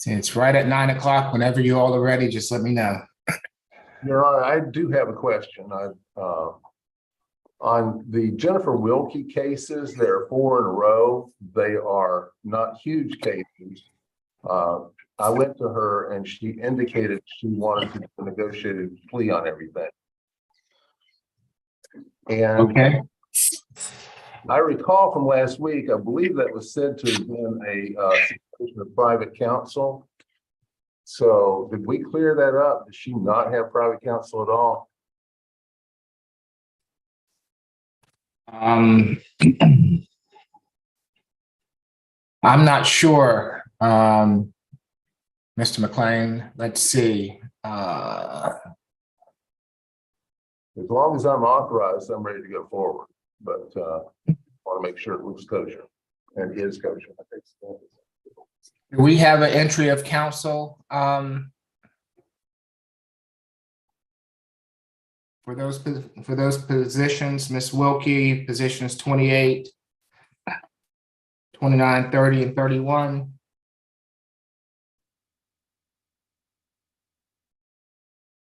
See, it's right at 9 o'clock. Whenever you all are ready, just let me know. Your Honor, I do have a question. On the Jennifer Wilkie cases, there are 4 in a row. They are not huge cases. I went to her and she indicated she wanted to do a negotiated plea on everything. And Okay. I recall from last week, I believe that was said to have been a situation of private counsel. So did we clear that up? Does she not have private counsel at all? I'm not sure, Mr. McLean. Let's see. As long as I'm authorized, I'm ready to go forward, but want to make sure it looks kosher and is kosher. Do we have an entry of counsel for those positions? Ms. Wilkie, positions 28, 29, 30, and 31.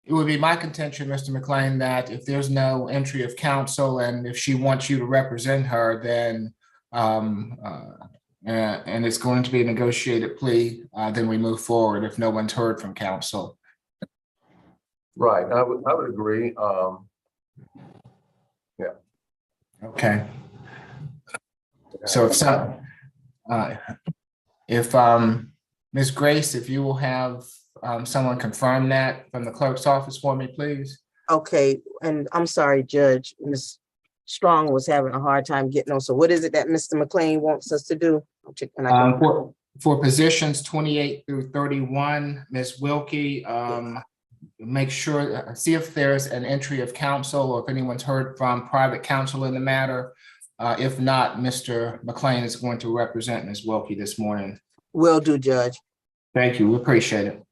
It would be my contention, Mr. McLean, that if there's no entry of counsel and if she wants you to represent her, then and it's going to be a negotiated plea, then we move forward if no one's heard from counsel. Right, I would agree. Yeah. Okay. So if Ms. Grace, if you will have someone confirm that from the clerk's office for me, please. Okay, and I'm sorry, Judge, Ms. Strong was having a hard time getting on. So what is it that Mr. McLean wants us to do? For positions 28 through 31, Ms. Wilkie, make sure, see if there's an entry of counsel or if anyone's heard from private counsel in the matter. If not, Mr. McLean is going to represent Ms. Wilkie this morning. Will do, Judge. Thank you. We appreciate it.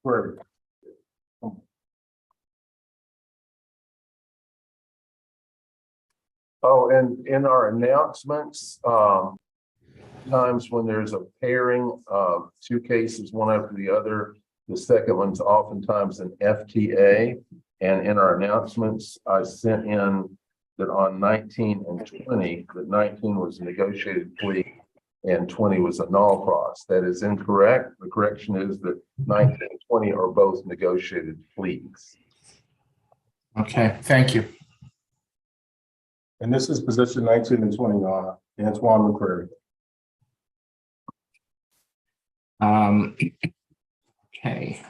Where? Oh, and in our announcements, times when there's a pairing of 2 cases, one after the other, the second one's oftentimes an FTA. And in our announcements, I sent in that on 19 and 20, that 19 was a negotiated plea and 20 was a null pros. That is incorrect. The correction is that 19 and 20 are both negotiated pleas. Okay, thank you. And this is position 19 and 20 on Antoine McCrary. Okay.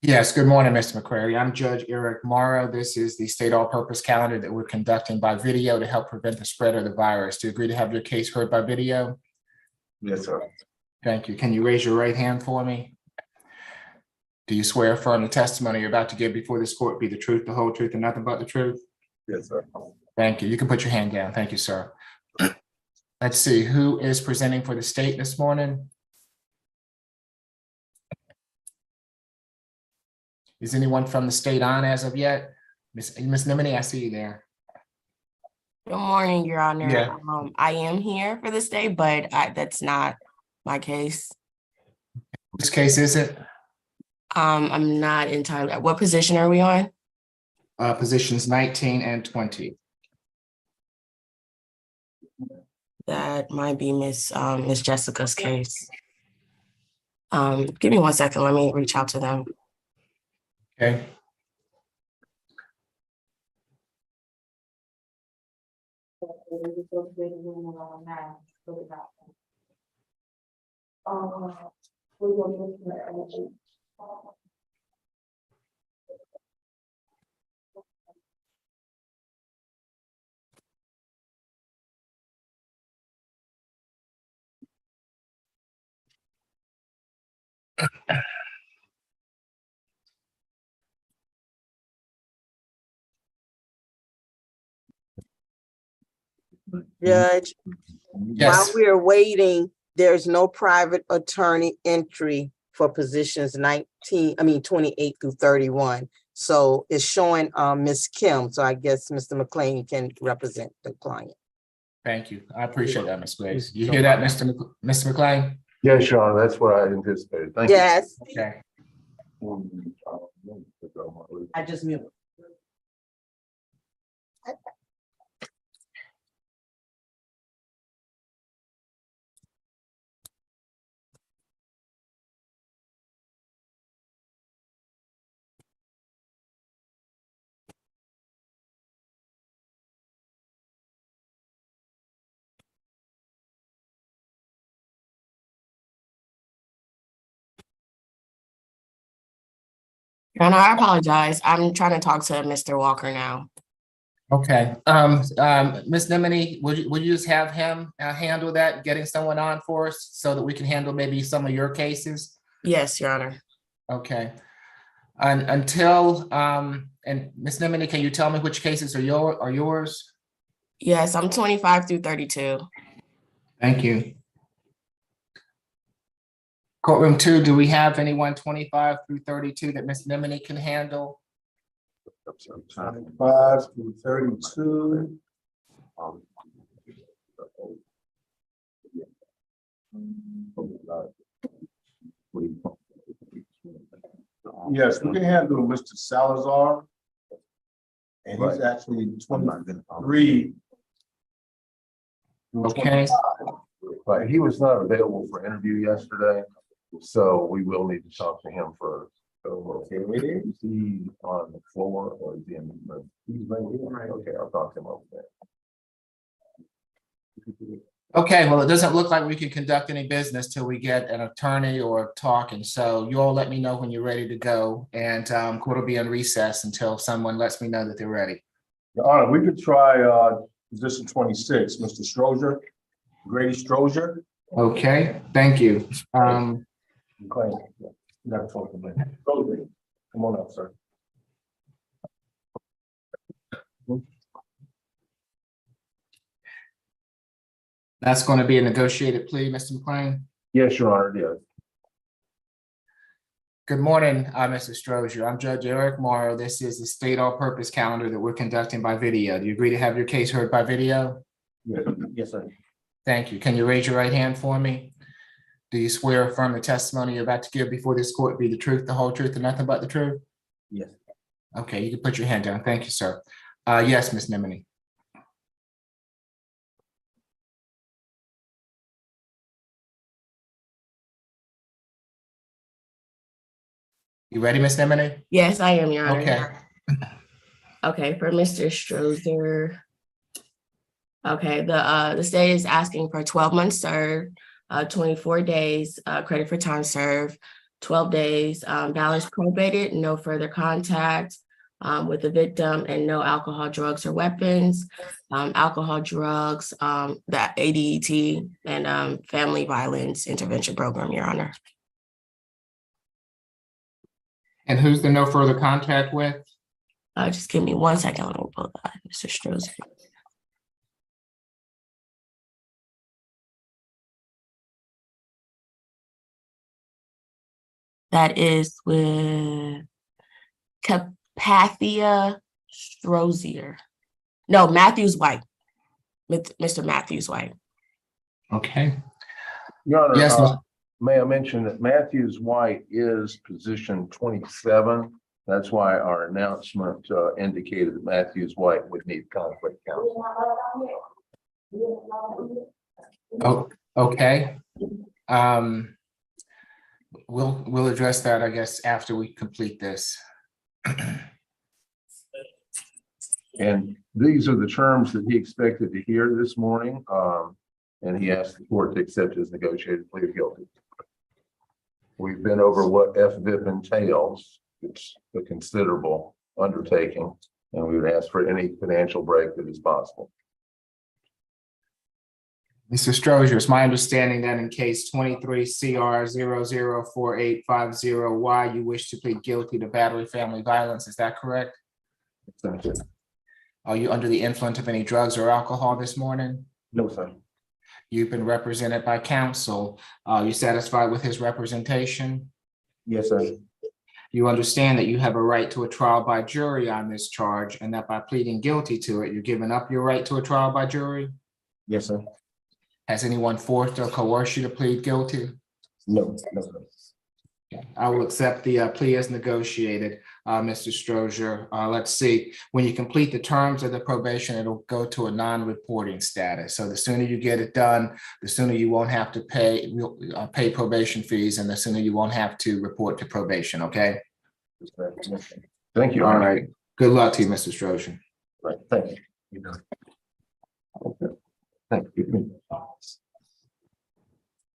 Yes, good morning, Mr. McCrary. I'm Judge Eric Morrow. This is the state all-purpose calendar that we're conducting by video to help prevent the spread of the virus. Do you agree to have your case heard by video? Yes, sir. Thank you. Can you raise your right hand for me? Do you swear affirm the testimony you're about to give before this court be the truth, the whole truth, and nothing but the truth? Yes, sir. Thank you. You can put your hand down. Thank you, sir. Let's see, who is presenting for the state this morning? Is anyone from the state on as of yet? Miss Nimini, I see you there. Good morning, Your Honor. Yeah. I am here for this day, but that's not my case. Which case is it? I'm not entirely. What position are we on? Positions 19 and 20. That might be Miss Jessica's case. Give me 1 second. Let me reach out to them. Okay. Judge, while Yes, we're waiting, there's no private attorney entry for positions 28 through 31. So it's showing Ms. Kim. So I guess Mr. McLean can represent the client. thank you. I appreciate that, Ms. Grace. You hear that, Mr. McLean? Yes, Your Honor, that's what I anticipated. Thank you. Yes, Okay. I just muted. Your Honor, I apologize. I'm trying to talk to Mr. Walker now. Okay, Ms. Nemini, would you just have him handle that, getting someone on for us so that we can handle maybe some of your cases? Yes, Your Honor. Okay. And until, and Ms. Nemini, can you tell me which cases are yours? Yes, I'm 25 through 32. Thank you. Courtroom 2, do we have anyone 25 through 32 that Ms. Nemini can handle? 5 through 32. Yes, we can handle Mr. Salazar. And he's actually 23. through Okay. 25. Right, he was not available for interview yesterday, so we will need to talk to him first. So, okay, is he on the floor or is he in the room? He's right here. Okay, I'll talk to him over there. Okay, well, it doesn't look like we can conduct any business till we get an attorney or talking. So you all let me know when you're ready to go, and court will be on recess until someone lets me know that they're ready. Your Honor, we could try position 26, Mr. Strozier, Grady Strozier. Okay, thank you. McLean, you gotta talk to me. Strozier, come on up, sir. That's going to be a negotiated plea, Mr. McLean. Yes, Your Honor, yes. Good morning, Mr. Strozier. I'm Judge Eric Morrow. This is the state all-purpose calendar that we're conducting by video. Do you agree to have your case heard by video? Yes, sir. Thank you. Can you raise your right hand for me? Do you swear or affirm the testimony you're about to give before this court be the truth, the whole truth, and nothing but the truth? Yes. Okay, you can put your hand down. Thank you, sir. Yes, Ms. Nemini. You ready, Ms. Nemini? Yes, I am, Your Honor. Okay. Okay, for Mr. Strozier. Okay, the state is asking for 12 months served, 24 days, credit for time served, 12 days, balance probated, no further contact with the victim, and no alcohol, drugs, or weapons, alcohol, drugs, the ADET, and family violence intervention program, Your Honor. And who's the no further contact with? Just give me 1 second. Let me pull that, Mr. Strozier. That is with Capathia Strozier. No, Matthews White. Mr. Matthews White. Okay. Your Honor, Yes, Ms. may I mention that Matthews White is position 27. That's why our announcement indicated that Matthews White would need conflict counsel. Oh, okay. We'll address that, I guess, after we complete this. And these are the terms that he expected to hear this morning. And he asked the court to accept his negotiated plea of guilty. We've been over what FVIP entails. It's a considerable undertaking, and we would ask for any financial break that is possible. Mr. Strozier, it's my understanding that in case 23 CR 004850Y, you wish to plead guilty to battery family violence. Is that correct? Thank you. Are you under the influence of any drugs or alcohol this morning? No, sir. You've been represented by counsel. Are you satisfied with his representation? Yes, sir. You understand that you have a right to a trial by jury on this charge and that by pleading guilty to it, you're giving up your right to a trial by jury? Yes, sir. Has anyone forced or coerced you to plead guilty? No, no, sir. I will accept the plea as negotiated, Mr. Strozier. Let's see, when you complete the terms of the probation, it'll go to a non-reporting status. So the sooner you get it done, the sooner you won't have to pay probation fees, and the sooner you won't have to report to probation, okay? Thank you. All right. Good luck to you, Mr. Strozier. Right, thank you. Okay. Thank you.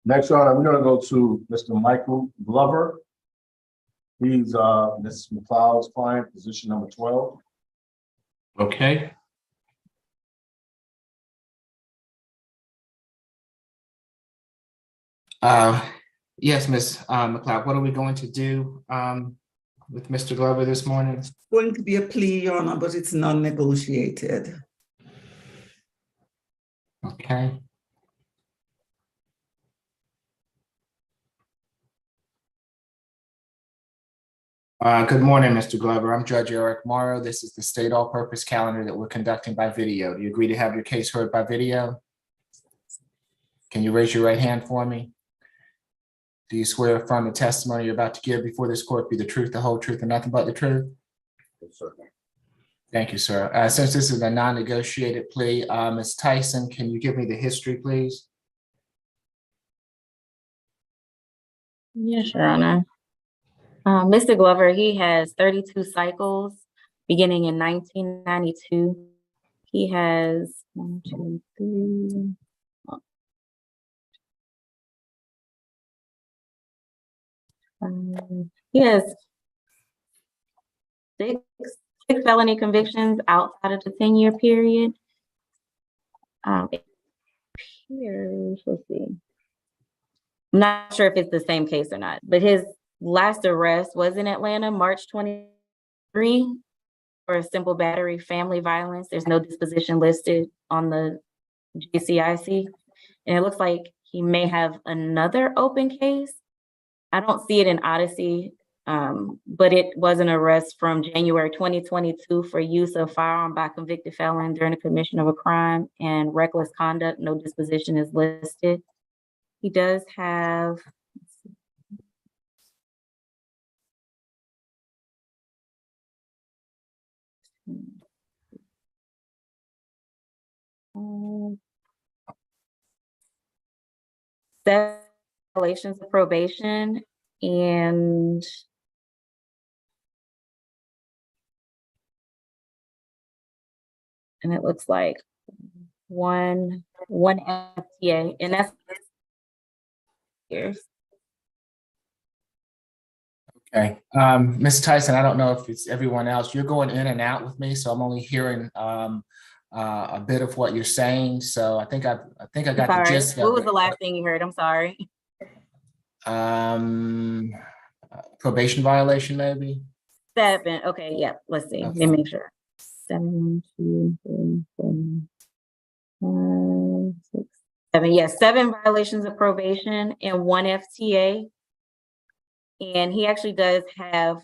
Next, Your Honor, we're gonna go to Mr. Michael Glover. He's Ms. McLeod's client, position number 12. Okay. Yes, Ms. McLeod, what are we going to do with Mr. Glover this morning? Going to be a plea, Your Honor, but it's non-negotiated. Okay. Good morning, Mr. Glover. I'm Judge Eric Morrow. This is the state all-purpose calendar that we're conducting by video. Do you agree to have your case heard by video? Can you raise your right hand for me? Do you swear or affirm the testimony you're about to give before this court be the truth, the whole truth, and nothing but the truth? Yes, sir. Thank you, sir. Since this is a non-negotiated plea, Ms. Tyson, can you give me the history, please? Yes, Your Honor. Mr. Glover, he has 32 cycles beginning in 1992. He has 1, 2, 3. He has six felony convictions outside of the 10-year period. It appears, let's see. I'm not sure if it's the same case or not, but his last arrest was in Atlanta, March 23, for a simple battery, family violence. There's no disposition listed on the GCIC. And it looks like he may have another open case. I don't see it in Odyssey, but it was an arrest from January 2022 for use of firearm by convicted felon during the commission of a crime and reckless conduct. No disposition is listed. He does have, seven violations of probation and it looks like one FTA, and that's years. Okay, Ms. Tyson, I don't know if it's everyone else. You're going in and out with me, so I'm only hearing a bit of what you're saying. So I think I got the Sorry, gist what of was it. the last thing you heard? I'm sorry. Probation violation, maybe? 7. Okay, yeah, let's see. Okay. Let me make sure. 7, 2, 3, 4, 5, 6, 7. Yes, 7 violations of probation and 1 FTA. And he actually does have,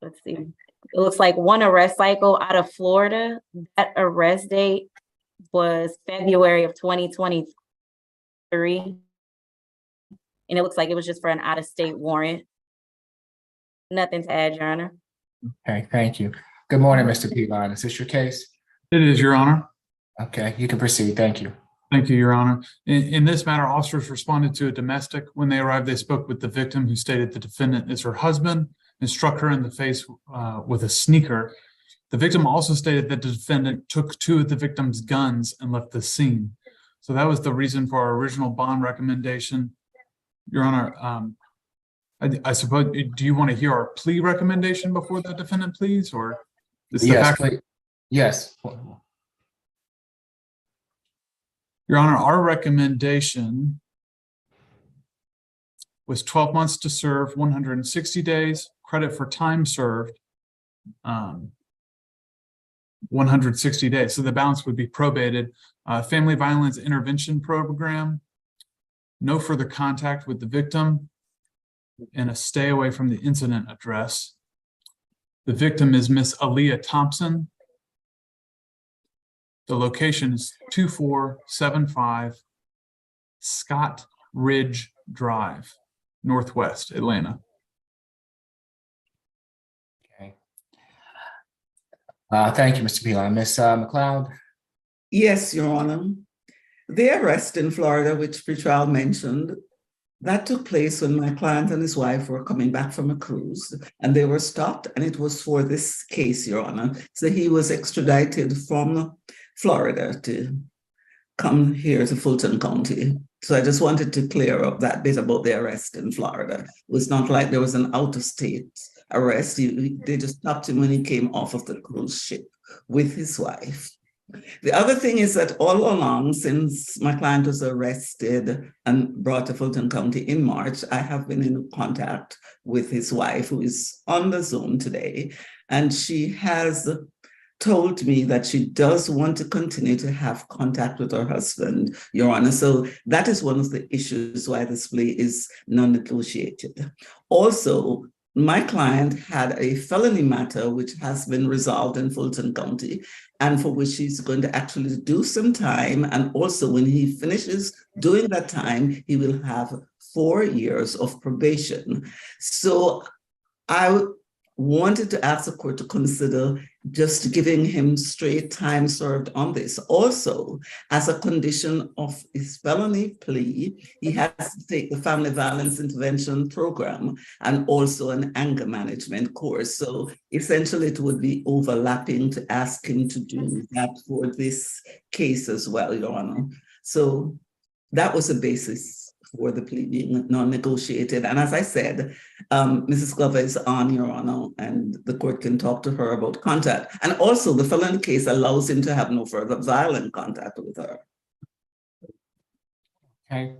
let's see, it looks like 1 arrest cycle out of Florida. That arrest date was February of 2023. And it looks like it was just for an out-of-state warrant. Nothing to add, Your Honor. Okay, thank you. Good morning, Mr. Pilon. Is this your case? It is, Your Honor. Okay, you can proceed. Thank you. Thank you, Your Honor. In this matter, officers responded to a domestic. When they arrived, they spoke with the victim, who stated the defendant is her husband and struck her in the face with a sneaker. The victim also stated that the defendant took 2 of the victim's guns and left the scene. So that was the reason for our original bond recommendation. Your Honor, I suppose, do you want to hear our plea recommendation before the defendant pleads, or? is the Yes, fact- please. Yes. Your Honor, our recommendation was 12 months to serve, 160 days, credit for time served. 160 days. So the balance would be probated. Family violence intervention program, no further contact with the victim, and a stay away from the incident address. The victim is Miss Aaliyah Thompson. The location is 2475 Scott Ridge Drive, Northwest Atlanta. Okay. Thank you, Mr. Pilon. Ms. McLeod? Yes, Your Honor. The arrest in Florida, which pretrial mentioned, that took place when my client and his wife were coming back from a cruise, and they were stopped, and it was for this case, Your Honor. So he was extradited from Florida to come here to Fulton County. So I just wanted to clear up that bit about the arrest in Florida. It was not like there was an out-of-state arrest. They just stopped him when he came off of the cruise ship with his wife. The other thing is that all along, since my client was arrested and brought to Fulton County in March, I have been in contact with his wife, who is on the Zoom today, and she has told me that she does want to continue to have contact with her husband, Your Honor. So that is one of the issues why this plea is non-negotiated. Also, my client had a felony matter which has been resolved in Fulton County, and for which he's going to actually do some time. And also when he finishes doing that time, he will have 4 years of probation. So I wanted to ask the court to consider just giving him straight time served on this. Also, as a condition of his felony plea, he has to take the family violence intervention program and also an anger management course. So essentially it would be overlapping to ask him to do that for this case as well, Your Honor. So that was the basis for the plea being non-negotiated. And as I said, Mrs. Glover is on, Your Honor, and the court can talk to her about contact. And also the felony case allows him to have no further violent contact with her. Okay.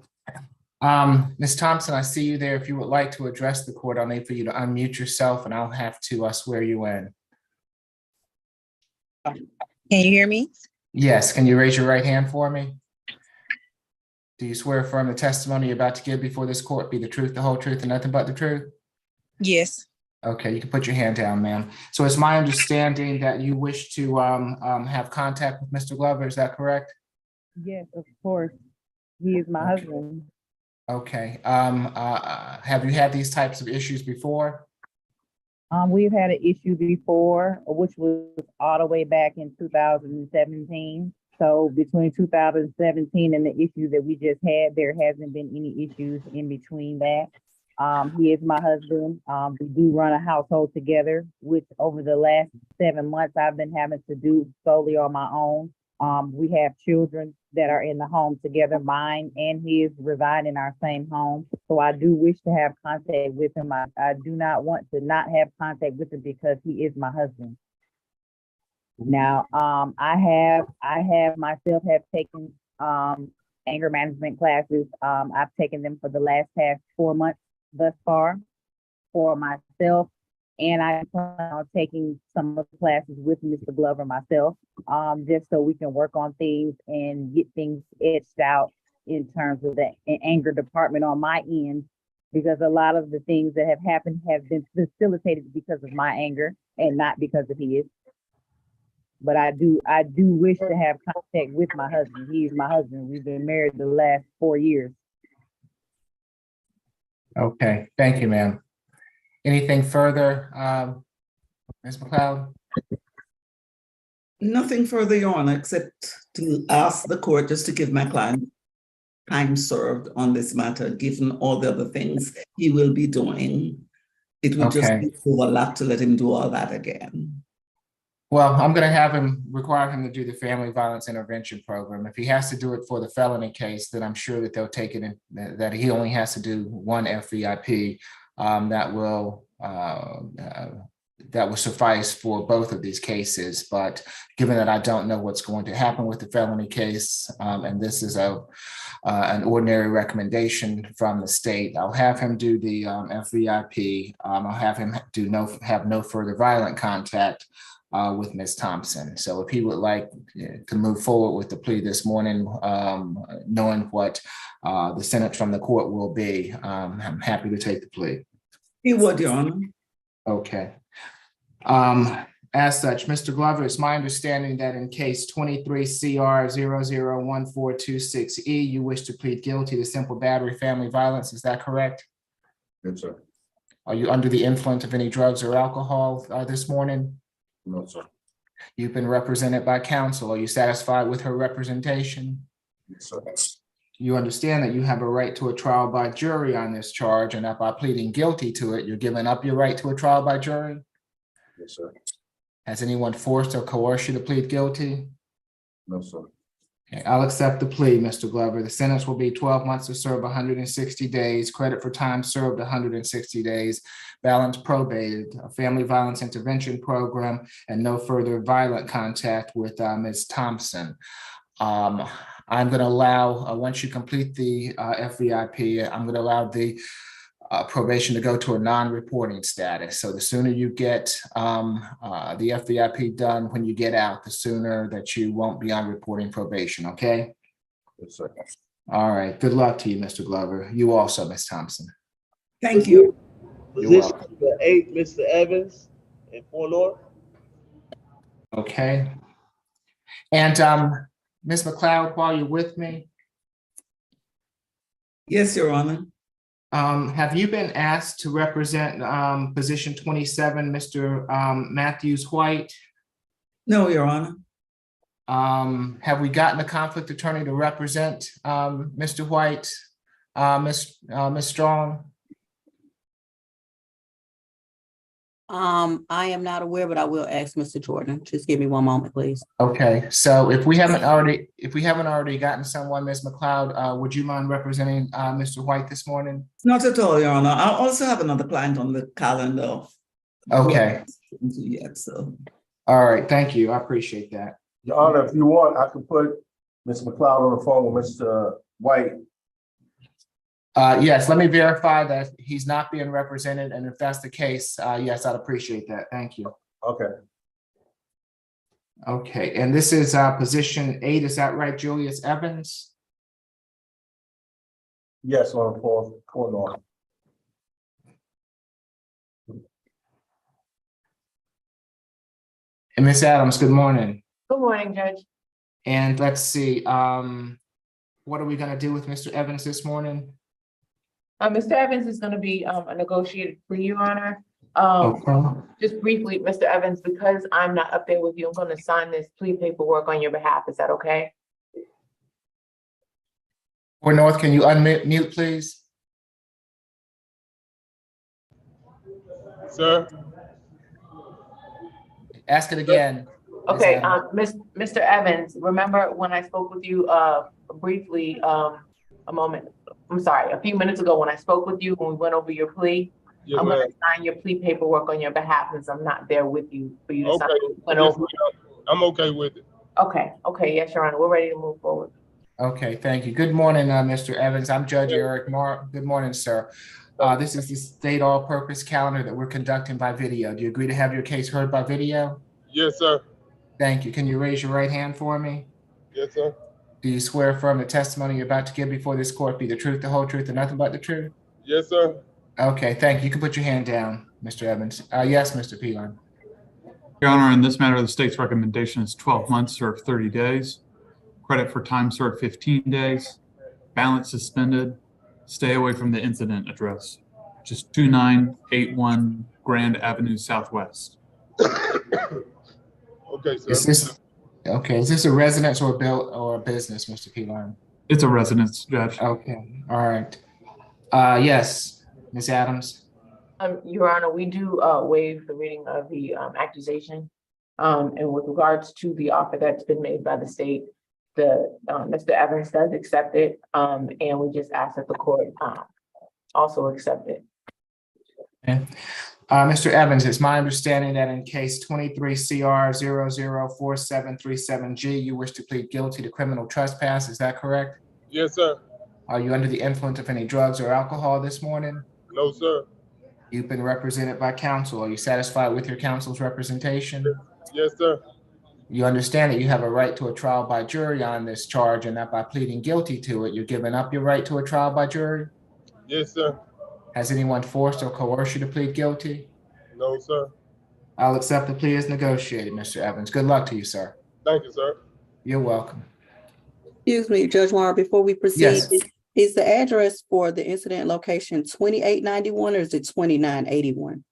Ms. Thompson, I see you there. If you would like to address the court, I'll need for you to unmute yourself and I'll have to swear you in. Can you hear me? Yes, can you raise your right hand for me? Do you swear affirm the testimony you're about to give before this court be the truth, the whole truth, and nothing but the truth? Yes. Okay, you can put your hand down, ma'am. So it's my understanding that you wish to have contact with Mr. Glover, is that correct? Yes, of course. He is my husband. Okay, have you had these types of issues before? We've had an issue before, which was all the way back in 2017. So between 2017 and the issue that we just had, there hasn't been any issues in between that. He is my husband. We do run a household together, which over the last 7 months, I've been having to do solely on my own. We have children that are in the home together. Mine and his reside in our same home. So I do wish to have contact with him. I do not want to not have contact with him because he is my husband. Now, I have myself have taken anger management classes. I've taken them for the past 4 months thus far for myself, and I plan on taking some of the classes with Mr. Glover myself, just so we can work on things and get things etched out in terms of the anger department on my end, because a lot of the things that have happened have been facilitated because of my anger and not because of his. But I do wish to have contact with my husband. He is my husband. We've been married the last 4 years. Okay, thank you, ma'am. Anything further, Ms. McLeod? Nothing further, Your Honor, except to ask the court just to give my client time served on this matter, given all the other things he will be doing. It would just be overlap to let him do all that again. Well, I'm going to require him to do the family violence intervention program. If he has to do it for the felony case, then I'm sure that they'll take it in, that he only has to do one FVIP that will suffice for both of these cases. But given that I don't know what's going to happen with the felony case, and this is an ordinary recommendation from the state, I'll have him do the FVIP. I'll have him have no further violent contact. with Ms. Thompson. So if he would like to move forward with the plea this morning, knowing what the sentence from the court will be, I'm happy to take the plea. He would, Your Honor. Okay. As such, Mr. Glover, it's my understanding that in case 23 CR 001426E, you wish to plead guilty to simple battery family violence. Is that correct? Yes, sir. Are you under the influence of any drugs or alcohol this morning? No, sir. You've been represented by counsel. Are you satisfied with her representation? Yes, sir. You understand that you have a right to a trial by jury on this charge, and that by pleading guilty to it, you're giving up your right to a trial by jury? Yes, sir. Has anyone forced or coerced you to plead guilty? No, sir. Okay, I'll accept the plea, Mr. Glover. The sentence will be 12 months to serve 160 days, credit for time served 160 days, balance probated, a family violence intervention program, and no further violent contact with Ms. Thompson. I'm going to allow, once you complete the FVIP, I'm going to allow the probation to go to a non-reporting status. So the sooner you get the FVIP done when you get out, the sooner that you won't be on reporting probation, okay? Yes, sir. All right, good luck to you, Mr. Glover. You also, Ms. Thompson. Thank you. You're Position welcome. number 8, Mr. Evans and Forlor. Okay. And Ms. McLeod, while you're with me, Yes, Your Honor. have you been asked to represent position 27, Mr. Matthews White? No, Your Honor. Have we gotten a conflict attorney to represent Mr. White, Ms. Strong? I am not aware, but I will ask Mr. Jordan. Just give me one moment, please. Okay, so if we haven't already gotten someone, Ms. McLeod, would you mind representing Mr. White this morning? Not at all, Your Honor. I also have another client on the calendar. Okay, Yet, so. all right, thank you. I appreciate that. Your Honor, if you want, I could put Ms. McLeod on the phone with Mr. White. Yes, let me verify that he's not being represented, and if that's the case, yes, I'd appreciate that. Thank you. Okay. Okay, and this is position 8, is that right, Julius Evans? Yes, on the fourth corner. And Ms. Adams, good morning. Good morning, Judge. And let's see, what are we gonna do with Mr. Evans this morning? Mr. Evans is gonna be a negotiated plea, Your Honor. Okay. Just briefly, Mr. Evans, because I'm not up there with you, I'm gonna sign this plea paperwork on your behalf. Is that okay? Or North, can you unmute, please? Sir? Ask it again. Okay, Mr. Evans, remember when I spoke with you briefly a few minutes ago when I spoke with you, when we went over your plea? Yes, I'm gonna ma'am. sign your plea paperwork on your behalf since I'm not there with you for you to sign. Okay. Went Yes, over. ma'am. I'm okay with it. Okay, yes, Your Honor, we're ready to move forward. Okay, thank you. Good morning, Mr. Evans. I'm Judge Eric Marr. Good morning, sir. This is the state all-purpose calendar that we're conducting by video. Do you agree to have your case heard by video? Yes, sir. Thank you. Can you raise your right hand for me? Yes, sir. Do you swear affirm the testimony you're about to give before this court be the truth, the whole truth, and nothing but the truth? Yes, sir. Okay, thank you. You can put your hand down, Mr. Evans. Yes, Mr. Pilon. Your Honor, in this matter, the state's recommendation is 12 months served 30 days, credit for time served 15 days, balance suspended, stay away from the incident address, which is 2981 Grand Avenue Southwest. Okay, sir. Is this a residence or a business, Mr. Pilon? It's a residence, Judge. Okay, all right. Yes, Ms. Adams. Your Honor, we do waive the reading of the accusation. And with regards to the offer that's been made by the state, Mr. Evans does accept it. And we just ask that the court also accept it. Okay. Mr. Evans, it's my understanding that in case 23 CR 004737G, you wish to plead guilty to criminal trespass. Is that correct? Yes, sir. Are you under the influence of any drugs or alcohol this morning? No, sir. You've been represented by counsel. Are you satisfied with your counsel's representation? Yes, sir. You understand that you have a right to a trial by jury on this charge and that by pleading guilty to it, you're giving up your right to a trial by jury? Yes, sir. Has anyone forced or coerced you to plead guilty? No, sir. I'll accept the plea as negotiated, Mr. Evans. Good luck to you, sir. Thank you, sir. You're welcome. Excuse me, Judge Warren, before we proceed, Yes. is the address for the incident location 2891 or is it 2981?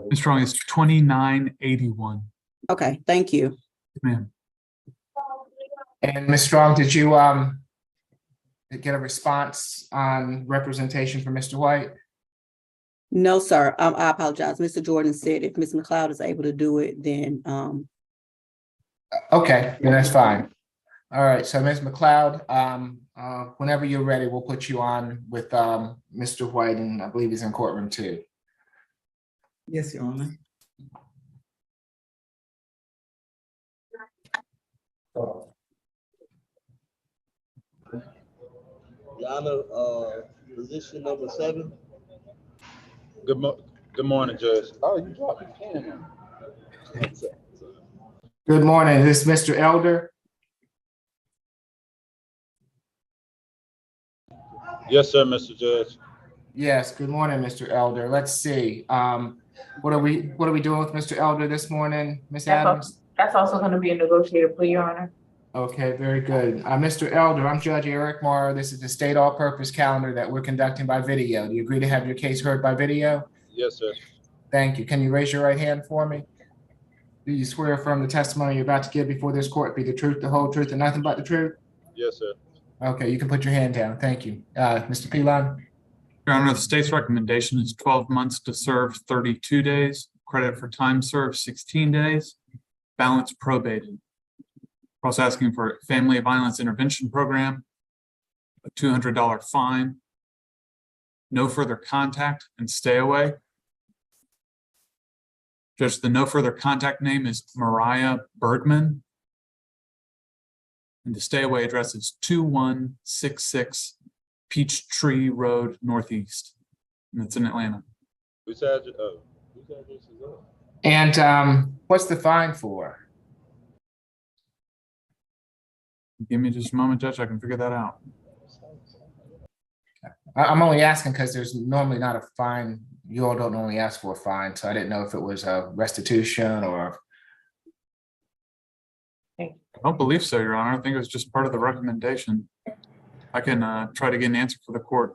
Ms. Strong, it's 2981, Okay, thank you. ma'am. And Ms. Strong, did you get a response on representation for Mr. White? No, sir. I apologize. Mr. Jordan said if Ms. McLeod is able to do it, then Okay, then that's fine. All right, so Ms. McLeod, whenever you're ready, we'll put you on with Mr. White, and I believe he's in courtroom too. Yes, Your Honor. Your Honor, position number 7. Good morning, Judge. Oh, you dropped your pen. Good morning, this is Mr. Elder. Yes, sir, Mr. Judge. Yes, good morning, Mr. Elder. Let's see. What are we doing with Mr. Elder this morning, Ms. Adams? That's also going to be a negotiated plea, Your Honor. Okay, very good. Mr. Elder, I'm Judge Eric Morrow. This is the state all-purpose calendar that we're conducting by video. Do you agree to have your case heard by video? Yes, sir. Thank you. Can you raise your right hand for me? Do you swear affirm the testimony you're about to give before this court be the truth, the whole truth, and nothing but the truth? Yes, sir. Okay, you can put your hand down. Thank you. Mr. Pilon? Your Honor, the state's recommendation is 12 months to serve 32 days, credit for time served 16 days, balance probated. We're also asking for a family violence intervention program, a $200 fine, no further contact, and stay away. Judge, the no further contact name is Mariah Bergman. And the stay away address is 2166 Peachtree Road Northeast. And it's in Atlanta. Whose address is that? And what's the fine for? Give me just a moment, Judge, I can figure that out. I'm only asking because there's normally not a fine. You all don't normally ask for a fine, so I didn't know if it was a restitution or. I don't believe so, Your Honor. I think it was just part of the recommendation. I can try to get an answer for the court.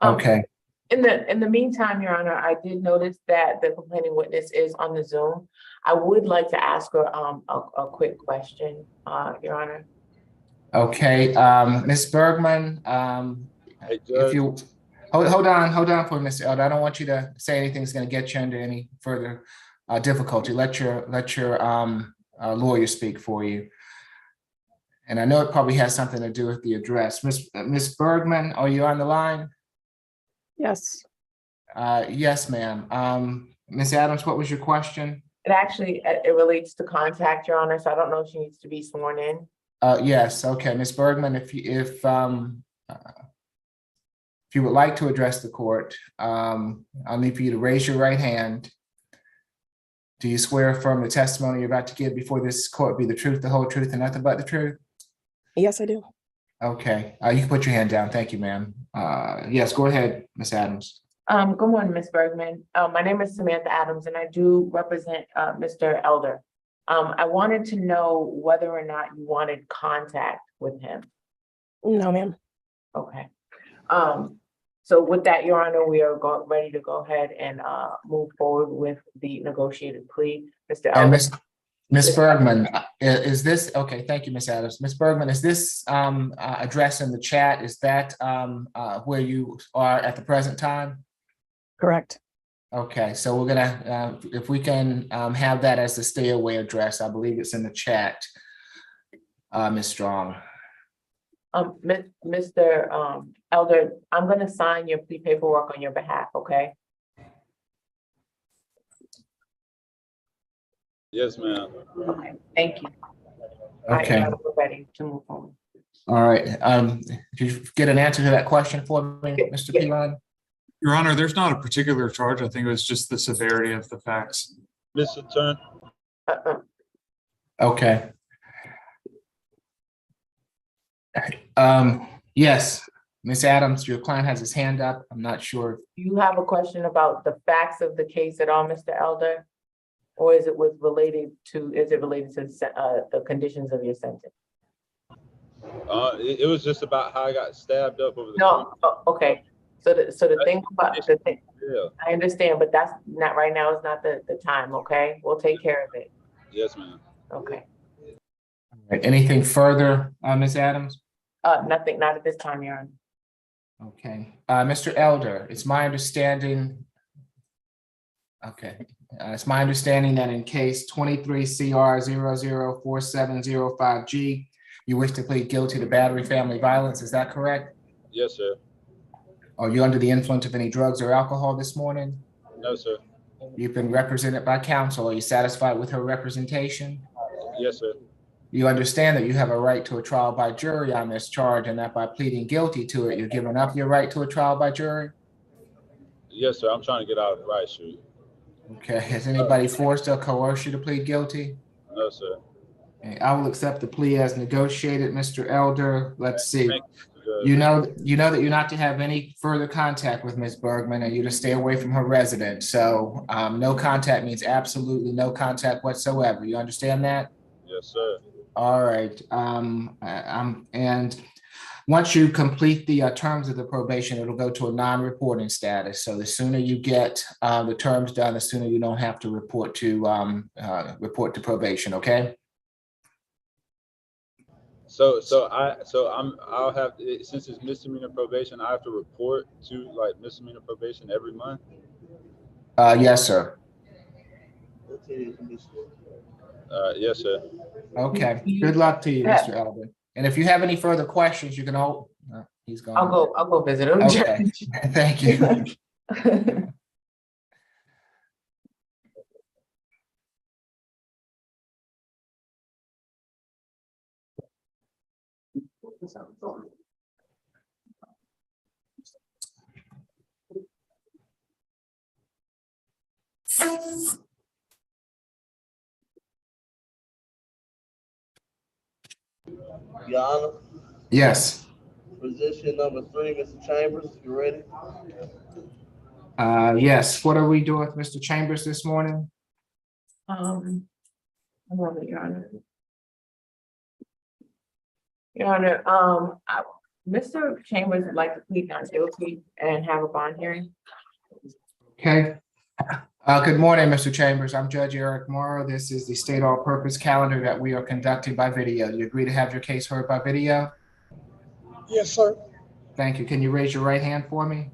Okay. In the meantime, Your Honor, I did notice that the complaining witness is on the Zoom. I would like to ask her a quick question, Your Honor. Okay, Ms. Bergman, Hey, if Judge. you hold on for Mr. Elder. I don't want you to say anything that's going to get you into any further difficulty. Let your lawyer speak for you. And I know it probably has something to do with the address. Ms. Bergman, are you on the line? Yes. Yes, ma'am. Ms. Adams, what was your question? It relates to contact, Your Honor, so I don't know if she needs to be sworn in. Yes, okay, Ms. Bergman, if you would like to address the court, I'll need for you to raise your right hand. Do you swear affirm the testimony you're about to give before this court be the truth, the whole truth, and nothing but the truth? Yes, I do. Okay, you can put your hand down. Thank you, ma'am. Yes, go ahead, Ms. Adams. Good morning, Ms. Bergman. My name is Samantha Adams, and I do represent Mr. Elder. I wanted to know whether or not you wanted contact with him. No, ma'am. Okay. So with that, Your Honor, we are ready to go ahead and move forward with the negotiated plea. Mr. And Elder. Ms. Bergman, is this, okay, thank you, Ms. Adams. Ms. Bergman, is this address in the chat, is that where you are at the present time? Correct. Okay, so we're gonna, if we can have that as the stay away address, I believe it's in the chat, Ms. Strong. Mr. Elder, I'm gonna sign your plea paperwork on your behalf, okay? Yes, ma'am. Okay, thank you. Okay. All right, we're ready to move on. All right, did you get an answer to that question for me, Mr. Pilon? Your Honor, there's not a particular charge. I think it was just the severity of the facts. Mr. Attorney, Okay. Yes, Ms. Adams, your client has his hand up. I'm not sure. Do you have a question about the facts of the case at all, Mr. Elder? Or is it related to the conditions of your sentence? it was just about how I got stabbed up over the. No, okay. So the thing about the thing, Yeah, I understand, but that's not right now is not the time, okay? We'll take care of it. yes, ma'am. Okay. All right, anything further, Ms. Adams? Nothing, not at this time, Your Honor. Okay, Mr. Elder, it's my understanding. Okay, it's my understanding that in case 23 CR 004705G, you wish to plead guilty to battery family violence, is that correct? Yes, sir. Are you under the influence of any drugs or alcohol this morning? No, sir. You've been represented by counsel. Are you satisfied with her representation? Yes, sir. You understand that you have a right to a trial by jury on this charge and that by pleading guilty to it, you're giving up your right to a trial by jury? Yes, sir. I'm trying to get out of the right street. Okay, has anybody forced or coerced you to plead guilty? No, sir. Okay, I will accept the plea as negotiated, Mr. Elder. Let's see. Thank you, Judge. You know that you're not to have any further contact with Ms. Bergman and you to stay away from her residence. So no contact means absolutely no contact whatsoever. You understand that? Yes, sir. All right. And once you complete the terms of the probation, it'll go to a non-reporting status. So the sooner you get the terms done, the sooner you don't have to report to probation. Okay. I'll have, since it's misdemeanor probation, I have to report to like misdemeanor probation every month. Yes, sir. Yes, sir. Okay. Good luck to you, Mr. Elder. And if you have any further questions, you can he's gone. I'll go visit him. Okay. Thank you. Your Honor, Yes. position number 3, Mr. Chambers, you ready? Yes. What are we doing with Mr. Chambers this morning? I love it, Your Honor. Your Honor, Mr. Chambers would like to plead not guilty and have a bond hearing. Okay. Good morning, Mr. Chambers. I'm Judge Eric Morrow. This is the state all-purpose calendar that we are conducting by video. Do you agree to have your case heard by video? Yes, sir. Thank you. Can you raise your right hand for me?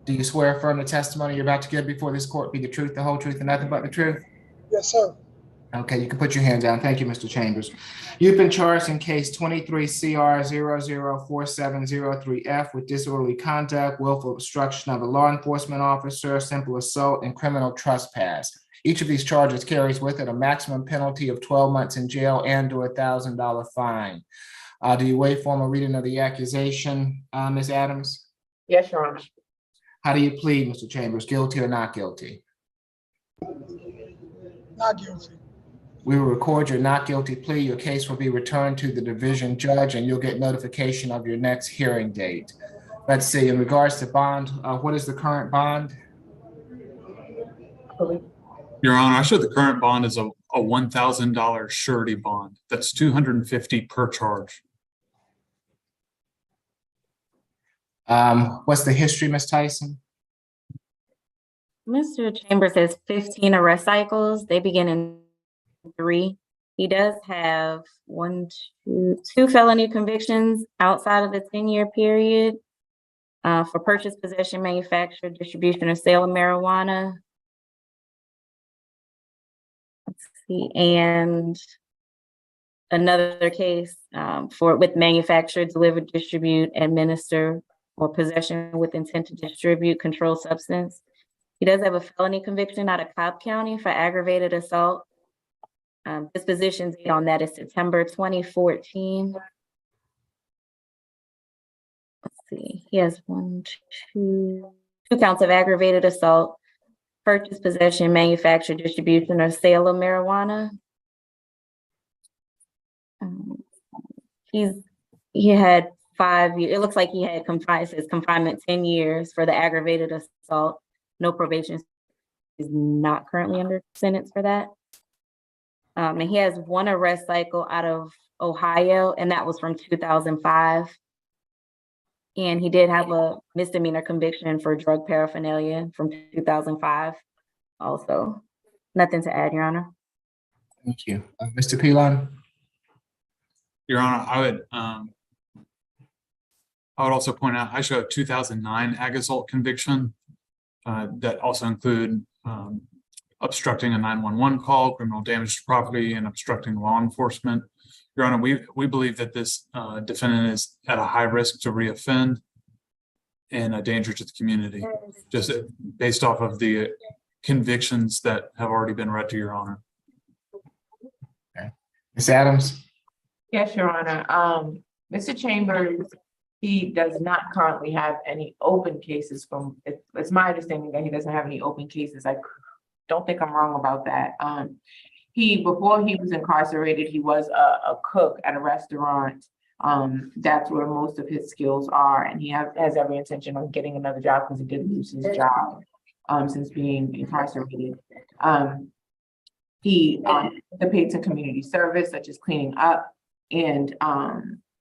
Do you swear affirm the testimony you're about to give before this court be the truth, the whole truth, and nothing but the truth? Yes, sir. Okay, you can put your hand down. Thank you, Mr. Chambers. You've been charged in case 23 CR 004703F with disorderly conduct, willful obstruction of a law enforcement officer, simple assault, and criminal trespass. Each of these charges carries with it a maximum penalty of 12 months in jail and/or $1,000 fine. Do you waive formal reading of the accusation, Ms. Adams? Yes, Your Honor. How do you plead, Mr. Chambers? Guilty or not guilty? Not guilty. We will record your not guilty plea. Your case will be returned to the division judge and you'll get notification of your next hearing date. Let's see, in regards to bond, what is the current bond? Your Honor, I show the current bond is a $1,000 surety bond. That's $250 per charge. What's the history, Ms. Tyson? Mr. Chambers has 15 arrest cycles. They begin in 3. He does have 2 felony convictions outside of the 10-year period for purchase, possession, manufacture, distribution, or sale of marijuana. Let's see, and another case with manufacture, deliver, distribute, administer, or possession with intent to distribute controlled substance. He does have a felony conviction out of Cobb County for aggravated assault. Disposition date on that is September 2014. Let's see, he has 1, 2, 2 counts of aggravated assault, purchase, possession, manufacture, distribution, or sale of marijuana. He had 5 years. It looks like he had confinement 10 years for the aggravated assault. No probation. Is not currently under sentence for that. And he has 1 arrest cycle out of Ohio, and that was from 2005. And he did have a misdemeanor conviction for drug paraphernalia from 2005 also. Nothing to add, Your Honor. Thank you. Mr. Pilon? Your Honor, I would also point out, I show a 2009 ag assault conviction that also include obstructing a 911 call, criminal damage to property, and obstructing law enforcement. Your Honor, we believe that this defendant is at a high risk to reoffend and a danger to the community, just based off of the convictions that have already been read to Your Honor. Okay. Ms. Adams? Yes, Your Honor. Mr. Chambers, he does not currently have any open cases it's my understanding that he doesn't have any open cases. I don't think I'm wrong about that. Before he was incarcerated, he was a cook at a restaurant. That's where most of his skills are, and he has every intention on getting another job because he did lose his job since being incarcerated. He participates in community service, such as cleaning up, and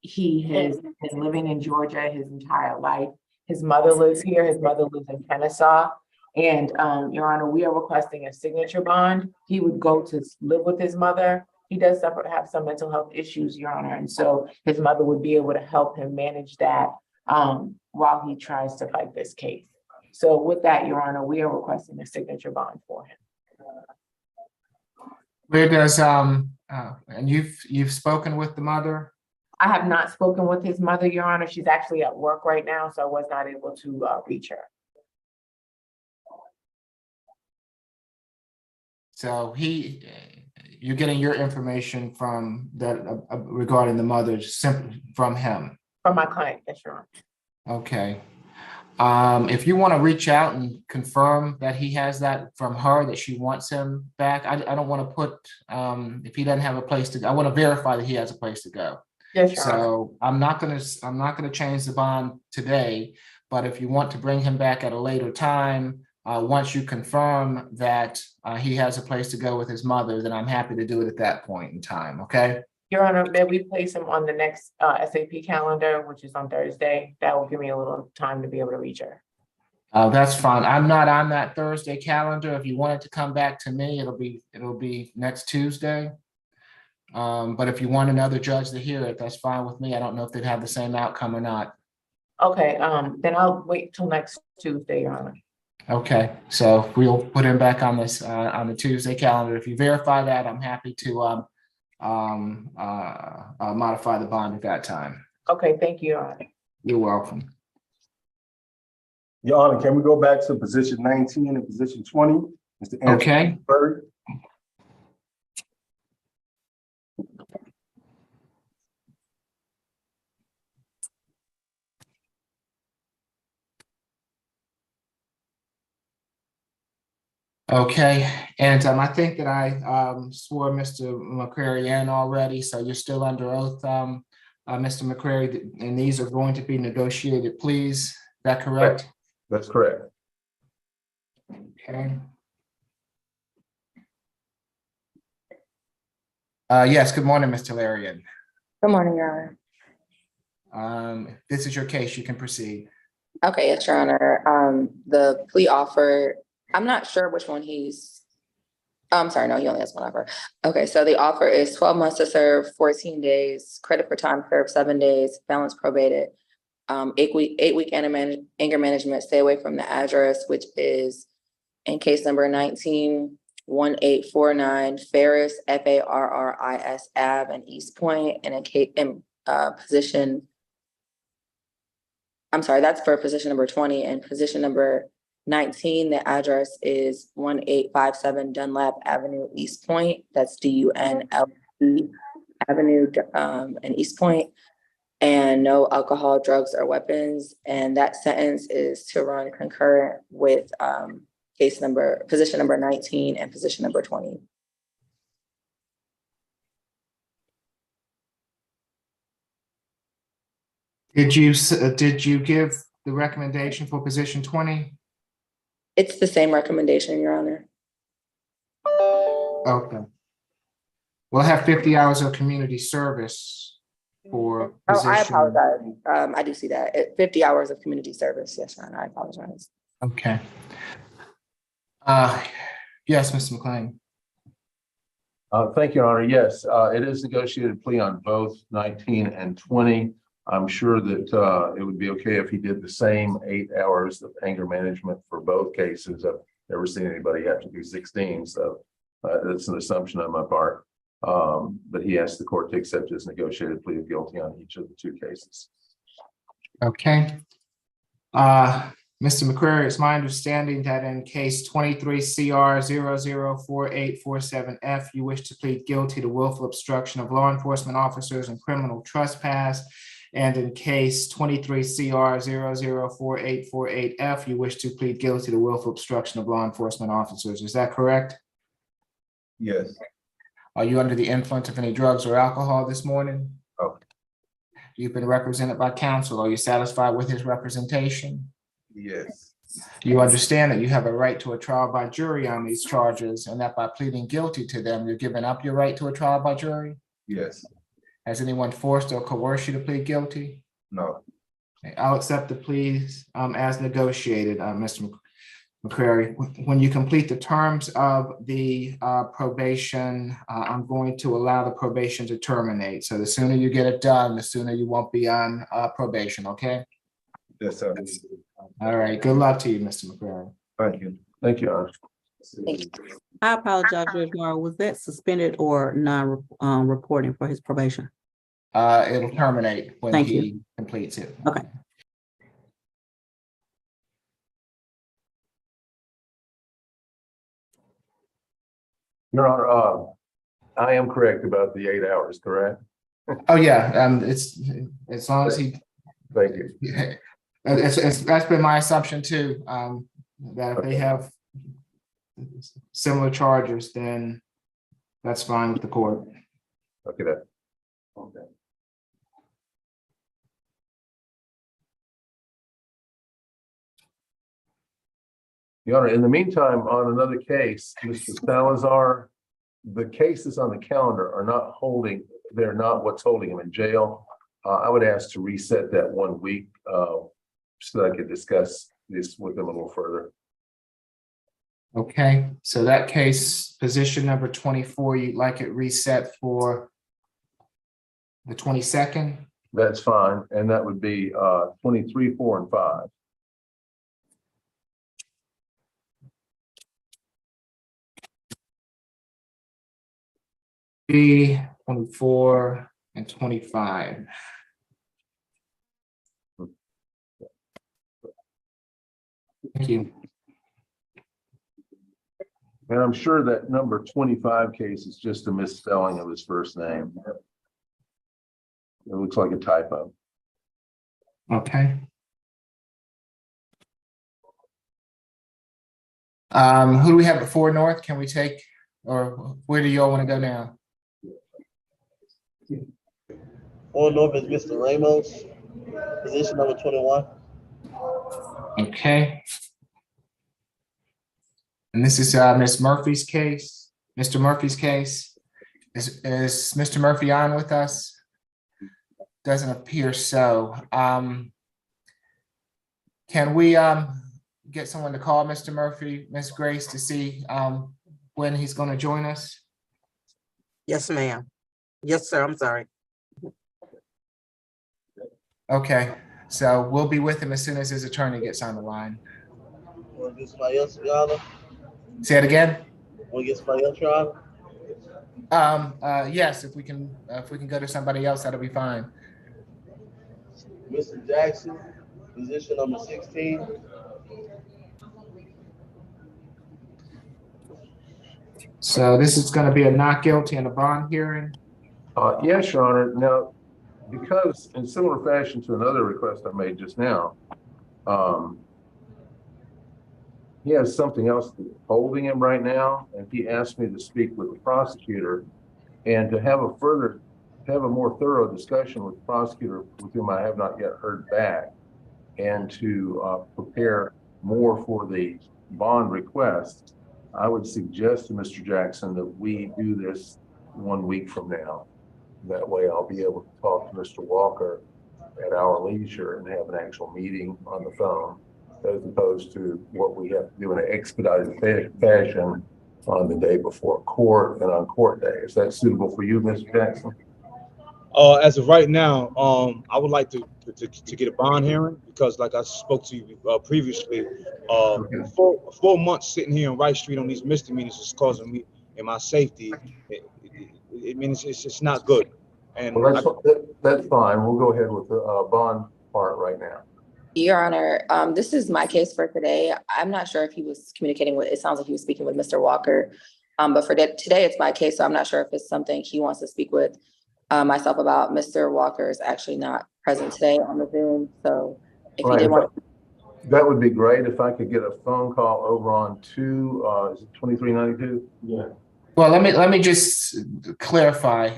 he has been living in Georgia his entire life. His mother lives here. His mother lives in Kennesaw. And Your Honor, we are requesting a signature bond. He would go to live with his mother. He does have some mental health issues, Your Honor. And so his mother would be able to help him manage that while he tries to fight this case. So with that, Your Honor, we are requesting a signature bond for him. Where does, and you've spoken with the mother? I have not spoken with his mother, Your Honor. She's actually at work right now, so I was not able to reach her. So you're getting your information from that regarding the mother simply from him? From my client, yes, Your Honor. Okay. If you want to reach out and confirm that he has that from her, that she wants him back, I don't want to put, if he doesn't have a place to go, I want to verify that he has a place to go. Yes, Your Honor. So I'm not gonna change the bond today, but if you want to bring him back at a later time, once you confirm that he has a place to go with his mother, then I'm happy to do it at that point in time, okay? Your Honor, may we place him on the next SAP calendar, which is on Thursday? That will give me a little time to be able to reach her. That's fine. I'm not on that Thursday calendar. If you want it to come back to me, it'll be next Tuesday. But if you want another judge to hear it, that's fine with me. I don't know if they'd have the same outcome or not. Okay, then I'll wait till next Tuesday, Your Honor. Okay, so we'll put him back on this on the Tuesday calendar. If you verify that, I'm happy to modify the bond at that time. Okay, thank you, Your Honor. You're welcome. Your Honor, can we go back to position 19 and position 20? Mr. Anthony Okay. Bird. Okay, and I think that I swore Mr. McCrary in already, so you're still under oath, Mr. McCrary, and these are going to be negotiated pleas. Is that correct? That's correct. Okay. Yes, good morning, Mr. Larian. Good morning, Your Honor. If this is your case, you can proceed. Okay, yes, Your Honor. The plea offer, I'm not sure which one I'm sorry, no, he only has one offer. Okay, so the offer is 12 months to serve, 14 days, credit for time served, 7 days, balance probated, 8-week anger management, stay away from the address, which is in case number 19-1849 Ferris, Farris Ave in East Point, and position, I'm sorry, that's for position number 20, and position number 19, the address is 1857 Dunlap Avenue, East Point. That's DUNLP Avenue in East Point. and no alcohol, drugs, or weapons. And that sentence is to run concurrent with position number 19 and position number 20. Did you give the recommendation for position 20? It's the same recommendation, Your Honor. Okay. We'll have 50 hours of community service for Oh, position. I apologize. I do see that. 50 hours of community service. Yes, Your Honor, I apologize. Okay. Yes, Mr. McLean. Thank you, Your Honor. Yes, it is negotiated plea on both 19 and 20. I'm sure that it would be okay if he did the same 8 hours of anger management for both cases. I've never seen anybody have to do 16, so that's an assumption on my part. But he asked the court to accept his negotiated plea of guilty on each of the 2 cases. Okay. Mr. McCreary, it's my understanding that in case 23 CR 004847F, you wish to plead guilty to willful obstruction of law enforcement officers and criminal trespass. And in case 23 CR 004848F, you wish to plead guilty to willful obstruction of law enforcement officers. Is that correct? Yes. Are you under the influence of any drugs or alcohol this morning? Oh. You've been represented by counsel. Are you satisfied with his representation? Yes. You understand that you have a right to a trial by jury on these charges, and that by pleading guilty to them, you're giving up your right to a trial by jury? Yes. Has anyone forced or coerced you to plead guilty? No. Okay, I'll accept the pleas as negotiated, Mr. McCrary. When you complete the terms of the probation, I'm going to allow the probation to terminate. So the sooner you get it done, the sooner you won't be on probation, okay? Yes, sir. All right, good luck to you, Mr. McCrary. Thank you. Thank you, Honor. I apologize, Judge Morrow. Was that suspended or non-reporting for his probation? It'll terminate when Thank he completes it. Okay. Your Honor, I am correct about the 8 hours, correct? Oh, yeah, it's as long as he. Thank you. That's been my assumption too, that if they have similar charges, then that's fine with the court. Okay, that. Okay. Your Honor, in the meantime, on another case, Mr. Salazar, the cases on the calendar are not holding, they're not what's holding him in jail. I would ask to reset that 1 week so that I could discuss this with them a little further. Okay, so that case, position number 24, you'd like it reset for the 22nd? That's fine, and that would be 23, 4, and 5. B 24 and 25. Thank you. And I'm sure that number 25 case is just a misspelling of his first name. It looks like a typo. Okay. Who do we have before North? Can we take, or where do y'all want to go now? On North is Mr. Ramos, position number 21. Okay. And this is Ms. Murphy's case, Mr. Murphy's case. Is Mr. Murphy on with us? Doesn't appear so. Can we get someone to call Mr. Murphy, Ms. Grace, to see when he's going to join us? Yes, ma'am. Yes, sir. I'm sorry. Okay, so we'll be with him as soon as his attorney gets on the line. Want to get somebody else, Your Honor? Say it again? Want to get somebody else, Your Honor? Yes, if we can go to somebody else, that'll be fine. Mr. Jackson, position number 16. So this is going to be a not guilty and a bond hearing. Yes, Your Honor. Now, because in similar fashion to another request I made just now, he has something else holding him right now, and he asked me to speak with the prosecutor and to have a more thorough discussion with the prosecutor, with whom I have not yet heard back, and to prepare more for the bond request. I would suggest to Mr. Jackson that we do this 1 week from now. That way I'll be able to talk to Mr. Walker at our leisure and have an actual meeting on the phone, as opposed to what we have to do in an expedited fashion on the day before court and on court day. Is that suitable for you, Mr. Jackson? As of right now, I would like to get a bond hearing, because like I spoke to you previously, 4 months sitting here on Wright Street on these misdemeanors is causing me and my safety. It means it's not good. And well, that's fine. We'll go ahead with the bond part right now. Your Honor, this is my case for today. I'm not sure if he was communicating with, it sounds like he was speaking with Mr. Walker. But for today, it's my case, so I'm not sure if it's something he wants to speak with myself about. Mr. Walker is actually not present today on the Zoom, so if you did want to. That would be great if I could get a phone call over on is it 2392? Yeah. Well, let me just clarify.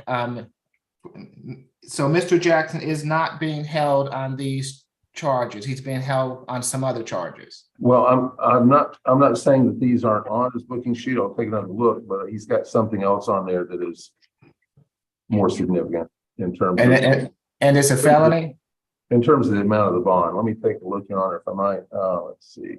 So Mr. Jackson is not being held on these charges. He's being held on some other charges. Well, I'm not saying that these aren't on his booking sheet. I'll take another look, but he's got something else on there that is more significant in terms of. And it's a felony? In terms of the amount of the bond. Let me take a look on it if I might. Let's see.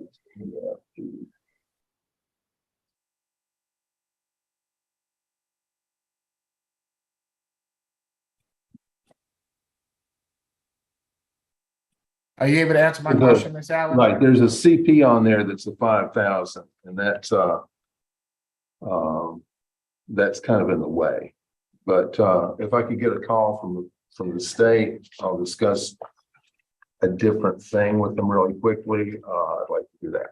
Are you able to answer my question, Ms. Allen? Right, there's a CP on there that's a 5,000, and that's kind of in the way. But if I could get a call from the state, I'll discuss a different thing with them really quickly. I'd like to do that.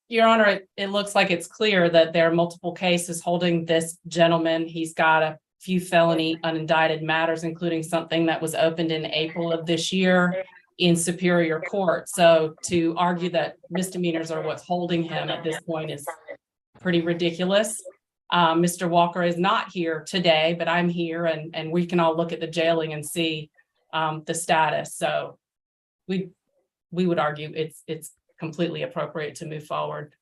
Your Honor, it looks like it's clear that there are multiple cases holding this gentleman. He's got a few felony unindicted matters, including something that was opened in April of this year in Superior Court. So to argue that misdemeanors are what's holding him at this point is pretty ridiculous. Mr. Walker is not here today, but I'm here, and we can all look at the jailing and see the status. So we would argue it's completely appropriate to move forward.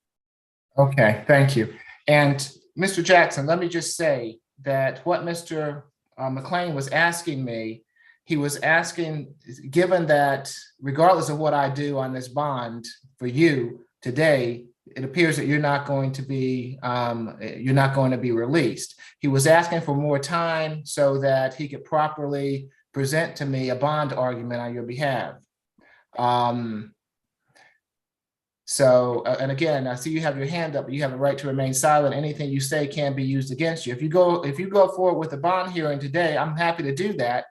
Okay, thank you. And Mr. Jackson, let me just say that what Mr. McLean was asking me, he was asking, given that regardless of what I do on this bond for you today, it appears that you're not going to be released. He was asking for more time so that he could properly present to me a bond argument on your behalf. And again, I see you have your hand up, but you have a right to remain silent. Anything you say can be used against you. If you go forward with a bond hearing today, I'm happy to do that,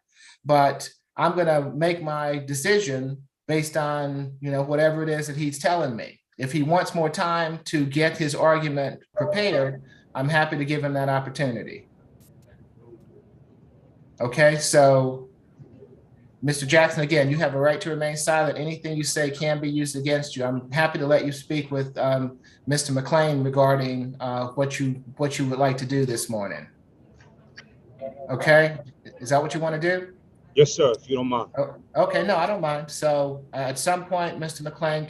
but I'm going to make my decision based on, whatever it is that he's telling me. If he wants more time to get his argument prepared, I'm happy to give him that opportunity. Okay, so Mr. Jackson, again, you have a right to remain silent. Anything you say can be used against you. I'm happy to let you speak with Mr. McLean regarding what you would like to do this morning. Okay, is that what you want to do? Yes, sir, if you don't mind. Oh, okay, no, I don't mind. So at some point, Mr. McLean,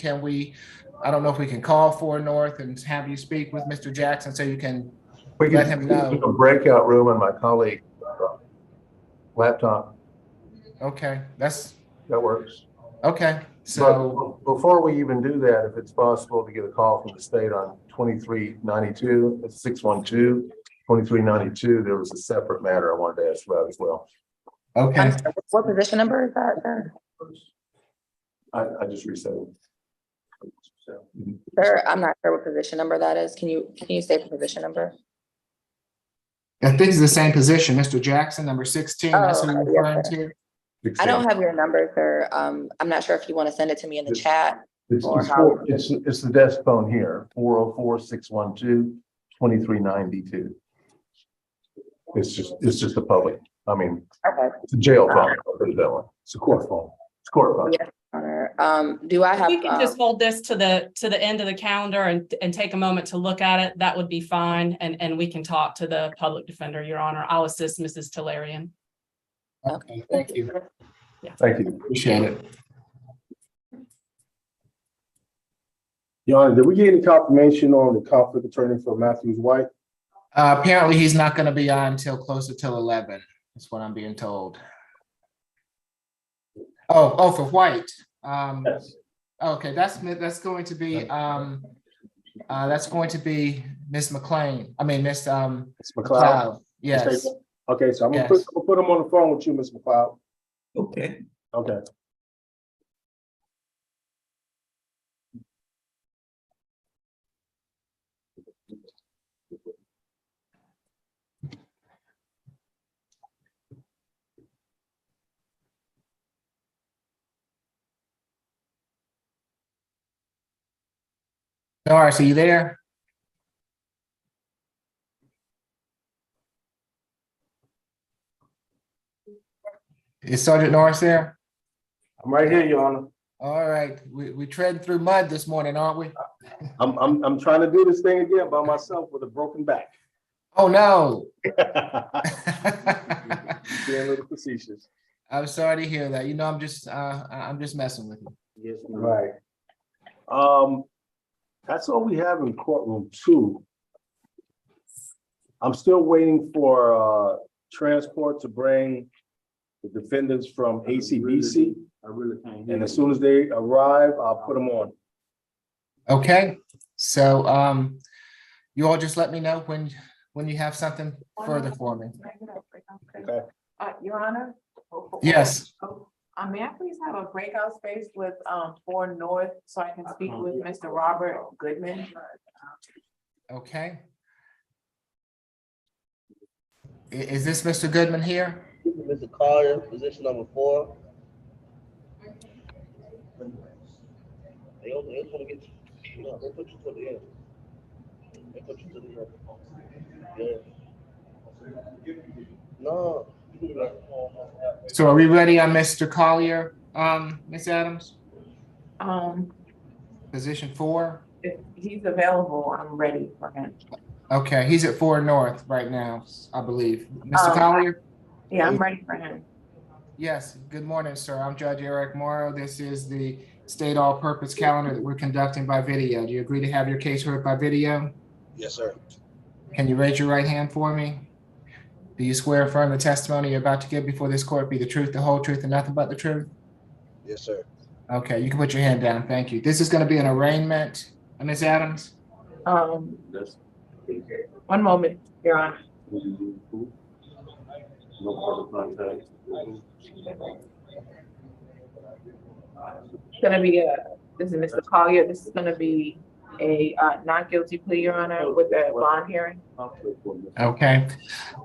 I don't know if we can call 4 North and have you speak with Mr. Jackson so you can let him know. A breakout room on my colleague's laptop. Okay, that works. Okay, so but before we even do that, if it's possible to get a call from the state on 2392, it's 612-2392, there was a separate matter I wanted to ask about as well. Okay. What position number is that, sir? I just reset it. Sir, I'm not sure what position number that is. Can you say the position number? I think it's the same position, Mr. Jackson, number 16. That's what you're referring to. I don't have your number, sir. I'm not sure if you want to send it to me in the chat. It's the desk phone here, 404-612-2392. It's just a public I mean, Okay. it's a jail phone, I'll put it that way. It's a court phone. It's a court phone. Yes, Your Honor. Do I have? We can just hold this to the end of the calendar and take a moment to look at it. That would be fine. And we can talk to the public defender, Your Honor. I'll assist Mrs. Talarian. Okay, thank you. Thank you. Appreciate it. Your Honor, did we get any confirmation on the conflict attorney for Matthews White? Apparently, he's not gonna be on until closer till 11. That's what I'm being told. Oh, for White. Yes. Okay, that's going to be Miss McLean. I mean, Miss Ms. McLeod? McLeod. Yes. Okay, so I'm gonna Yes. put him on the phone with you, Ms. McLeod. Okay. Okay. Norris, are you there? Is Sergeant Norris there? I'm right here, Your Honor. All right, we treading through mud this morning, aren't we? I'm trying to do this thing again by myself with a broken back. Oh, no. Being a little facetious. I'm sorry to hear that. You know, I'm just messing with you. Yes, right. That's all we have in courtroom 2. I'm still waiting for transport to bring the defendants from ACBC. I really can't. And as soon as they arrive, I'll put them on. Okay, so you all just let me know when you have something further for me. Okay. Your Honor? Yes. May I please have a breakout space with 4 North so I can speak with Mr. Robert Goodman? Okay. Is this Mr. Goodman here? Mr. Collier, position number 4. They just want to get you, they put you to the end. They put you to the end. Yeah. No. So are we ready on Mr. Collier, Ms. Adams? Position 4? If he's available, I'm ready for him. Okay, he's at 4 North right now, I believe. Mr. Collier? Yeah, I'm ready for him. Yes, good morning, sir. I'm Judge Eric Morrow. This is the state all-purpose calendar that we're conducting by video. Do you agree to have your case heard by video? Yes, sir. Can you raise your right hand for me? Do you swear or affirm the testimony you're about to give before this court be the truth, the whole truth, and nothing but the truth? Yes, sir. Okay, you can put your hand down. Thank you. This is going to be an arraignment, Ms. Adams? One moment, Your Honor. It's gonna be this is Mr. Collier. This is gonna be a not guilty plea, Your Honor, with a bond hearing. Okay.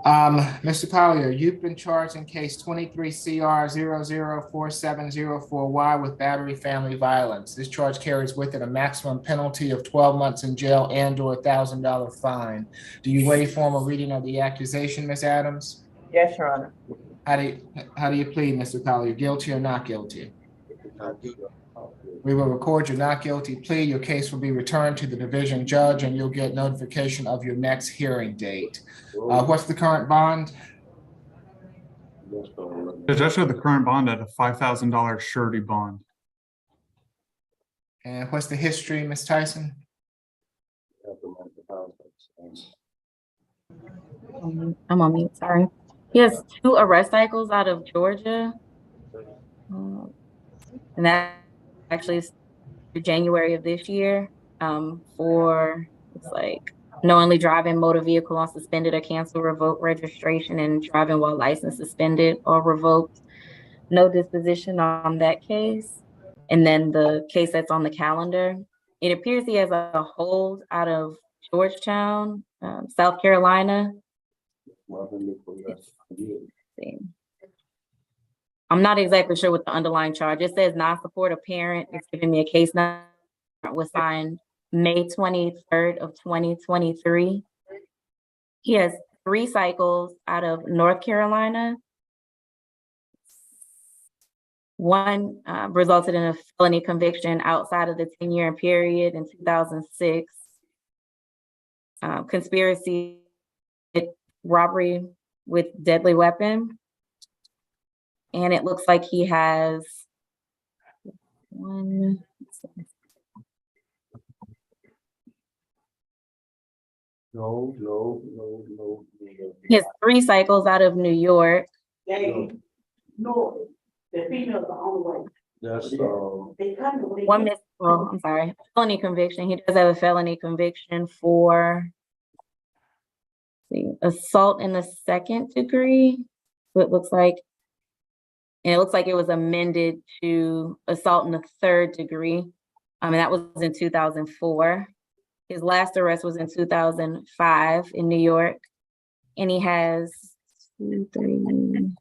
Mr. Collier, you've been charged in case 23 CR 004704Y with battery family violence. This charge carries with it a maximum penalty of 12 months in jail and/or $1,000 fine. Do you waive formal reading of the accusation, Ms. Adams? Yes, Your Honor. How do you plead, Mr. Collier? Guilty or not guilty? We will record your not guilty plea. Your case will be returned to the division judge and you'll get notification of your next hearing date. What's the current bond? Judge, I show the current bond at a $5,000 surety bond. And what's the history, Ms. Tyson? I'm on mute, sorry. He has 2 arrest cycles out of Georgia. And that actually is January of this year, for it's like knowingly driving motor vehicle on suspended or canceled revoked registration and driving while license suspended or revoked. No disposition on that case. And then the case that's on the calendar, it appears he has a hold out of Georgetown, South Carolina. I'm not exactly sure what the underlying charge. It says non-support a parent. It's giving me a case number. It was signed May 23rd of 2023. He has 3 cycles out of North Carolina, One resulted in a felony conviction outside of the 10-year period in 2006. Conspiracy, robbery with deadly weapon. And it looks like he has one. No. He has 3 cycles out of New York. No, the females are on the way. That's, One I'm sorry, felony conviction. He does have a felony conviction for assault in the 2nd degree. So it looks like, and it looks like it was amended to assault in the 3rd degree. And that was in 2004. His last arrest was in 2005 in New York. And he has 2, 3,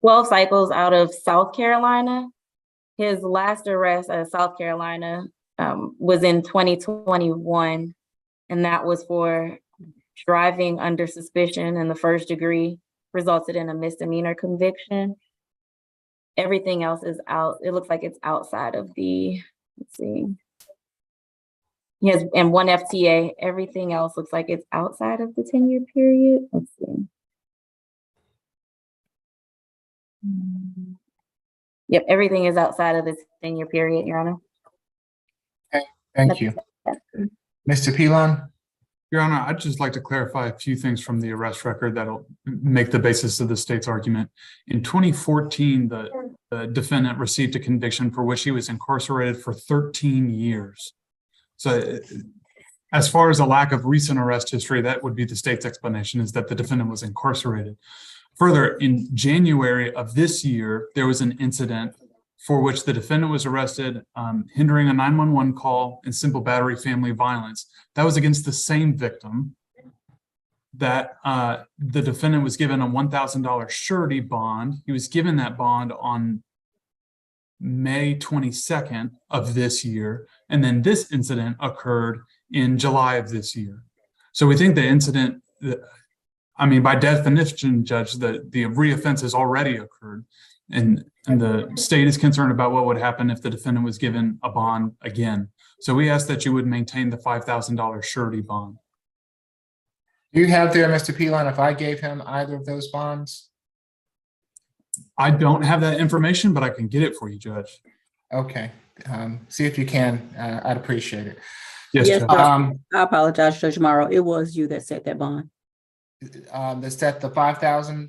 12 cycles out of South Carolina. His last arrest out of South Carolina was in 2021, and that was for driving under suspicion in the 1st degree, resulted in a misdemeanor conviction. Everything else is out. It looks like it's outside of the, let's see. He has, and 1 FTA. Everything else looks like it's outside of the 10-year period. Let's see. Yep, everything is outside of the 10-year period, Your Honor. Okay, thank you. Mr. Pilon? Your Honor, I'd just like to clarify a few things from the arrest record that'll make the basis of the state's argument. In 2014, the defendant received a conviction for which he was incarcerated for 13 years. So as far as a lack of recent arrest history, that would be the state's explanation, is that the defendant was incarcerated. Further, in January of this year, there was an incident for which the defendant was arrested, hindering a 911 call and simple battery family violence. That was against the same victim that the defendant was given a $1,000 surety bond. He was given that bond on May 22nd of this year. And then this incident occurred in July of this year. So we think the incident, I mean, by definition, Judge, the reoffense has already occurred. And the state is concerned about what would happen if the defendant was given a bond again. So we ask that you would maintain the $5,000 surety bond. Do you have there, Mr. Pilon, if I gave him either of those bonds? I don't have that information, but I can get it for you, Judge. Okay, see if you can. I'd appreciate it. Yes, Yes, Judge. I apologize, Judge Morrow. It was you that set that bond. Is that the 5,000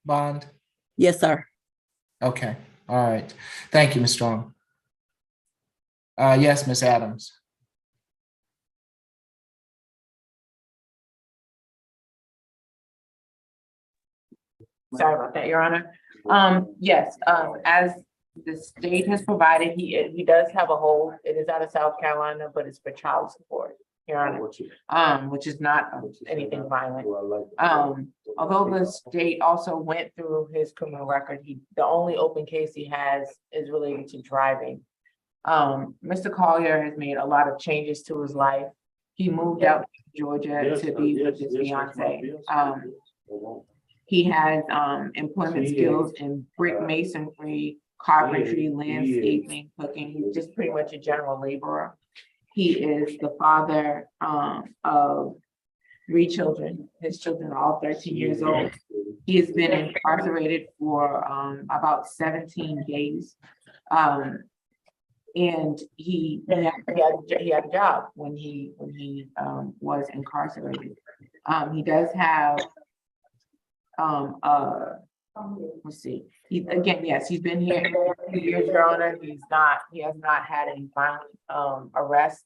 bond? Yes, sir. Okay, all right. Thank you, Ms. Strong. Yes, Ms. Adams. Sorry about that, Your Honor. Yes, as the state has provided, he does have a hold. It is out of South Carolina, but it's for child support, Your Honor, which is not anything violent. Although the state also went through his criminal record, the only open case he has is related to driving. Mr. Collier has made a lot of changes to his life. He moved out to Georgia to be with his fiance. He has employment skills in brick masonry, carpentry, landscaping, cooking. He's just pretty much a general laborer. He is the father of 3 children. His children are all 13 years old. He has been incarcerated for about 17 days. And he had a job when he was incarcerated. He does have let's see. Yes, he's been here for 2 years, Your Honor. He has not had any violent arrests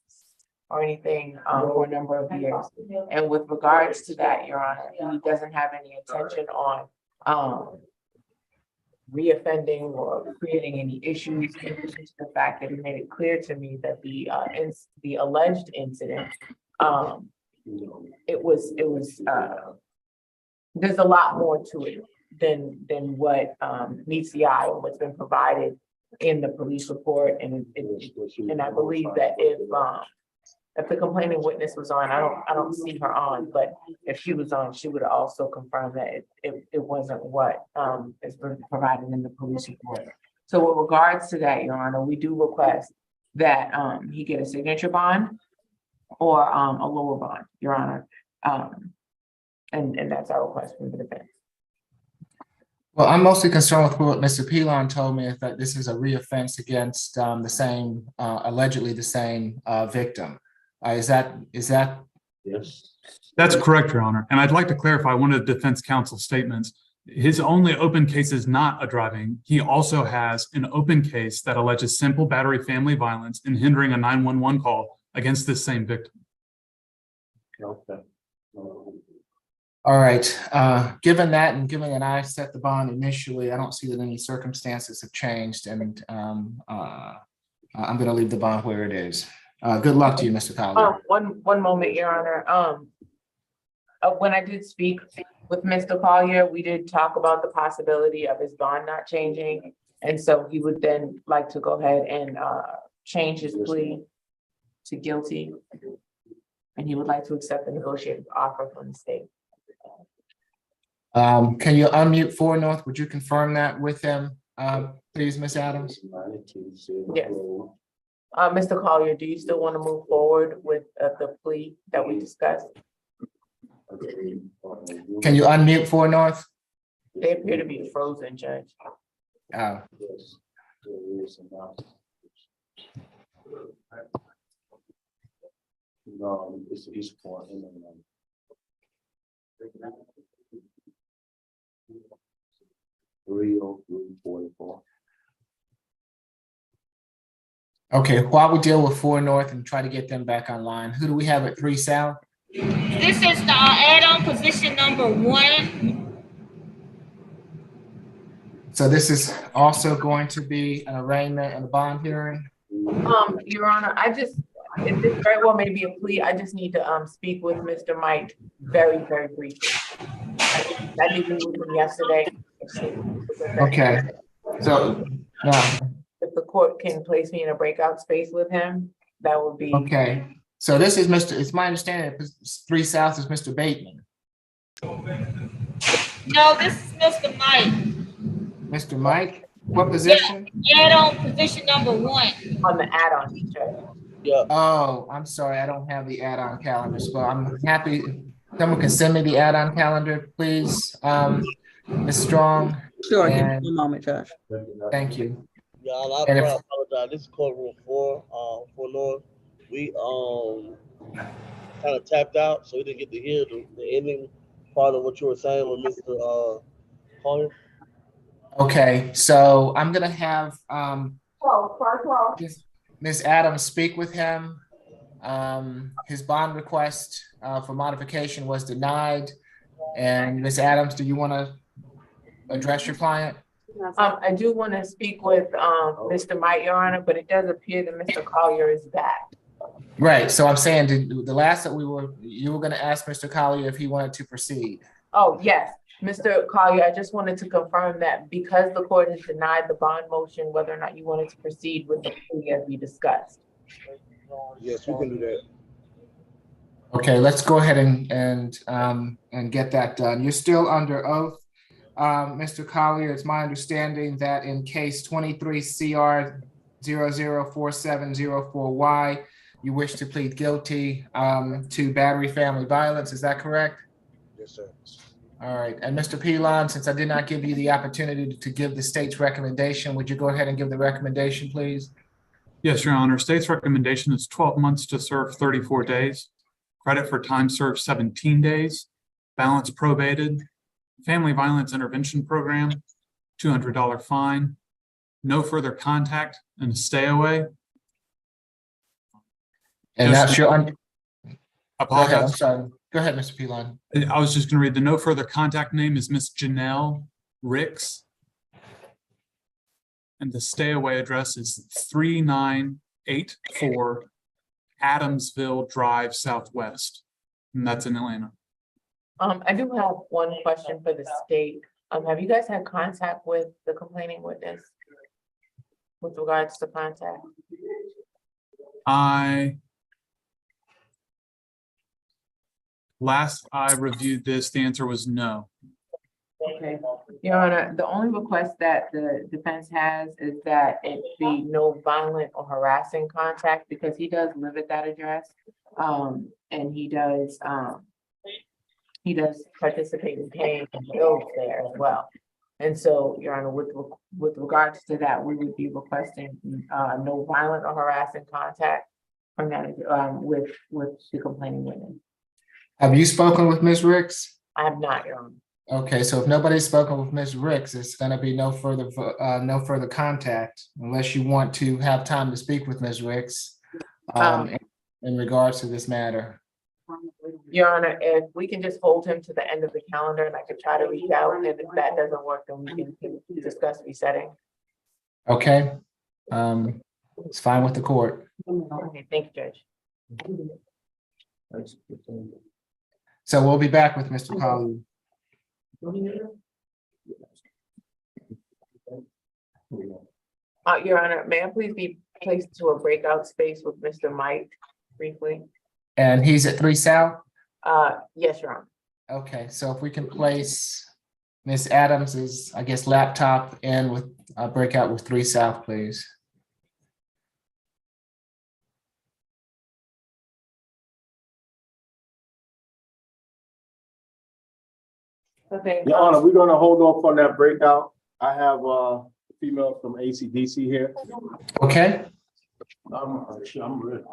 or anything for a number of years. And with regards to that, Your Honor, he doesn't have any intention on reoffending or creating any issues. In addition to the fact that he made it clear to me that the alleged incident, it was there's a lot more to it than what meets the eye or what's been provided in the police report. And I believe that if the complaining witness was on, I don't see her on, but if she was on, she would also confirm that it wasn't what is provided in the police report. So with regards to that, Your Honor, we do request that he get a signature bond or a lower bond, Your Honor. And that's our request from the defense. Well, I'm mostly concerned with what Mr. Pilon told me, is that this is a reoffense against the same, allegedly the same victim. Is that? Yes. That's correct, Your Honor. And I'd like to clarify one of the defense counsel's statements. His only open case is not a driving. He also has an open case that alleges simple battery family violence and hindering a 911 call against this same victim. Okay. All right, given that and given that I set the bond initially, I don't see that any circumstances have changed, and I'm gonna leave the bond where it is. Good luck to you, Mr. Collier. One moment, Your Honor. When I did speak with Mr. Collier, we did talk about the possibility of his bond not changing. And so he would then like to go ahead and change his plea to guilty. And he would like to accept the negotiated offer from the state. Can you unmute 4 North? Would you confirm that with him, please, Ms. Adams? Yes. Mr. Collier, do you still want to move forward with the plea that we discussed? Can you unmute 4 North? They appear to be frozen, Judge. Oh. No, it's for him. 30344. Okay, while we deal with 4 North and try to get them back online, who do we have at 3 South? This is the add-on position number 1. So this is also going to be an arraignment and a bond hearing? Your Honor, if this very well may be a plea, I just need to speak with Mr. Mike very, very briefly. I did meet with him yesterday. Okay, so, if the court can place me in a breakout space with him, that would be. okay. So this is it's my understanding that 3 South is Mr. Bateman. No, this is Mr. Mike. Mr. Mike, what position? Add-on position number 1. On the add-on, Judge. Yeah. Oh, I'm sorry, I don't have the add-on calendar, so I'm happy. Someone can send me the add-on calendar, please. Ms. Strong. Sure, give me and- a moment, Judge. Thank you. Yeah, I And if- apologize. This is courtroom 4, 4 North. We kind of tapped out, so we didn't get to hear the ending part of what you were saying with Mr. Collier. Okay, so I'm gonna have Ms. Adams speak with him. His bond request for modification was denied. And Ms. Adams, do you want to address your client? I do want to speak with Mr. Mike, Your Honor, but it does appear that Mr. Collier is back. Right, so I'm saying the last that you were gonna ask Mr. Collier if he wanted to proceed. Oh, yes, Mr. Collier, I just wanted to confirm that because the court has denied the bond motion, whether or not you wanted to proceed with the plea as we discussed. Yes, we can do that. Okay, let's go ahead and get that done. You're still under oath. Mr. Collier, it's my understanding that in case 23 CR 004704Y, you wish to plead guilty to battery family violence. Is that correct? Yes, sir. All right. And Mr. Pilon, since I did not give you the opportunity to give the state's recommendation, would you go ahead and give the recommendation, please? Yes, Your Honor. State's recommendation is 12 months to serve 34 days. Credit for time served 17 days. Balance probated. Family Violence Intervention Program, $200 fine. No further contact and a stay away. And Just- that's your, go ahead, I'm Apologize. sorry. Go ahead, Mr. Pilon. I was just going to read the no further contact name is Miss Janelle Ricks. And the stay away address is 3984 Adamsville Drive Southwest. And that's in Atlanta. I do have one question for the state. Have you guys had contact with the complaining witness with regards to contact? I Last I reviewed this, the answer was no. Okay, Your Honor, the only request that the defense has is that it be no violent or harassing contact, because he does live at that address. And he does participate in paying bills there as well. And so, Your Honor, with regards to that, we would be requesting no violent or harassing contact from that, with the complaining witness. Have you spoken with Ms. Ricks? I have not, Your Honor. Okay, so if nobody's spoken with Ms. Ricks, it's gonna be no further contact unless you want to have time to speak with Ms. Ricks in regards to this matter. Your Honor, if we can just hold him to the end of the calendar and I could try to reach out, and if that doesn't work, then we can discuss resetting. Okay, it's fine with the court. Okay, thank you, Judge. So we'll be back with Mr. Colley. Your Honor, may I please be placed to a breakout space with Mr. Mike briefly? And he's at 3 South? Yes, Your Honor. Okay, so if we can place Ms. Adams's, I guess, laptop in with breakout with 3 South, please. Okay. Your Honor, we're gonna hold off on that breakout. I have a female from ACDC here. Okay, I'm ready.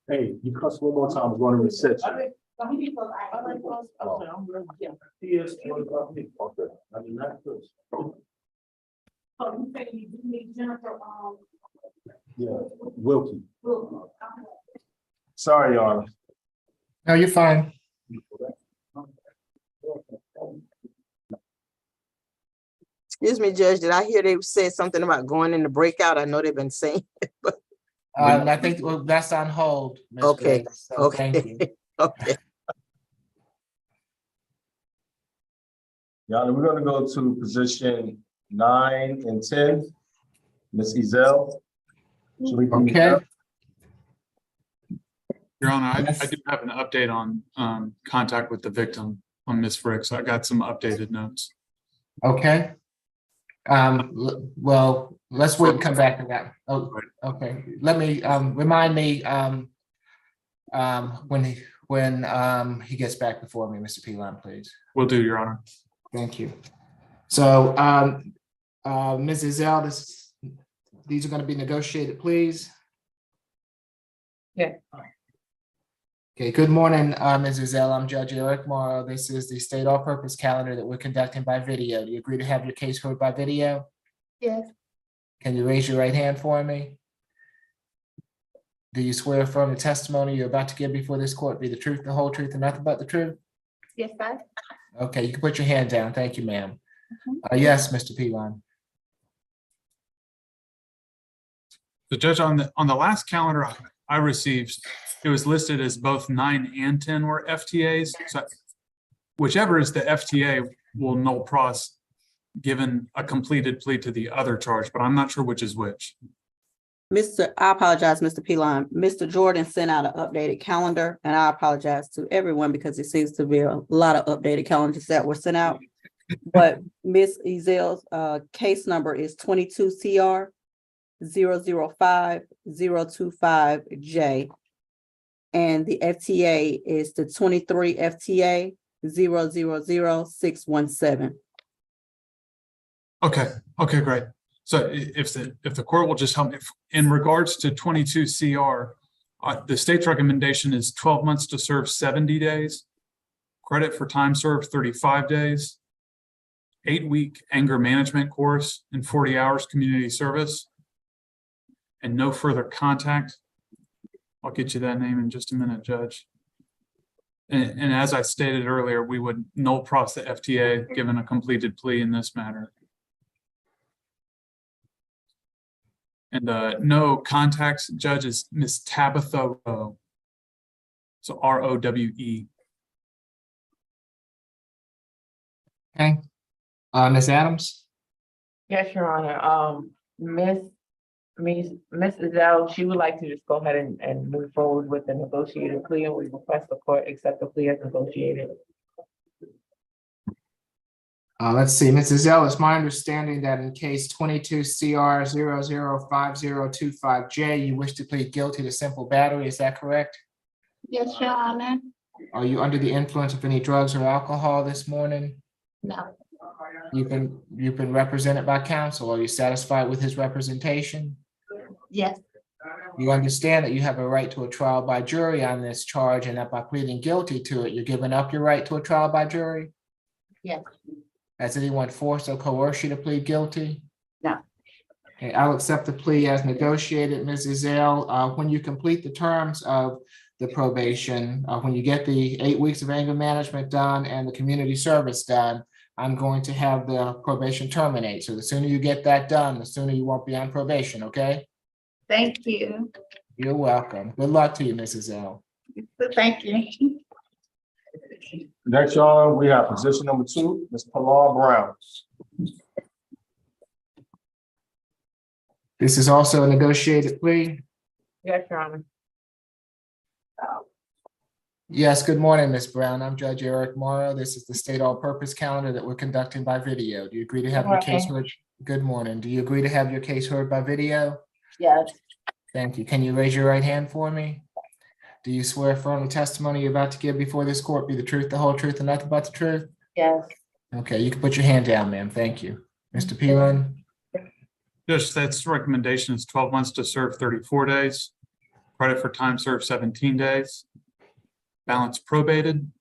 Hey, you cuss one more time, I'm going to reset you. Yeah, Wilkie. Sorry, Your Honor. no, you're fine. Excuse me, Judge, did I hear they said something about going in the breakout? I know they've been saying. I think that's on hold. Ms. Okay, Ricks, so thank you. okay, okay. Your Honor, we're gonna go to position 9 and 10. Ms. Ezell. Okay. Your Honor, I do have an update on contact with the victim on Ms. Ricks. I got some updated notes. Okay. Well, let's wait and come back to that. Oh, okay. Let me, remind me, when he gets back before me, Mr. Pilon, please. Will do, Your Honor. Thank you. So, Ms. Ezell, these are going to be negotiated, please. Yeah. Okay, good morning, Ms. Ezell. I'm Judge Eric Morrow. This is the state all-purpose calendar that we're conducting by video. Do you agree to have your case heard by video? Yes. Can you raise your right hand for me? Do you swear affirm the testimony you're about to give before this court be the truth, the whole truth, and nothing but the truth? Yes, sir. Okay, you can put your hand down. Thank you, ma'am. Yes, Mr. Pilon. The judge, on the last calendar I received, it was listed as both 9 and 10 were FTAs. So whichever is the FTA will null pros given a completed plea to the other charge, but I'm not sure which is which. I apologize, Mr. Pilon. Mr. Jordan sent out an updated calendar, and I apologize to everyone because it seems to be a lot of updated calendars that were sent out. But Ms. Ezell's case number is 22 CR 005025J. And the FTA is the 23 FTA 000617. Okay, great. So if the court will just help me, in regards to 22 CR, the state's recommendation is 12 months to serve 70 days, credit for time served 35 days, 8-week anger management course and 40 hours community service, and no further contact. I'll get you that name in just a minute, Judge. And as I stated earlier, we would null pros the FTA given a completed plea in this matter. And no contacts, Judge, is Miss Tabitha Rowe. So ROWE. Okay. Ms. Adams? Yes, Your Honor. Ms. Mrs. L, she would like to just go ahead and move forward with the negotiated plea, and we request the court accept the plea as negotiated. Let's see, Mrs. L, it's my understanding that in case 22 CR 005025J, you wish to plead guilty to simple battery, is that correct? Yes, Your Honor. Are you under the influence of any drugs or alcohol this morning? No. You've been represented by counsel. Are you satisfied with his representation? Yes. You understand that you have a right to a trial by jury on this charge, and that by pleading guilty to it, you're giving up your right to a trial by jury? Yes. Has anyone forced or coerced you to plead guilty? No. Okay, I'll accept the plea as negotiated, Mrs. L. When you complete the terms of the probation, when you get the 8 weeks of anger management done and the community service done, I'm going to have the probation terminate. So the sooner you get that done, the sooner you won't be on probation, okay? Thank you. You're welcome. Good luck to you, Mrs. L. Thank you. Next, Your Honor, we have position number 2, Ms. Pilar Brown. This is also a negotiated plea. Yes, Your Honor. Yes, good morning, Ms. Brown. I'm Judge Eric Morrow. This is the state all-purpose calendar that we're conducting by video. Do you agree to have your case heard? Good morning. Do you agree to have your case heard by video? Yes. Thank you. Can you raise your right hand for me? Do you swear affirm the testimony you're about to give before this court be the truth, the whole truth, and nothing but the truth? Yes. Okay, you can put your hand down, ma'am. Thank you. Mr. Peeland? Judge, that's recommendation is 12 months to serve 34 days. Credit for time served 17 days. Balance probated.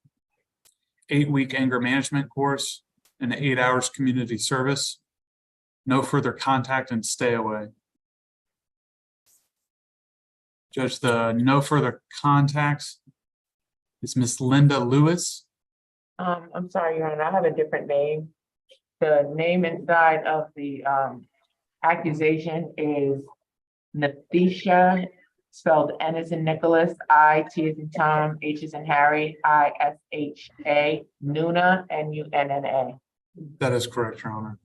8-week anger management course and 8 hours community service. No further contact and stay away. Judge, the no further contacts is Miss Linda Lewis. I'm sorry, Your Honor, I have a different name. The name inside of the accusation is Nathisha, spelled N as in Nicholas, I, T as in Tom, H as in Harry, ISHA, Nuna, NUNNA. That is correct, Your Honor.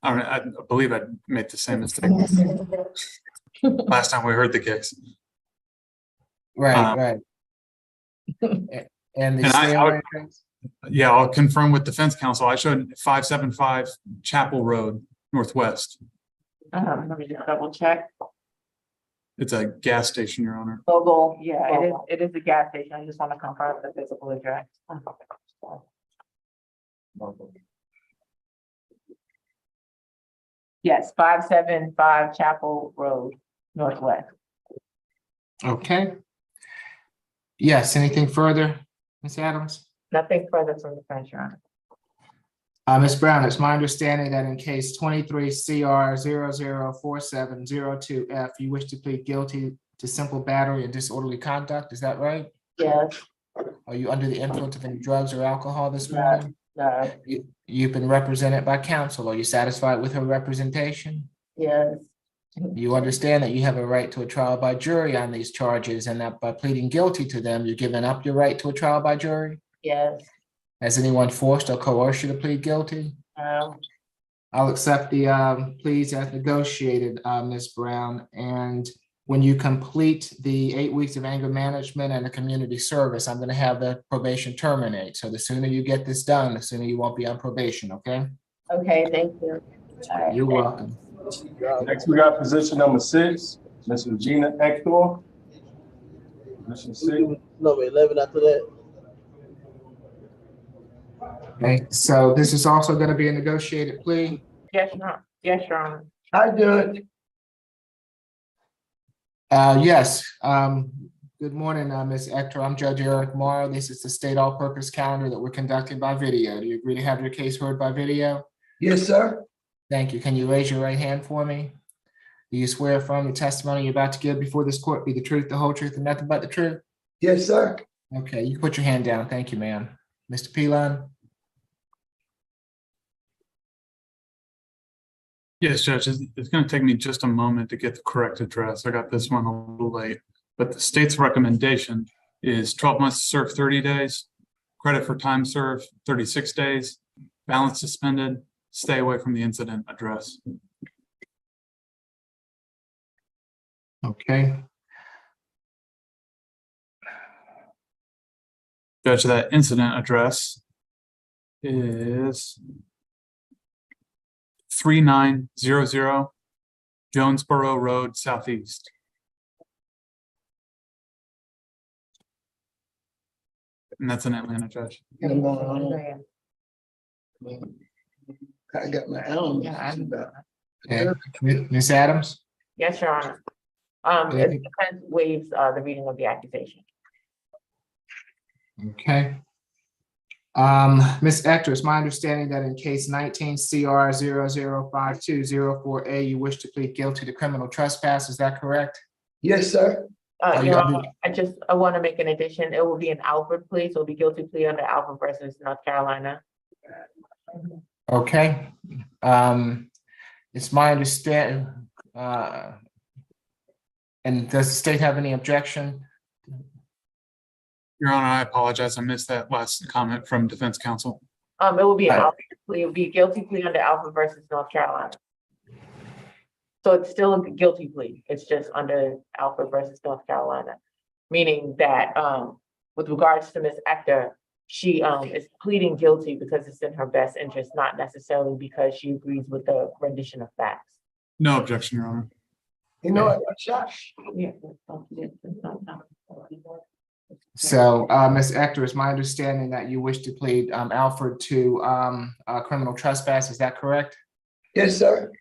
All right, I believe I made the same mistake last time we heard the case. Right, right. And the stay away things? Yeah, I'll confirm with defense counsel. I showed 575 Chapel Road, Northwest. Let me just double check. It's a gas station, Your Honor. Logo, yeah, it is a gas station. I just want to confirm the physical address. Yes, 575 Chapel Road, Northwest. Okay. Yes, anything further, Ms. Adams? Nothing further from the French, Your Honor. Ms. Brown, it's my understanding that in case 23 CR 004702F, you wish to plead guilty to simple battery and disorderly conduct, is that right? Yes. Are you under the influence of any drugs or alcohol this morning? No. You've been represented by counsel. Are you satisfied with her representation? Yes. You understand that you have a right to a trial by jury on these charges, and that by pleading guilty to them, you're giving up your right to a trial by jury? Yes. Has anyone forced or coerced you to plead guilty? No. I'll accept the pleas as negotiated, Ms. Brown. And when you complete the 8 weeks of anger management and the community service, I'm going to have the probation terminate. So the sooner you get this done, the sooner you won't be on probation, okay? Okay, thank you. All right. You're welcome. Next, we got position number 6, Ms. Regina Hector. Position 6. Number 11 after that. Okay, so this is also going to be a negotiated plea. Yes, Your Honor. Yes, Your Honor. Hi, Judge. Yes. Good morning, Ms. Hector. I'm Judge Eric Morrow. This is the state all-purpose calendar that we're conducting by video. Do you agree to have your case heard by video? Yes, sir. Thank you. Can you raise your right hand for me? Do you swear affirm the testimony you're about to give before this court be the truth, the whole truth, and nothing but the truth? Yes, sir. Okay, you can put your hand down. Thank you, ma'am. Mr. Pilon? Yes, Judge, it's going to take me just a moment to get the correct address. I got this one a little late, but the state's recommendation is 12 months to serve 30 days, credit for time served 36 days, balance suspended, stay away from the incident address. Okay, Judge, that incident address is 3900 Jonesboro Road Southeast. And that's in Atlanta, Judge. I got my own. okay. Ms. Adams? Yes, Your Honor. Yeah. The defense waives the reading of the accusation. Okay. Ms. Ector, it's my understanding that in case 19 CR 005204A, you wish to plead guilty to criminal trespass, is that correct? Yes, sir. Are you Your under- Honor, I want to make an addition. It will be an Alford plea, so it'll be guilty plea under Alford versus North Carolina. Okay. It's my understanding, and does the state have any objection? Your Honor, I apologize. I missed that last comment from defense counsel. It will be an Right. Alford plea. It will be a guilty plea under Alford versus North Carolina. So it's still a guilty plea. It's just under Alford versus North Carolina, meaning that with regards to Ms. Ector, she is pleading guilty because it's in her best interest, not necessarily because she agrees with the rendition of facts. No objection, Your Honor. You know what, shot? Yeah. So, Ms. Ector, it's my understanding that you wish to plead Alford to criminal trespass, is that correct? Yes, sir.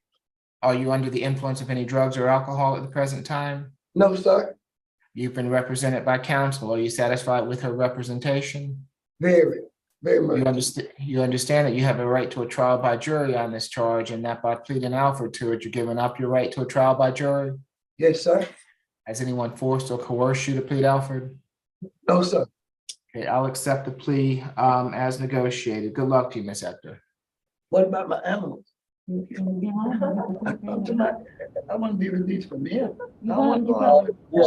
Are you under the influence of any drugs or alcohol at the present time? No, sir. You've been represented by counsel. Are you satisfied with her representation? Very much. You understand that you have a right to a trial by jury on this charge, and that by pleading Alford to it, you're giving up your right to a trial by jury? Yes, sir. Has anyone forced or coerced you to plead Alford? No, sir. Okay, I'll accept the plea as negotiated. Good luck to you, Ms. Ector. What about my animals? I want to be released from here. I want to go out. Your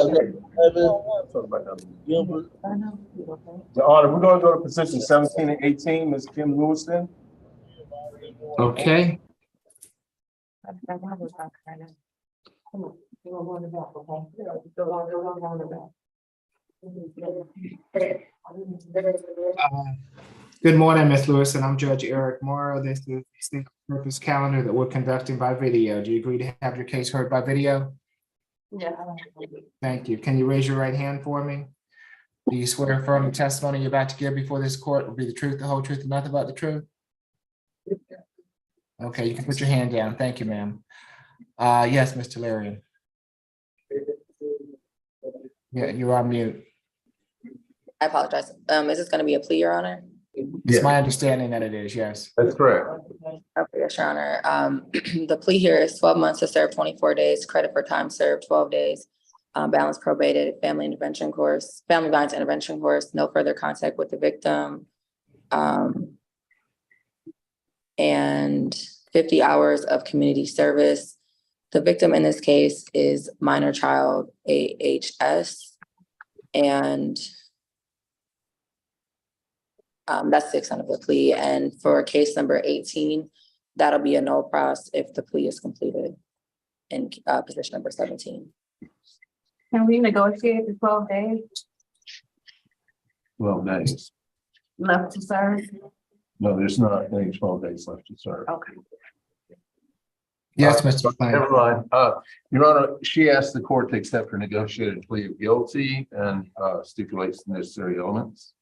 Honor, we're gonna go to position 17 and 18, Ms. Kim Lewiston. Okay, good morning, Ms. Lewis, and I'm Judge Eric Morrow. This is the single purpose calendar that we're conducting by video. Do you agree to have your case heard by video? Yeah. Thank you. Can you raise your right hand for me? Do you swear affirm the testimony you're about to give before this court will be the truth, the whole truth, and nothing but the truth? Okay, you can put your hand down. Thank you, ma'am. Yes, Mr. Larian. Yeah, you're on mute. I apologize. Is this gonna be a plea, Your Honor? It's my understanding that it is, yes. That's correct. Okay, yes, Your Honor. The plea here is 12 months to serve 24 days, credit for time served 12 days, balanced probated, family violence intervention course, no further contact with the victim, and 50 hours of community service. The victim in this case is minor child AHS, and that's 6 under the plea. And for case number 18, that'll be a no pros if the plea is completed in position number 17. Can we negotiate the 12 days 12 days. left to serve? No, there's not any 12 days left to serve. Okay. Yes, Mr. McLean. Never mind. Your Honor, she asked the court to accept her negotiated plea of guilty and stipulates the necessary elements.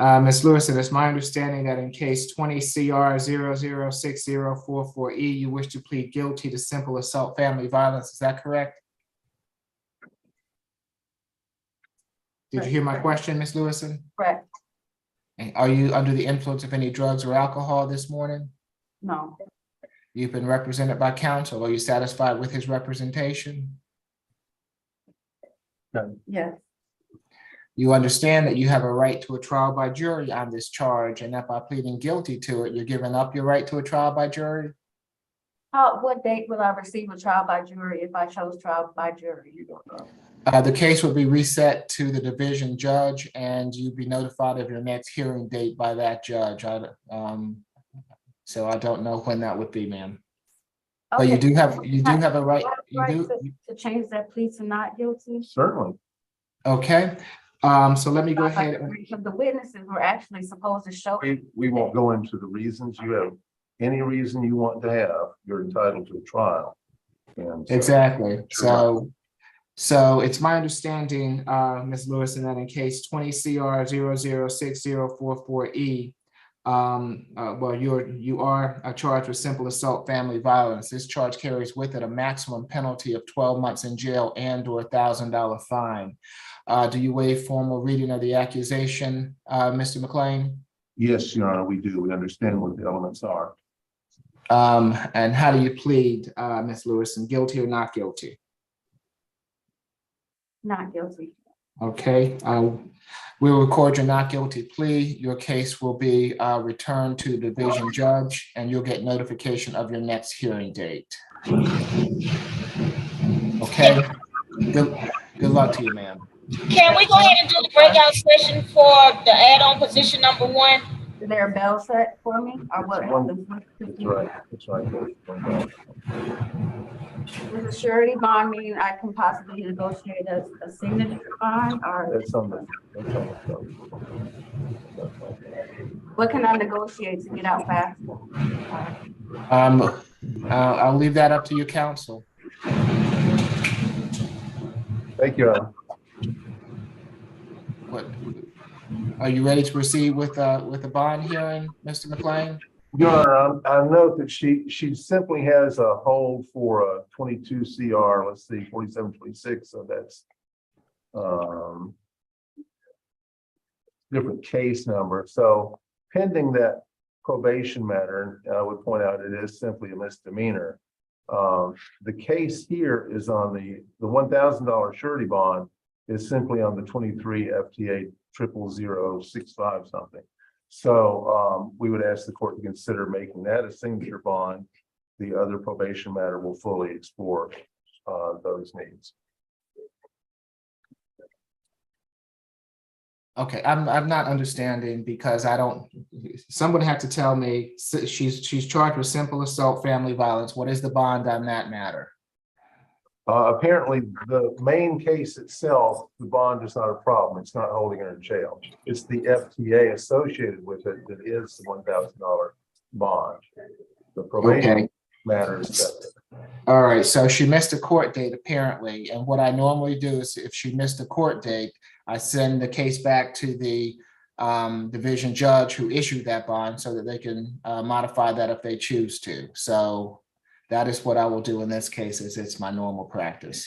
Ms. Lewis, it is my understanding that in case 20 CR 006044E, you wish to plead guilty to simple assault family violence. Is that correct? Did you hear my question, Ms. Lewison? Correct. And are you under the influence of any drugs or alcohol this morning? No. You've been represented by counsel. Are you satisfied with his representation? Yes. You understand that you have a right to a trial by jury on this charge, and that by pleading guilty to it, you're giving up your right to a trial by jury? What date will I receive a trial by jury if I chose trial by jury? You don't know. The case will be reset to the division judge, and you'll be notified of your next hearing date by that judge. So I don't know when that would be, ma'am. But you Okay. do have a right, you Right do, to change that plea to not guilty? Certainly. okay. So let me go ahead. Because the witnesses were actually supposed to show. We won't go into the reasons. You have any reason you want to have, you're entitled to a trial. And so- Exactly. So it's my understanding, Ms. Lewison, that in case 20 CR 006044E, well, you are charged with simple assault, family violence. This charge carries with it a maximum penalty of 12 months in jail and/or $1,000 fine. Do you waive formal reading of the accusation, Mr. McLean? Yes, Your Honor, we do. We understand what the elements are. And how do you plead, Ms. Lewison, guilty or not guilty? Not guilty. Okay, we'll record your not guilty plea. Your case will be returned to the division judge, and you'll get notification of your next hearing date. Okay, good luck to you, ma'am. Can we go ahead and do the breakout session for the add-on position number 1? Is there a bell set for me or what? That's right. That's right. Does a surety bond mean I can possibly negotiate a signature bond or That's on the. what can I negotiate to get out fast? I'll leave that up to your counsel. Thank you, Your Honor. What, are you ready to proceed with the bond hearing, Mr. McLean? Your Honor, I note that she simply has a hold for a 22 CR, let's see, 4726, so that's different case number. So pending that probation matter, I would point out it is simply a misdemeanor. The case here is on the $1,000 surety bond is simply on the 23 FTA 00065 something. So we would ask the court to consider making that a signature bond. The other probation matter will fully explore those needs. Okay, I'm not understanding because I don't, someone had to tell me she's charged with simple assault, family violence. What is the bond on that matter? Apparently, the main case itself, the bond is not a problem. It's not holding her in jail. It's the FTA associated with it that is the $1,000 bond. The probation matter is separate. All right, so she missed a court date apparently, and what I normally do is if she missed a court date, I send the case back to the division judge who issued that bond so that they can modify that if they choose to. So that is what I will do in this case, as it's my normal practice.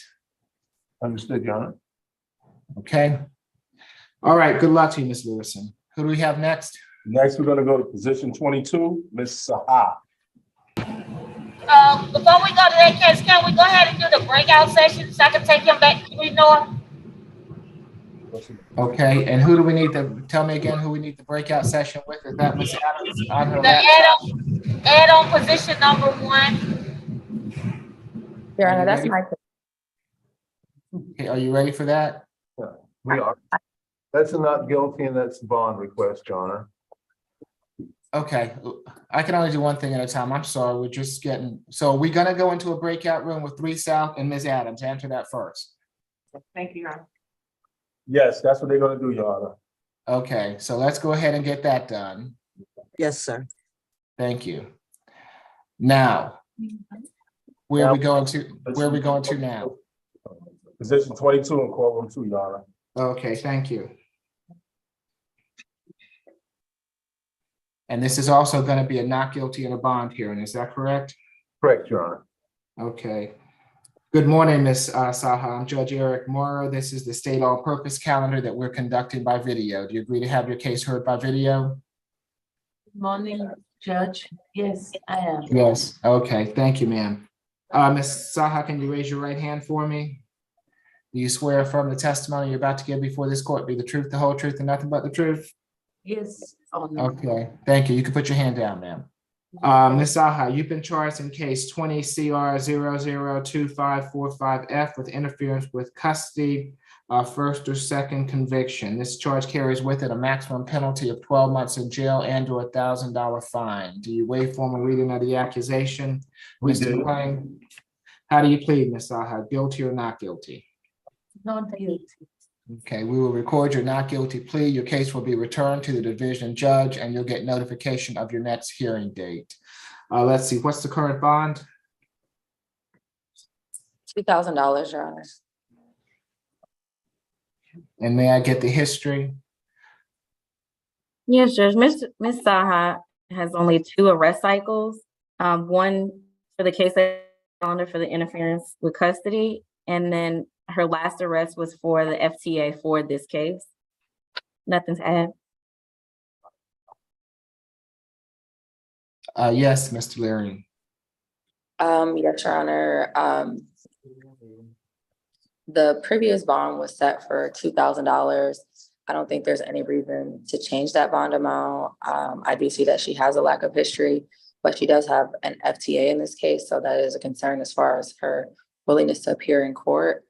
Understood, Your Honor. Okay. All right, good luck to you, Ms. Lewison. Who do we have next? Next, we're gonna go to position 22, Ms. Saha. Before we go to that case, can we go ahead and do the breakout session so I can take him back to North? Okay, and who do we need to, tell me again who we need the breakout session with? Is that Ms. Adams on her The laptop? add-on position number 1. Your Honor, that's my. Okay, are you ready for that? Yeah, we are. That's a not guilty and that's a bond request, Your Honor. Okay, I can only do one thing at a time. I'm sorry, we're just getting, so we're gonna go into a breakout room with 3 South and Ms. Adams. Answer that first. Thank you, Your Honor. Yes, that's what they're gonna do, Your Honor. Okay, so let's go ahead and get that done. Yes, sir. Thank you. Now, where are we going to now? Position 22 in courtroom 2, Your Honor. Okay, thank you. And this is also going to be a not guilty and a bond hearing, is that correct? Correct, Your Honor. Okay. Good morning, Ms. Saha. I'm Judge Eric Morrow. This is the state all-purpose calendar that we're conducting by video. Do you agree to have your case heard by video? Morning, Judge. Yes, I am. Yes. Okay, thank you, ma'am. Ms. Saha, can you raise your right hand for me? Do you swear or affirm the testimony you're about to give before this court be the truth, the whole truth, and nothing but the truth? Yes. Okay, thank you. You can put your hand down, ma'am. Ms. Saha, you've been charged in case 20 CR 002545F with interference with custody first or second conviction. This charge carries with it a maximum penalty of 12 months in jail and or $1,000 fine. Do you waive formal reading of the accusation? We Mr. do. McLean? How do you plead, Ms. Saha? Guilty or not guilty? Not guilty. Okay, we will record your not guilty plea. Your case will be returned to the division judge and you'll get notification of your next hearing date. Let's see, what's the current bond? $2,000, Your Honor. And may I get the history? Yes, Judge. Ms. Saha has only 2 arrest cycles. One for the case calendar for the interference with custody, and then her last arrest was for the FTA for this case. Nothing to add. Yes, Mr. Leary. Yes, Your Honor. The previous bond was set for $2,000. I don't think there's any reason to change that bond amount. I do see that she has a lack of history, but she does have an FTA in this case, so that is a concern as far as her willingness to appear in court.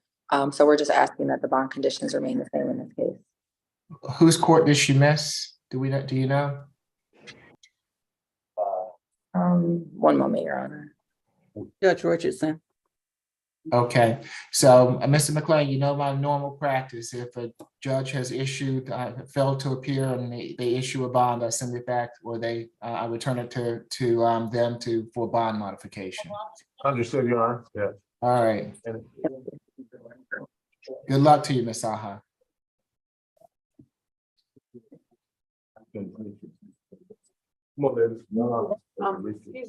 So we're just asking that the bond conditions remain the same in this case. Whose court did she miss? Do you know? One moment, Your Honor. Judge Richardson. Okay, so Mr. McLean, you know my normal practice. If a judge has issued, failed to appear and they issue a bond, I send it back or I return it to them for bond modification. Understood, Your Honor. Yeah. All right. Good luck to you, Ms. Saha. Excuse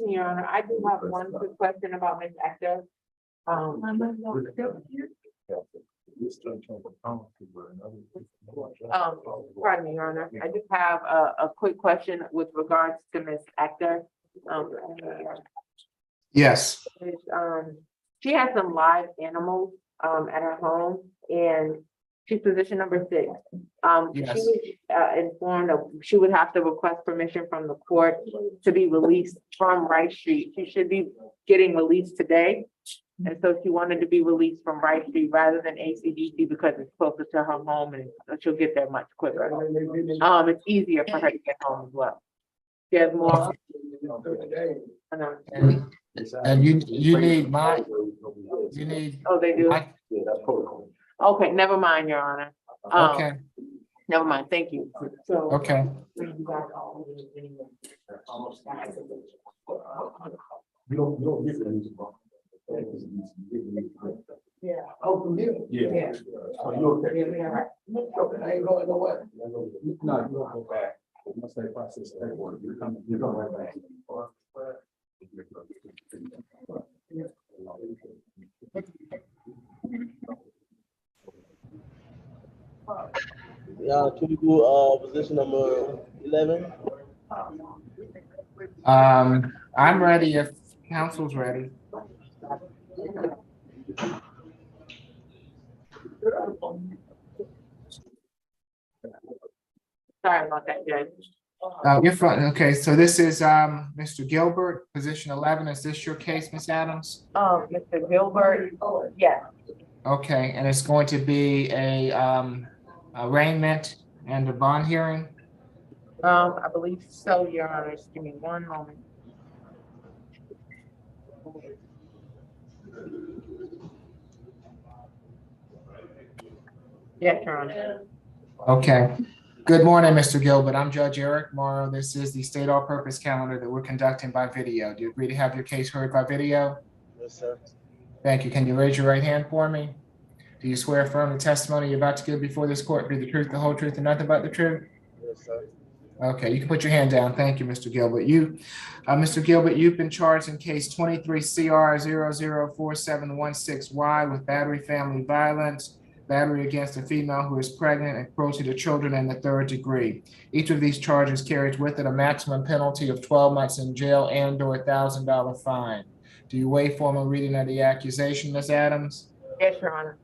me, Your Honor, I do have one quick question about Ms. Ector. Pardon me, Your Honor, I just have a quick question with regards to Ms. Ector. Yes. She has some live animals at her home, and she's position number 6. Yes. She was informed of she would have to request permission from the court to be released from Rice Street. She should be getting released today. And so she wanted to be released from Rice Street rather than ACDC because it's closer to her home and she'll get there much quicker. It's easier for her to get home as well. She has more. And you need Oh, they do? Okay, never mind, Your Honor. Okay. Never mind, thank you. So. Okay. Yeah. Oh, from here? Yeah. Oh, you okay? Yeah, right. Okay, I ain't going nowhere. No, you don't go back. Once they process that work, you're going right back. Yeah, can we do position number 11? I'm ready if council's ready. Sorry about that, Judge. You're fine. Okay, so this is Mr. Gilbert, position 11. Is this your case, Ms. Adams? Mr. Gilbert, yes. Okay, and it's going to be a arraignment and a bond hearing? I believe so, Your Honor. Just give me one moment. Yes, Your Honor. Okay. Good morning, Mr. Gilbert. I'm Judge Eric Morrow. This is the state all-purpose calendar that we're conducting by video. Do you agree to have your case heard by video? Yes, sir. Thank you. Can you raise your right hand for me? Do you swear affirm the testimony you're about to give before this court be the truth, the whole truth, and nothing but the truth? Yes, sir. Okay, you can put your hand down. Thank you, Mr. Gilbert. Mr. Gilbert, you've been charged in case 23 CR 004716Y with battery, family violence, battery against a female who is pregnant, and cruelty to children in the 3rd degree. Each of these charges carries with it a maximum penalty of 12 months in jail and/or $1,000 fine. Do you waive formal reading of the accusation, Ms. Adams? Yes, Your Honor.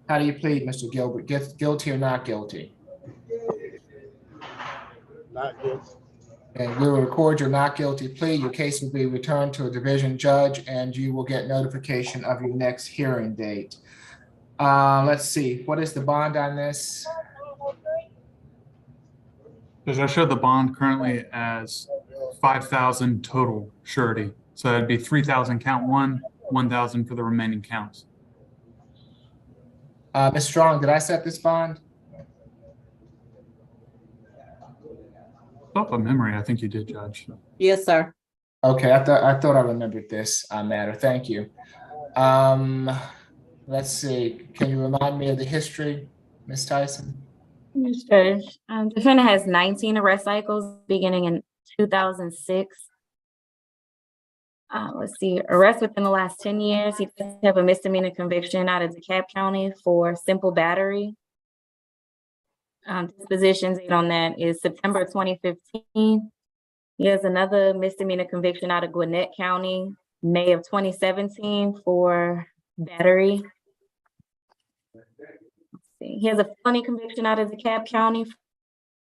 How do you plead, Mr. Gilbert? Guilty or not guilty? Not guilty. And we will record your not guilty plea. Your case will be returned to a division judge and you will get notification of your next hearing date. Let's see, what is the bond on this? Judge, I show the bond currently as 5,000 total surety. So that'd be 3,000 count one, 1,000 for the remaining counts. Ms. Strong, did I set this bond? Off of memory, I think you did, Judge. Yes, sir. Okay, I thought I remembered this matter. Thank you. Let's see. Can you remind me of the history, Ms. Tyson? Yes, Judge. Defendant has 19 arrest cycles beginning in 2006. Let's see, arrest within the last 10 years. He does have a misdemeanor conviction out of DeKalb County for simple battery. Disposition date on that is September 2015. He has another misdemeanor conviction out of Gwinnett County, May of 2017 for battery. Let's see. He has a felony conviction out of DeKalb County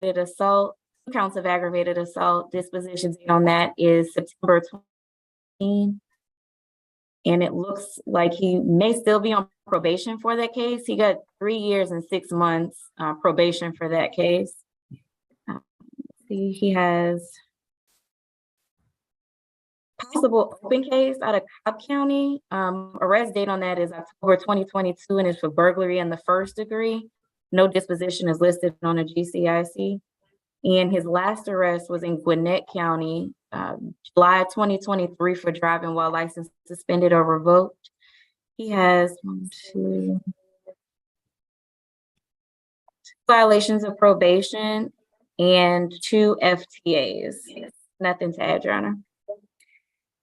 for assault, 2 counts of aggravated assault. Disposition date on that is September 20. And it looks like he may still be on probation for that case. He got 3 years and 6 months probation for that case. See, he has possible open case out of Cobb County. Arrest date on that is October 2022 and is for burglary in the 1st degree. No disposition is listed on a GCIC. And his last arrest was in Gwinnett County, July 2023 for driving while license suspended or revoked. He has 2 violations of probation and 2 FTAs. Nothing to add, Your Honor.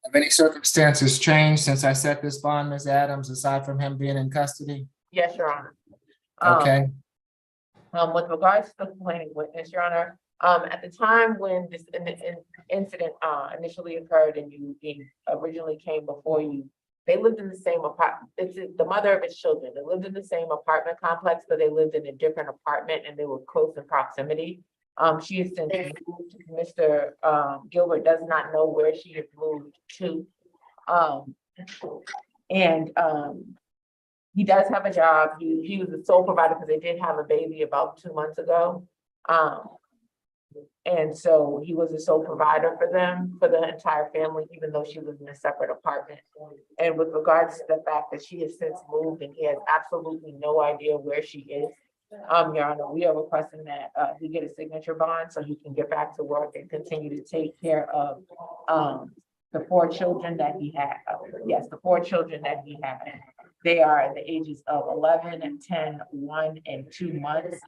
Have any circumstances changed since I set this bond, Ms. Adams, aside from him being in custody? Yes, Your Honor. Okay, With regards to the complaining witness, Your Honor, at the time when this incident initially occurred and you originally came before you, they lived in the same apartment. It's the mother of his children. They lived in the same apartment complex, but they lived in a different apartment and they were close in proximity. She has since moved. Mr. Gilbert does not know where she has moved to. He does have a job. He was the sole provider because they did have a baby about 2 months ago. And so he was a sole provider for them, for the entire family, even though she was in a separate apartment. And with regards to the fact that she has since moved and he has absolutely no idea where she is, Your Honor, we are requesting that he get a signature bond so he can get back to work and continue to take care of the 4 children that he had. Yes, the 4 children that he had. They are at the ages of 11 and 10, 1 and 2 months.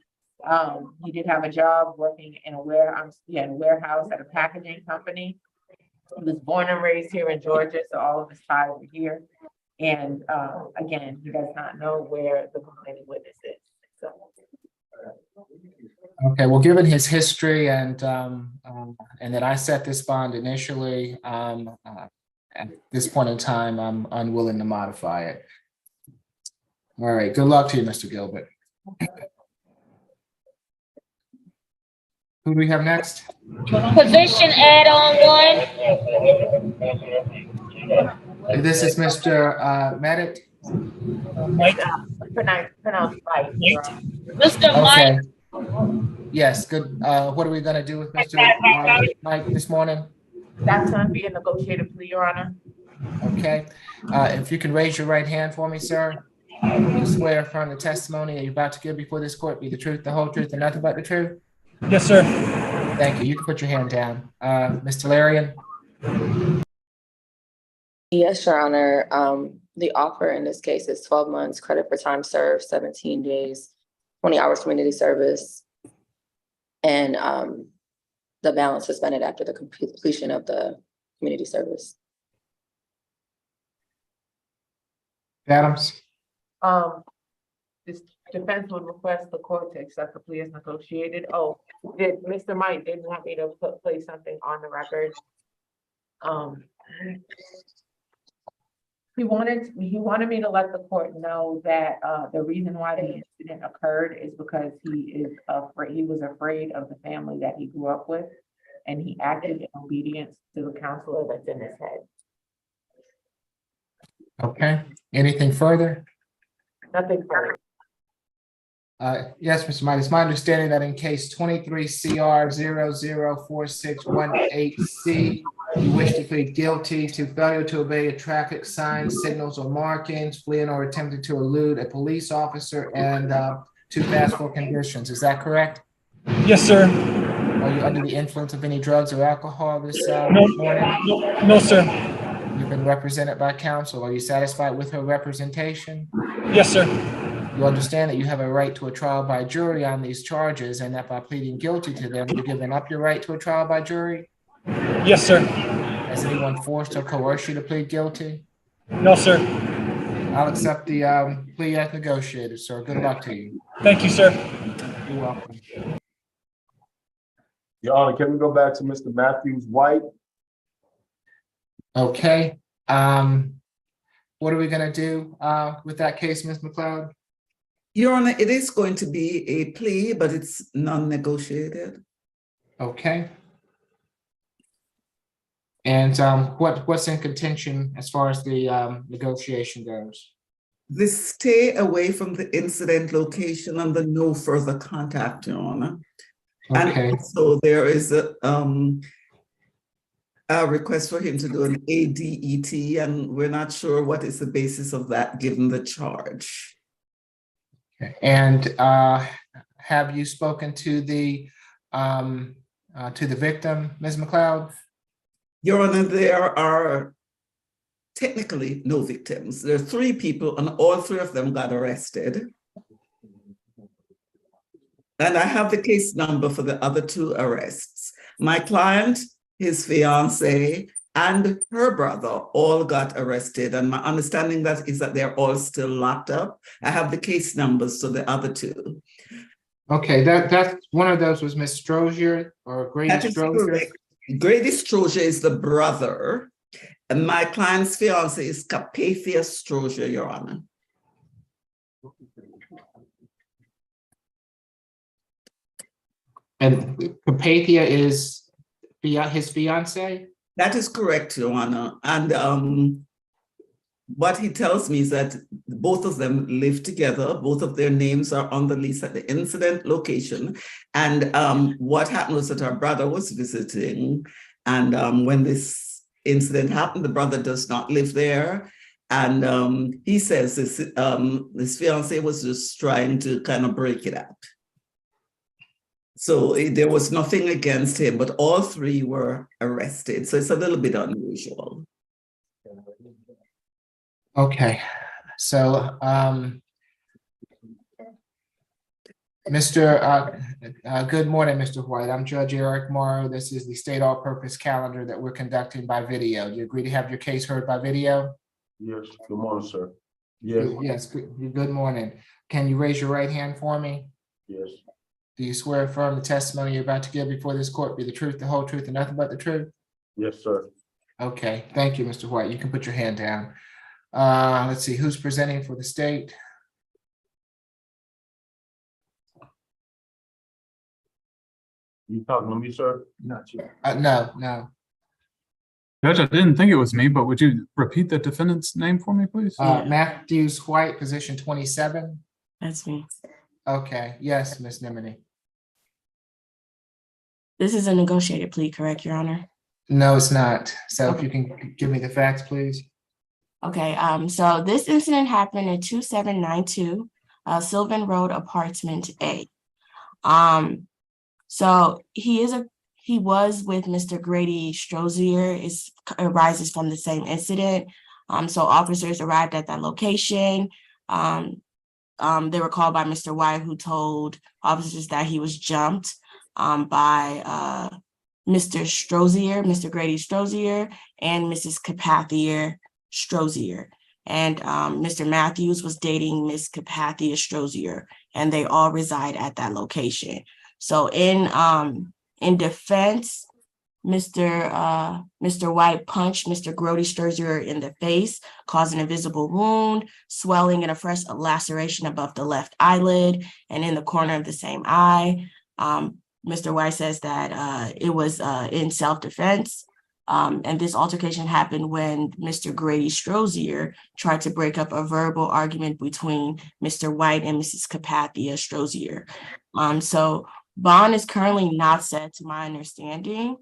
He did have a job working in a warehouse at a packaging company. He was born and raised here in Georgia, so all of his ties are here. And again, he does not know where the complaining witness is. So. okay, well, given his history and that I set this bond initially, at this point in time, I'm unwilling to modify it. All right, good luck to you, Mr. Gilbert. Who do we have next? Position add-on 1. This is Mr. Medic. Pronounced Mike. Mr. Mike. Okay. Yes, good. What are we gonna do with Mr. Mike this morning? That's gonna be a negotiated plea, Your Honor. Okay, if you can raise your right hand for me, sir. You swear affirm the testimony you're about to give before this court be the truth, the whole truth, and nothing but the truth? Yes, sir. Thank you. You can put your hand down. Mr. Larian? Yes, Your Honor. The offer in this case is 12 months, credit for time served, 17 days, 20 hours community service. And the balance suspended after the completion of the community service. Adams? This defense would request the court to accept the plea as negotiated. Oh, Mr. Mike did want me to place something on the record. He wanted me to let the court know that the reason why the incident occurred is because he was afraid of the family that he grew up with, and he acted in obedience to the counselor that's in his head. Okay, anything further? Nothing further. Yes, Mr. Might, it's my understanding that in case 23CR004618C, you wish to plead guilty to failure to obey a traffic sign, signals, or markings, fleeing or attempting to elude a police officer, and too fast for conditions. Is that correct? Yes, sir. Are you under the influence of any drugs or alcohol this No, morning? no, sir. You've been represented by counsel. Are you satisfied with her representation? Yes, sir. You understand that you have a right to a trial by jury on these charges, and that by pleading guilty to them, you're giving up your right to a trial by jury? Yes, sir. Has anyone forced or coerced you to plead guilty? No, sir. I'll accept the plea as negotiated, sir. Good luck to you. Thank you, sir. You're welcome. Your Honor, can we go back to Mr. Matthews White? Okay. What are we gonna do with that case, Ms. McLeod? Your Honor, it is going to be a plea, but it's non-negotiated. Okay. And what's in contention as far as the negotiation goes? The stay away from the incident location and the no further contact, Your Honor. Okay. And so there is a request for him to do an ADET, and we're not sure what is the basis of that, given the charge. And have you spoken to the victim, Ms. McLeod? Your Honor, there are technically no victims. There are 3 people, and all 3 of them got arrested. And I have the case number for the other 2 arrests. My client, his fiance, and her brother all got arrested. And my understanding is that they're all still locked up. I have the case numbers to the other 2. Okay, that's one of those was Miss Strozier or Grady That is Strozier. correct. Grady Strozier is the brother, and my client's fiance is Carpathia Strozier, Your Honor. And Carpathia is his fiance? That is correct, Your Honor. And what he tells me is that both of them live together. Both of their names are on the lease at the incident location. And what happened was that our brother was visiting. And when this incident happened, the brother does not live there. And he says his fiance was just trying to kind of break it up. So there was nothing against him, but all 3 were arrested. So it's a little bit unusual. Okay, so good morning, Mr. White. I'm Judge Eric Morrow. This is the state all-purpose calendar that we're conducting by video. Do you agree to have your case heard by video? Yes, good morning, sir. Yes, Yes, good morning. Can you raise your right hand for me? yes, Do you swear or affirm the testimony you're about to give before this court be the truth, the whole truth, and nothing but the truth? yes, sir. Okay, thank you, Mr. White. You can put your hand down. Let's see, who's presenting for the state? You talking to me, sir? Not you. No. Judge, I didn't think it was me, but would you repeat the defendant's name for me, please? Matthews White, position 27. That's me. Okay, yes, Ms. Nimini. This is a negotiated plea, correct, Your Honor? No, it's not. So if you can give me the facts, please. Okay, so this incident happened at 2792 Sylvan Road, Apartment A. So he was with Mr. Grady Strozier. It arises from the same incident. So officers arrived at that location. They were called by Mr. White, who told officers that he was jumped by Mr. Strozier, Mr. Grady Strozier, and Mrs. Carpathia Strozier. And Mr. Matthews was dating Miss Carpathia Strozier, and they all reside at that location. So in defense, Mr. White punched Mr. Grady Strozier in the face, causing a visible wound, swelling, and a fresh laceration above the left eyelid and in the corner of the same eye. Mr. White says that it was in self-defense. And this altercation happened when Mr. Grady Strozier tried to break up a verbal argument between Mr. White and Mrs. Capathia Strozier. So bond is currently not set, to my understanding.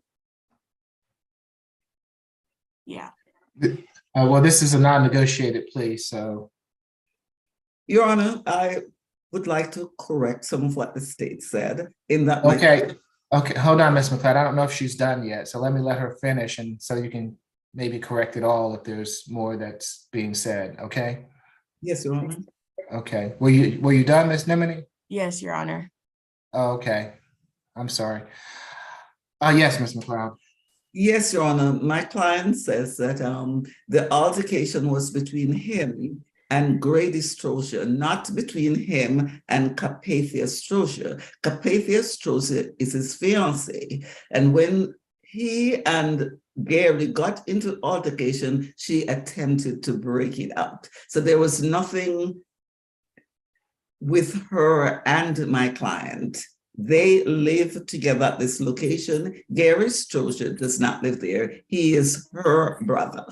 Yeah. Well, this is a non-negotiated plea, so. Your Honor, I would like to correct some of what the state said in that. Okay, hold on, Ms. McLeod. I don't know if she's done yet, so let me let her finish, and so you can maybe correct it all if there's more that's being said, okay? Yes, Your Honor. Okay, were you done, Ms. Nimini? Yes, Your Honor. Oh, okay, I'm sorry. Yes, Ms. McLeod. Yes, Your Honor. My client says that the altercation was between him and Grady Strozier, not between him and Capathia Strozier. Capathia Strozier is his fiancée, and when he and Gary got into altercation, she attempted to break it up. So there was nothing with her and my client. They live together at this location. Gary Strozier does not live there. He is her brother.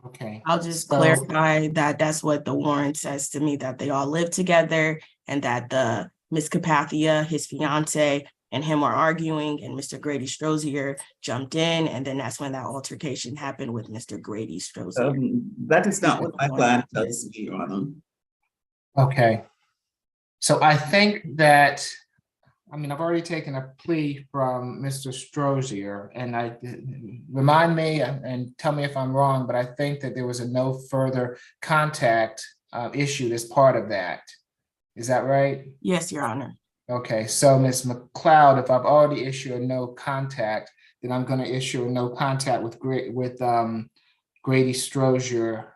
Okay. I'll just clarify that that's what the warrant says to me, that they all live together and that the Miss Capathia, his fiance, and him are arguing, and Mr. Grady Strozier jumped in, and then that's when that altercation happened with Mr. Grady Strozier. That is not what my client tells me, Your Honor. Okay. So I think that, I mean, I've already taken a plea from Mr. Strozier, and remind me and tell me if I'm wrong, but I think that there was a no further contact issued as part of that. Is that right? Yes, Your Honor. Okay, so Ms. McLeod, if I've already issued a no contact, then I'm going to issue a no contact with Grady Strozier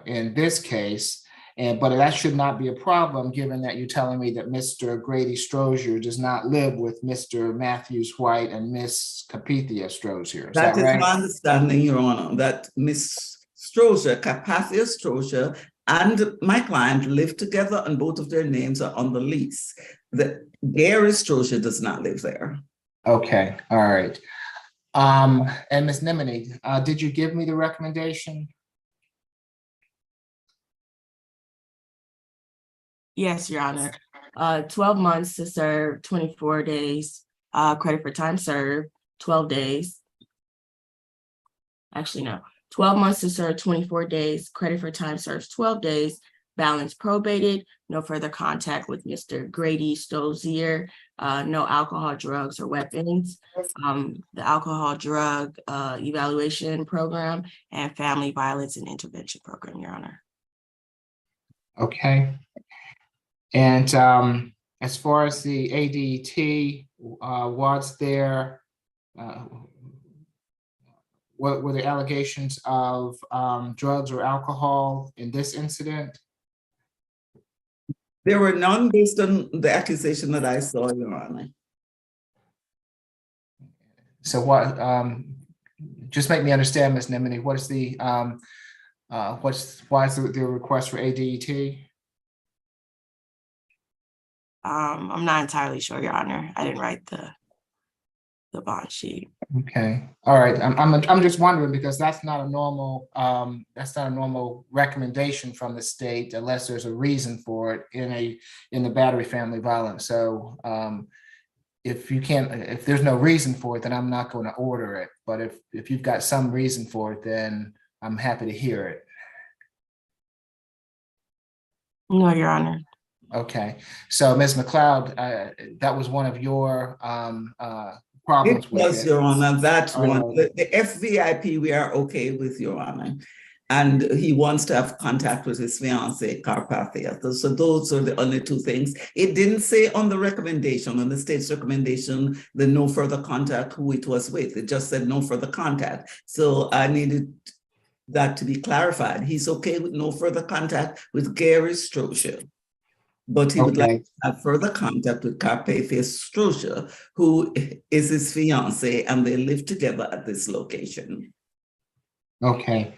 in this case. But that should not be a problem, given that you're telling me that Mr. Grady Strozier does not live with Mr. Matthews White and Miss Capathia Strozier. That is right? my understanding, Your Honor, that Miss Strozier, Capathia Strozier, and my client live together, and both of their names are on the lease. That Gary Strozier does not live there. Okay, all right. And Ms. Nimini, did you give me the recommendation? Yes, Your Honor. 12 months to serve, 24 days, credit for time served, 12 days. Actually, no, 12 months to serve, 24 days, credit for time served, 12 days, balance probated, no further contact with Mr. Grady Strozier, no alcohol, drugs, or weapons, the alcohol drug evaluation program, and family violence and intervention program, Your Honor. Okay. And as far as the ADT, was there, what were the allegations of drugs or alcohol in this incident? There were none based on the accusation that I saw, Your Honor. So what, just make me understand, Ms. Nimini, what is the, why is the request for ADT? I'm not entirely sure, Your Honor. I didn't write the bond sheet. Okay, all right. I'm just wondering because that's not a normal recommendation from the state unless there's a reason for it in the battery family violence. So if there's no reason for it, then I'm not going to order it. But if you've got some reason for it, then I'm happy to hear it. No, Your Honor. Okay, so Ms. McLeod, that was one of your problems with it. It was, Your Honor, that one. The FVIP, we are okay with, Your Honor. And he wants to have contact with his fiancée, Capathia. So those are the only two things. It didn't say on the recommendation, on the state's recommendation, the no further contact who it was with. It just said no further contact. So I needed that to be clarified. He's okay with no further contact with Gary Strozier. But he would like to have further contact with Capathia Strozier, who is his fiancée, and they live together at this location. Okay.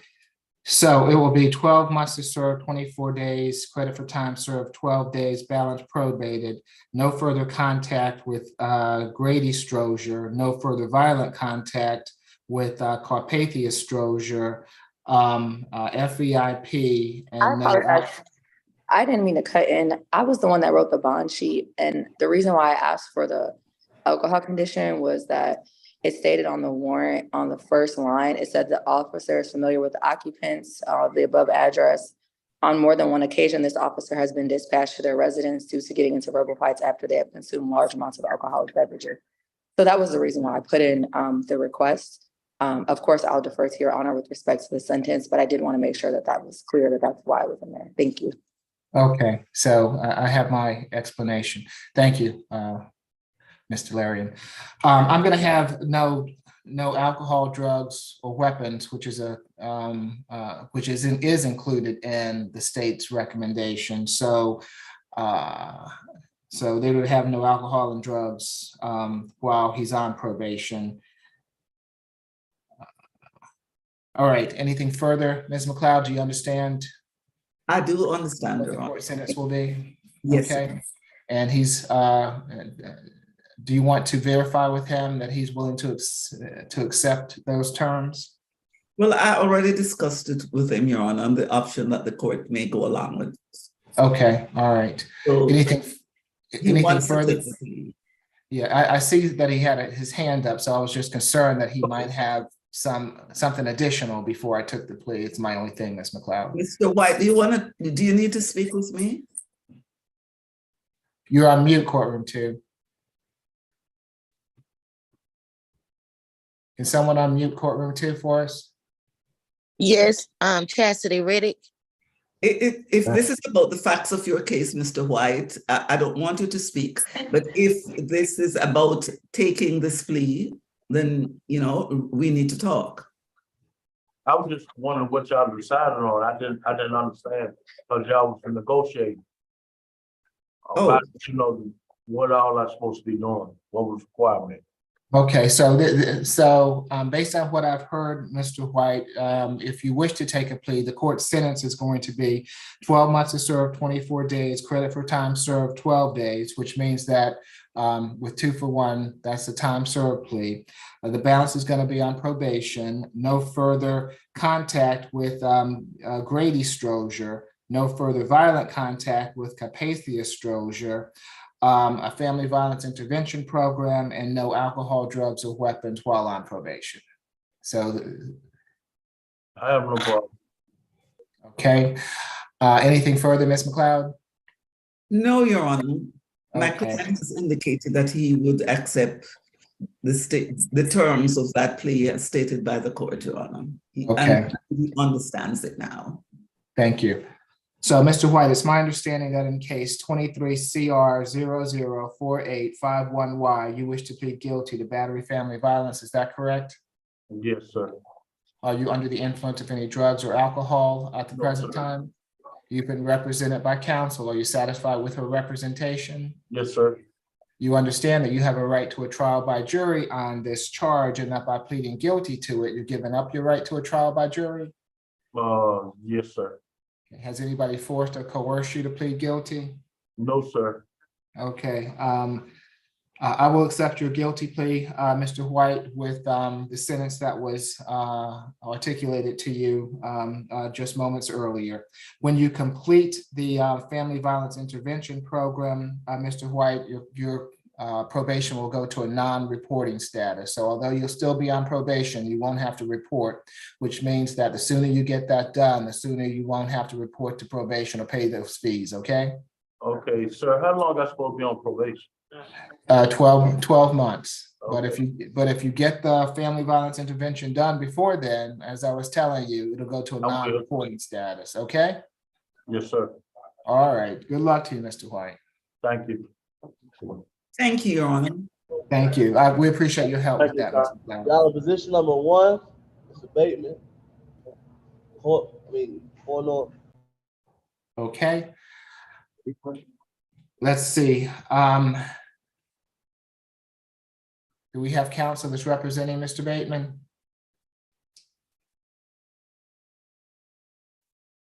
So it will be 12 months to serve, 24 days, credit for time served, 12 days, balance probated, no further contact with Grady Strozier, no further violent contact with Carpathia Strozier, FVIP, I and no. apologize. I didn't mean to cut in. I was the one that wrote the bond sheet. And the reason why I asked for the alcohol condition was that it stated on the warrant on the first line, it said the officer is familiar with the occupants of the above address. On more than one occasion, this officer has been dispatched to their residence due to getting into verbal fights after they have consumed large amounts of alcoholic beverages. So that was the reason why I put in the request. Of course, I'll defer to your honor with respect to the sentence, but I did want to make sure that that was clear that that's why it was in there. Thank you. Okay, so I have my explanation. Thank you, Mr. Larian. I'm going to have no alcohol, drugs, or weapons, which is is included in the state's recommendation. So, so they would have no alcohol and drugs while he's on probation. All right. Anything further, Ms. McLeod? Do you understand? I do understand. What the court sentence will be? Yes. Okay. And he's, do you want to verify with him that he's willing to accept those terms? Well, I already discussed it with him, Your Honor, on the option that the court may go along with. Okay, all right. So Anything further? To take Yeah, I see that he had his hand up, so I was just concerned that he might have something additional before I took the plea. It's my only thing, Ms. McLeod. Mr. White, do you need to speak with me? You're on mute, courtroom 2. Can someone unmute courtroom 2 for us? Yes, Chastity Riddick. If this is about the facts of your case, Mr. White, I don't want you to speak, but if this is about taking this plea, then, you know, we need to talk. I was just wondering what y'all decided on. I didn't understand because y'all was negotiating. Oh. You know, what all I supposed to be doing? What was requirement? Okay, so based on what I've heard, Mr. White, if you wish to take a plea, the court sentence is going to be 12 months to serve, 24 days, credit for time served, 12 days, which means that with 2 for 1, that's the time served plea. The balance is going to be on probation, no further contact with Grady Strozier, no further violent contact with Carpathia Strozier, a family violence intervention program, and no alcohol, drugs, or weapons while on probation. So I have no problem. Okay. Anything further, Ms. McLeod? No, Your Honor. My Okay. client has indicated that he would accept the terms of that plea as stated by the court, Your Honor. Okay. He understands it now. Thank you. So, Mr. White, it's my understanding that in case 23 CR 004851Y, you wish to plead guilty to battery family violence. Is that correct? Yes, sir. Are you under the influence of any drugs or alcohol at the present time? You've been represented by counsel. Are you satisfied with her representation? Yes, sir. You understand that you have a right to a trial by jury on this charge, and that by pleading guilty to it, you're giving up your right to a trial by jury? Yes, sir. Has anybody forced or coerced you to plead guilty? No, sir. Okay. I will accept your guilty plea, Mr. White, with the sentence that was articulated to you just moments earlier. When you complete the family violence intervention program, Mr. White, your probation will go to a non-reporting status. So although you'll still be on probation, you won't have to report, which means that the sooner you get that done, the sooner you won't have to report to probation or pay those fees, okay? Okay, sir. How long I supposed to be on probation? 12 months. Okay. But if you get the family violence intervention done before then, as I was telling you, it'll go to a non-reporting status, okay? Yes, sir. All right. Good luck to you, Mr. White. Thank you. Thank you, Your Honor. Thank you. We appreciate your help with that, Mr. Brown. Y'all in position number 1, Mr. Bateman. North. Okay. Let's see. Do we have counsel that's representing Mr. Bateman?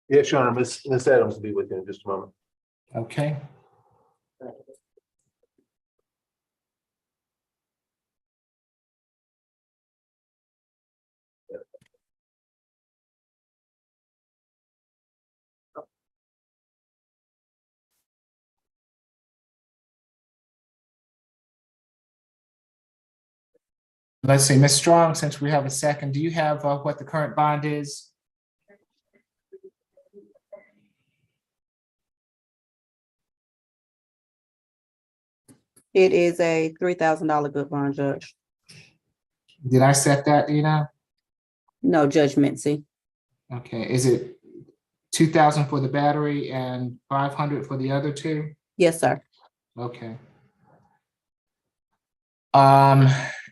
Yes, Your Honor, Ms. Adams will be with you in just a moment. Okay. Let's see, Ms. Strong, since we have a second, do you have what the current bond is? It is a $3,000 good bond, Judge. Did I set that, do you know? No, Judge Mincy. Okay, is it 2,000 for the battery and 500 for the other two? Yes, sir. Okay.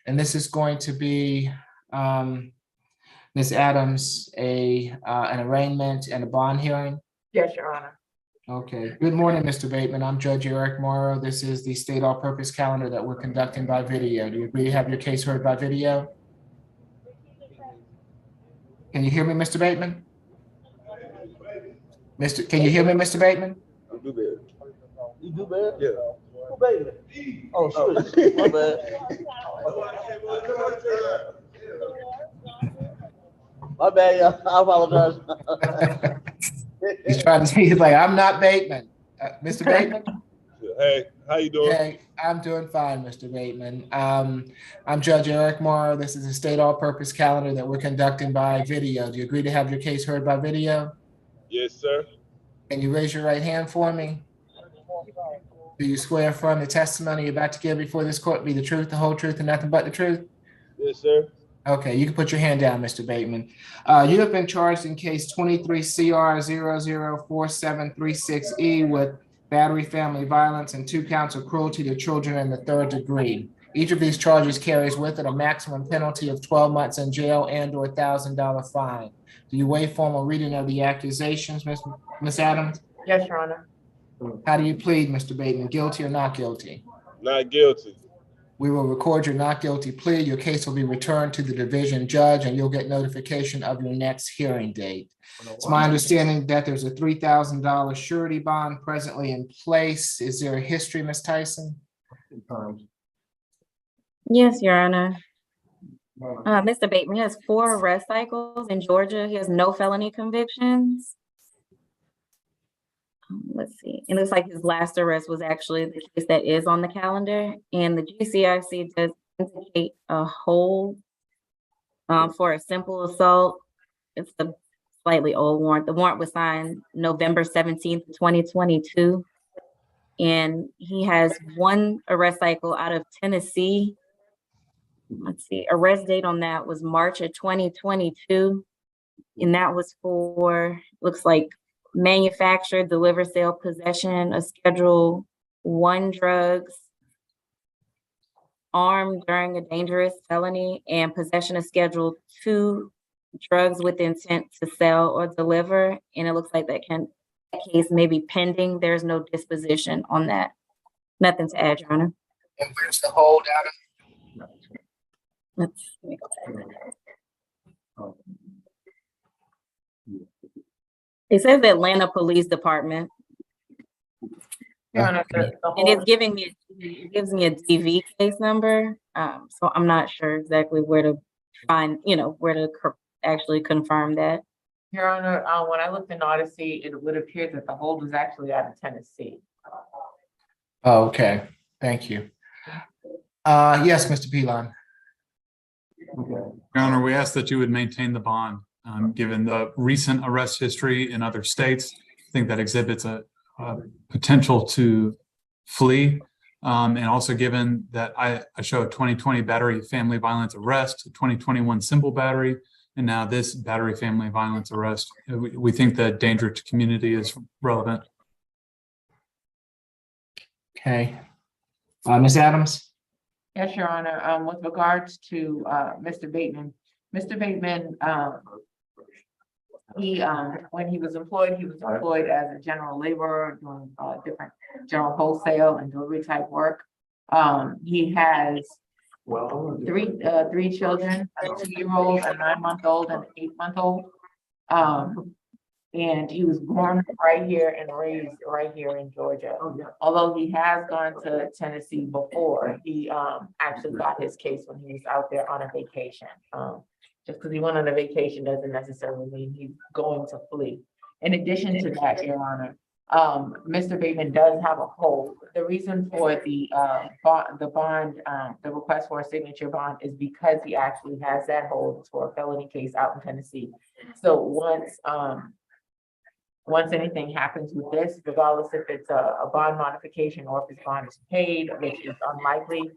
And this is going to be, Ms. Adams, an arraignment and a bond hearing? Yes, Your Honor. Okay, good morning, Mr. Bateman. I'm Judge Eric Morrow. This is the state all-purpose calendar that we're conducting by video. Do you agree to have your case heard by video? Can you hear me, Mr. Bateman? Can you hear me, Mr. Bateman? You do bad. You do bad? Yeah. Who baby? Oh, shit. My bad. My bad, y'all. I apologize. He's trying to say, he's like, I'm not Bateman. Mr. Bateman? Hey, how you doing? Hey, I'm doing fine, Mr. Bateman. I'm Judge Eric Morrow. This is a state all-purpose calendar that we're conducting by video. Do you agree to have your case heard by video? Yes, sir. Can you raise your right hand for me? Do you swear and affirm the testimony you're about to give before this court be the truth, the whole truth, and nothing but the truth? Yes, sir. Okay, you can put your hand down, Mr. Bateman. You have been charged in case 23 CR 004736E with battery, family violence, and 2 counts of cruelty to children in the 3rd degree. Each of these charges carries with it a maximum penalty of 12 months in jail and/or $1,000 fine. Do you waive formal reading of the accusations, Ms. Adams? Yes, Your Honor. How do you plead, Mr. Bateman? Guilty or not guilty? Not guilty. We will record your not guilty plea. Your case will be returned to the division judge and you'll get notification of your next hearing date. It's my understanding that there's a $3,000 surety bond presently in place. Is there a history, Ms. Tyson? Yes, Your Honor. Mr. Bateman has 4 arrest cycles in Georgia. He has no felony convictions. Let's see. It looks like his last arrest was actually the case that is on the calendar, and the GCRC does indicate a hold for a simple assault. It's a slightly old warrant. The warrant was signed November 17th, 2022, and he has 1 arrest cycle out of Tennessee. Let's see, arrest date on that was March of 2022, and that was for, looks like, manufacture, deliver, sale, possession of Schedule 1 drugs, armed during a dangerous felony, and possession of Schedule 2 drugs with intent to sell or deliver. And it looks like that case may be pending. There's no disposition on that. Nothing to add, Your Honor. And where's the hold out of? Let me go back. It says the Atlanta Police Department. Your Honor, And it gives me a DV case number. So I'm not sure exactly where to find, where to actually confirm that. Your Honor, when I looked in Odyssey, it would appear that the hold was actually out of Tennessee. Oh, okay, thank you. Yes, Mr. Pilon. Your Honor, we ask that you would maintain the bond, given the recent arrest history in other states. I think that exhibits a potential to flee. And also given that I show a 2020 battery family violence arrest, a 2021 simple battery, and now this battery family violence arrest. We think that danger to community is relevant. Okay. Ms. Adams? Yes, Your Honor. With regards to Mr. Bateman, when he was employed as a general laborer doing different general wholesale and delivery type work. He has three children, a 2-year-old, a 9-month-old, and an 8-month-old. And he was born right here and raised right here in Georgia. Although he has gone to Tennessee before, he actually got his case when he was out there on a vacation. Just because he went on a vacation doesn't necessarily mean he's going to flee. In addition to that, Your Honor, Mr. Bateman does have a hold. The reason for the request for a signature bond is because he actually has that hold for a felony case out in Tennessee. So once anything happens with this, regardless if it's a bond modification or if his bond is paid, which is unlikely,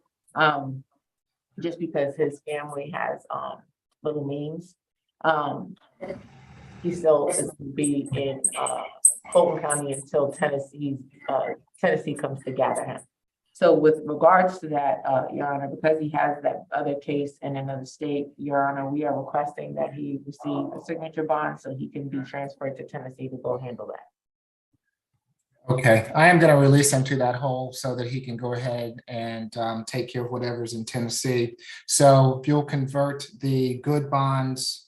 just because his family has little means, he still is to be in Fulton County until Tennessee comes to gather him. So with regards to that, Your Honor, because he has that other case in another state, Your Honor, we are requesting that he receive a signature bond so he can be transferred to Tennessee to go handle that. Okay, I am going to release him to that hold so that he can go ahead and take care of whatever's in Tennessee. So if you'll convert the good bonds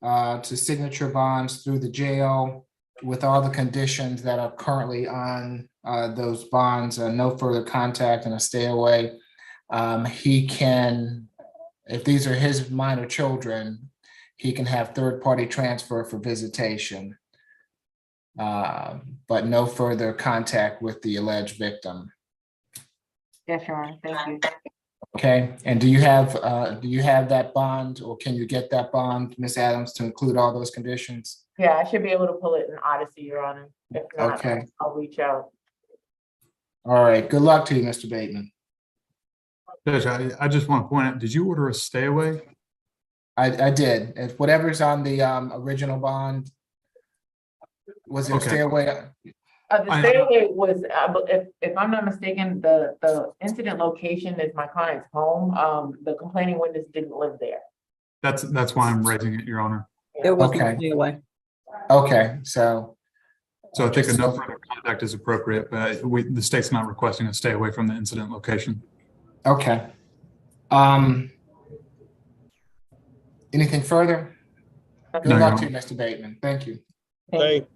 to signature bonds through the jail with all the conditions that are currently on those bonds, no further contact and a stay away. He can, if these are his minor children, he can have third-party transfer for visitation, but no further contact with the alleged victim. Yes, Your Honor, thank you. Okay, and do you have that bond, or can you get that bond, Ms. Adams, to include all those conditions? Yeah, I should be able to pull it in Odyssey, Your Honor. If not, Okay. I'll reach out. All right, good luck to you, Mr. Bateman. Judge, I just want to point out, did you order a stay away? I did. If whatever's on the original bond, was it a Okay. stay away? The stay away was, if I'm not mistaken, the incident location is my client's home. The complaining witness didn't live there. That's why I'm raising it, Your Honor. It was Okay. anyway. Okay, so So I think a no further contact is appropriate, but the state's not requesting a stay away from the incident location. okay. Anything further? Good No, Your luck to Honor. you, Mr. Bateman. Thank you. Thank.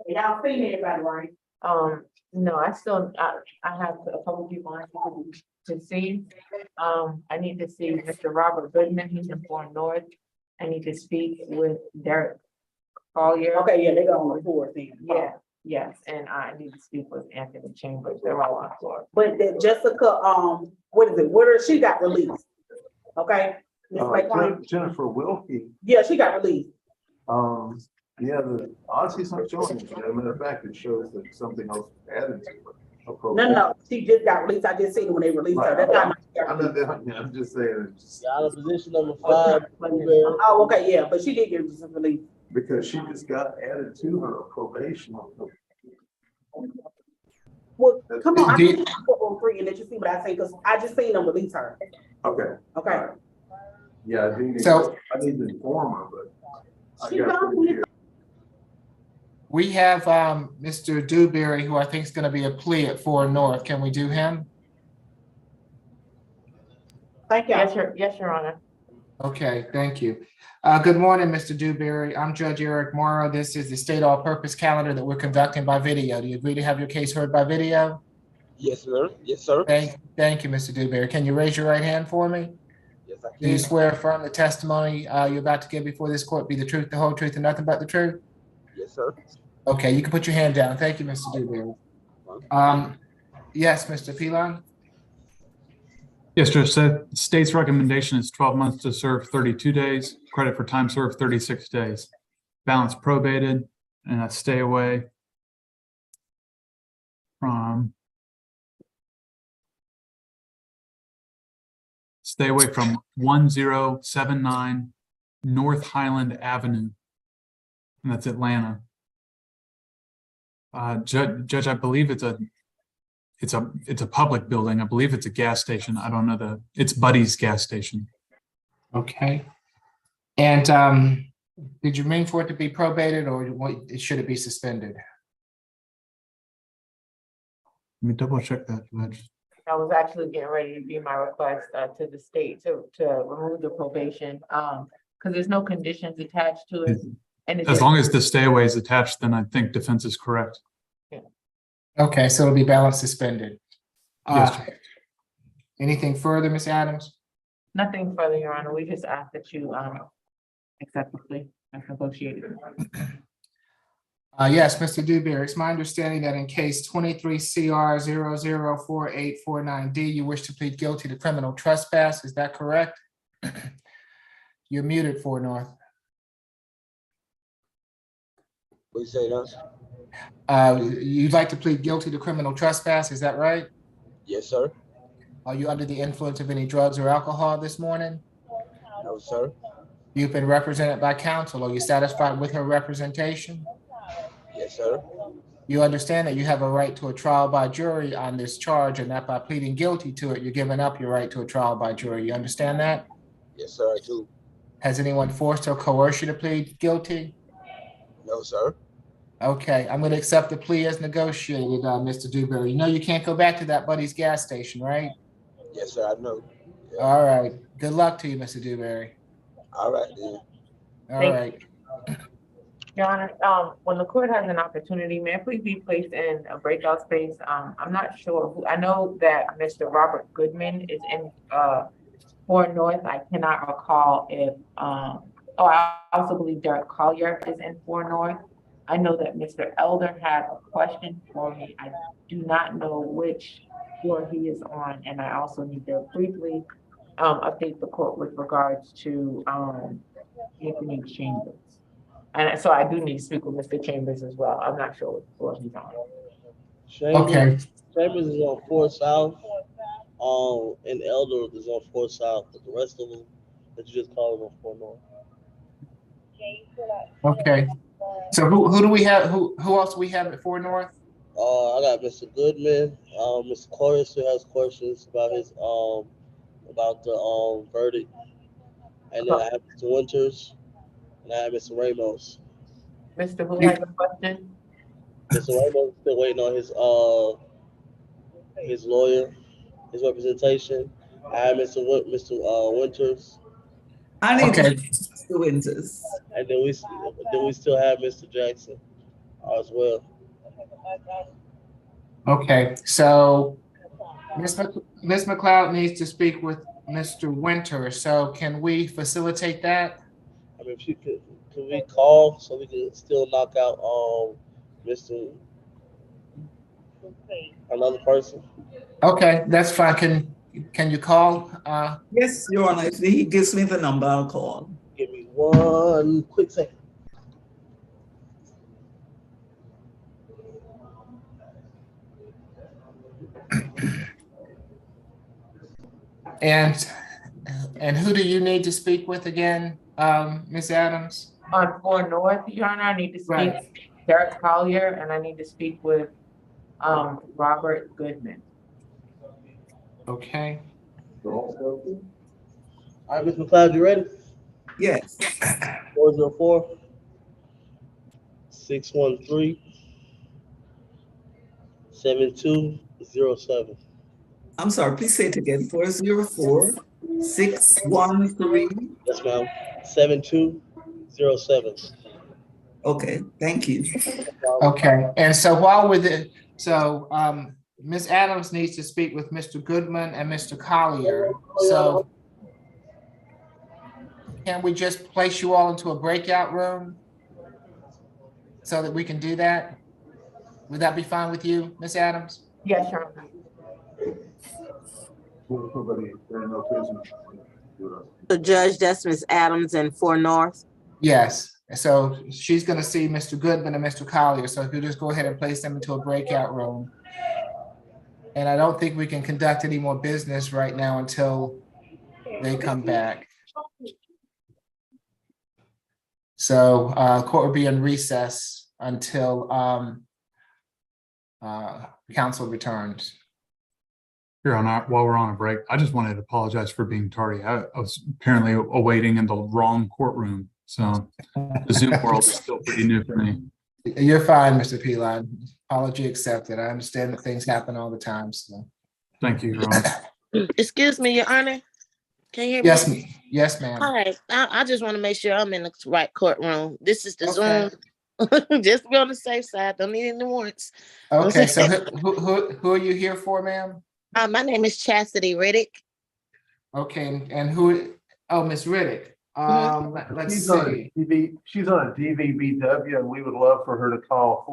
Y'all seen anybody, right? No, I have a couple people I need to see. I need to see Mr. Robert Goodman, he's in Florida North. I need to speak with Derek Collier. Okay, yeah, they got on the board then. Yeah, yes, and I need to speak with Anthony Chambers, they're all on floor. But then Jessica, what is it, where she got released? Okay? Ms. McClain? Jennifer Wilkie, Yeah, she got released. yeah, the Odyssey's not showing it. As a matter of fact, it shows that something else added to it. No, she just got released. I just seen it when they released her. That's how I'm just saying, Out of position number 5. Oh, okay, yeah, but she did get released. because she just got added to her probation. Well, come on, I Did- can on 3 and let you see what I say, because I just seen them release her. Okay. Okay. Yeah, I do need, So- I need to inform her, but. I She got gone. pretty good. We have Mr. Dewberry, who I think is going to be a plea at 4 North. Can we do him? Thank you. Yes, Your Honor. Okay, thank you. Good morning, Mr. Dewberry. I'm Judge Eric Morrow. This is the state all-purpose calendar that we're conducting by video. Do you agree to have your case heard by video? Yes, sir. Yes, sir. Thank you, Mr. Dewberry. Can you raise your right hand for me? Yes, I Do you can. swear affirm the testimony you're about to give before this court be the truth, the whole truth, and nothing but the truth? Yes, sir. Okay, you can put your hand down. Thank you, Mr. Dewberry. Yes, Mr. Pilon? Yes, Judge, the state's recommendation is 12 months to serve 32 days, credit for time served 36 days. Balance probated and a stay away from stay away from 1079 North Highland Avenue. And that's Atlanta. Judge, I believe it's a public building. I believe it's a gas station. I don't know it's Buddy's gas station. Okay. And did you mean for it to be probated, or should it be suspended? Let me double check that, Judge. I was actually getting ready to be my request to the state to remove the probation, because there's no conditions attached to it. And As long as the stay away is attached, then I think defense is correct. Okay, so it'll be balance suspended. Yes. Anything further, Ms. Adams? nothing further, Your Honor. We just ask that you accept the plea as negotiated. Yes, Mr. Dewberry, it's my understanding that in case 23 CR 004849D, you wish to plead guilty to criminal trespass. Is that correct? You're muted, for North. What you say, now? You'd like to plead guilty to criminal trespass, is that right? Yes, sir. Are you under the influence of any drugs or alcohol this morning? No, sir. You've been represented by counsel. Are you satisfied with her representation? Yes, sir. You understand that you have a right to a trial by jury on this charge, and that by pleading guilty to it, you're giving up your right to a trial by jury. You understand that? Yes, sir, I do. Has anyone forced or coerced you to plead guilty? No, sir. Okay, I'm going to accept the plea as negotiated, Mr. Dewberry. You know you can't go back to that Buddy's gas station, right? Yes, sir, I know. Yeah. All right. Good luck to you, Mr. Dewberry. All right, then. All Thank right. Your Honor, when the court has an opportunity, may I please be placed in a breakout space? I'm not sure who, I know that Mr. Robert Goodman is in 4 North. I cannot recall if, I also believe Derek Collier is in 4 North. I know that Mr. Elder had a question for me. I do not know which floor he is on, and I also need to briefly update the court with regards to Anthony Chambers. And so I do need to speak with Mr. Chambers as well. I'm not sure what floor he's on. Chambers, Chambers is on 4 South, and Elder is on 4 South, but the rest of them that you just called on 4 North. Okay. So who do we have? Who else do we have at 4 North? I got Mr. Goodman. Mr. Corey still has questions about his about the verdict, and then I have Mr. Winters, and I have Mr. Ramos. Mr. Who has a question? Mr. Ramos is still waiting on his lawyer, his representation. I have Mr. Winters. I need Mr. Winters. And then we still have Mr. Jackson as well. Okay, so Ms. McLeod needs to speak with Mr. Winter. So can we facilitate that? I mean, if you could we call so we can still knock out another person? Okay, that's fine. Can you call? Yes, Your Honor. If he gives me the number, I'll call. Give me 1 quick second. And who do you need to speak with again, Ms. Adams? On 4 North, Your Honor, I need to speak Right. with Derek Collier, and I need to speak with Robert Goodman. Okay. All right, Ms. McLeod, you ready? Yes. 404-613-7207. I'm sorry, please say it again. 404-613. Yes, ma'am. 7207. Okay, thank you. Okay, and so while we're there, Ms. Adams needs to speak with Mr. Goodman and Mr. Collier. So can we just place you all into a breakout room so that we can do that? Would that be fine with you, Ms. Adams? Yes, Your Honor. The judge, that's Ms. Adams in 4 North. Yes, so she's gonna see Mr. Goodman and Mr. Collier, so if you just go ahead and place them into a breakout room. And I don't think we can conduct any more business right now until they come back. So court will be in recess until council returns. Here while we're on a break, I just wanted to apologize for being tardy. I was apparently awaiting in the wrong courtroom. So the Zoom world is still pretty new for me. You're fine, Mr. Pilon. Apology accepted. I understand that things happen all the time, so. Thank you, Your Honor. Excuse me, Your Honor. Can you hear me? Yes, ma'am. Hi, I just want to make sure I'm in the right courtroom. This is the Okay. Zoom. Just to be on the safe side. Don't need any warrants. Okay, so who are you here for, ma'am? My name is Chastity Riddick. Okay, and who, oh, Ms. Riddick. Let's She's on see. she's on DVBW, and we would love for her to call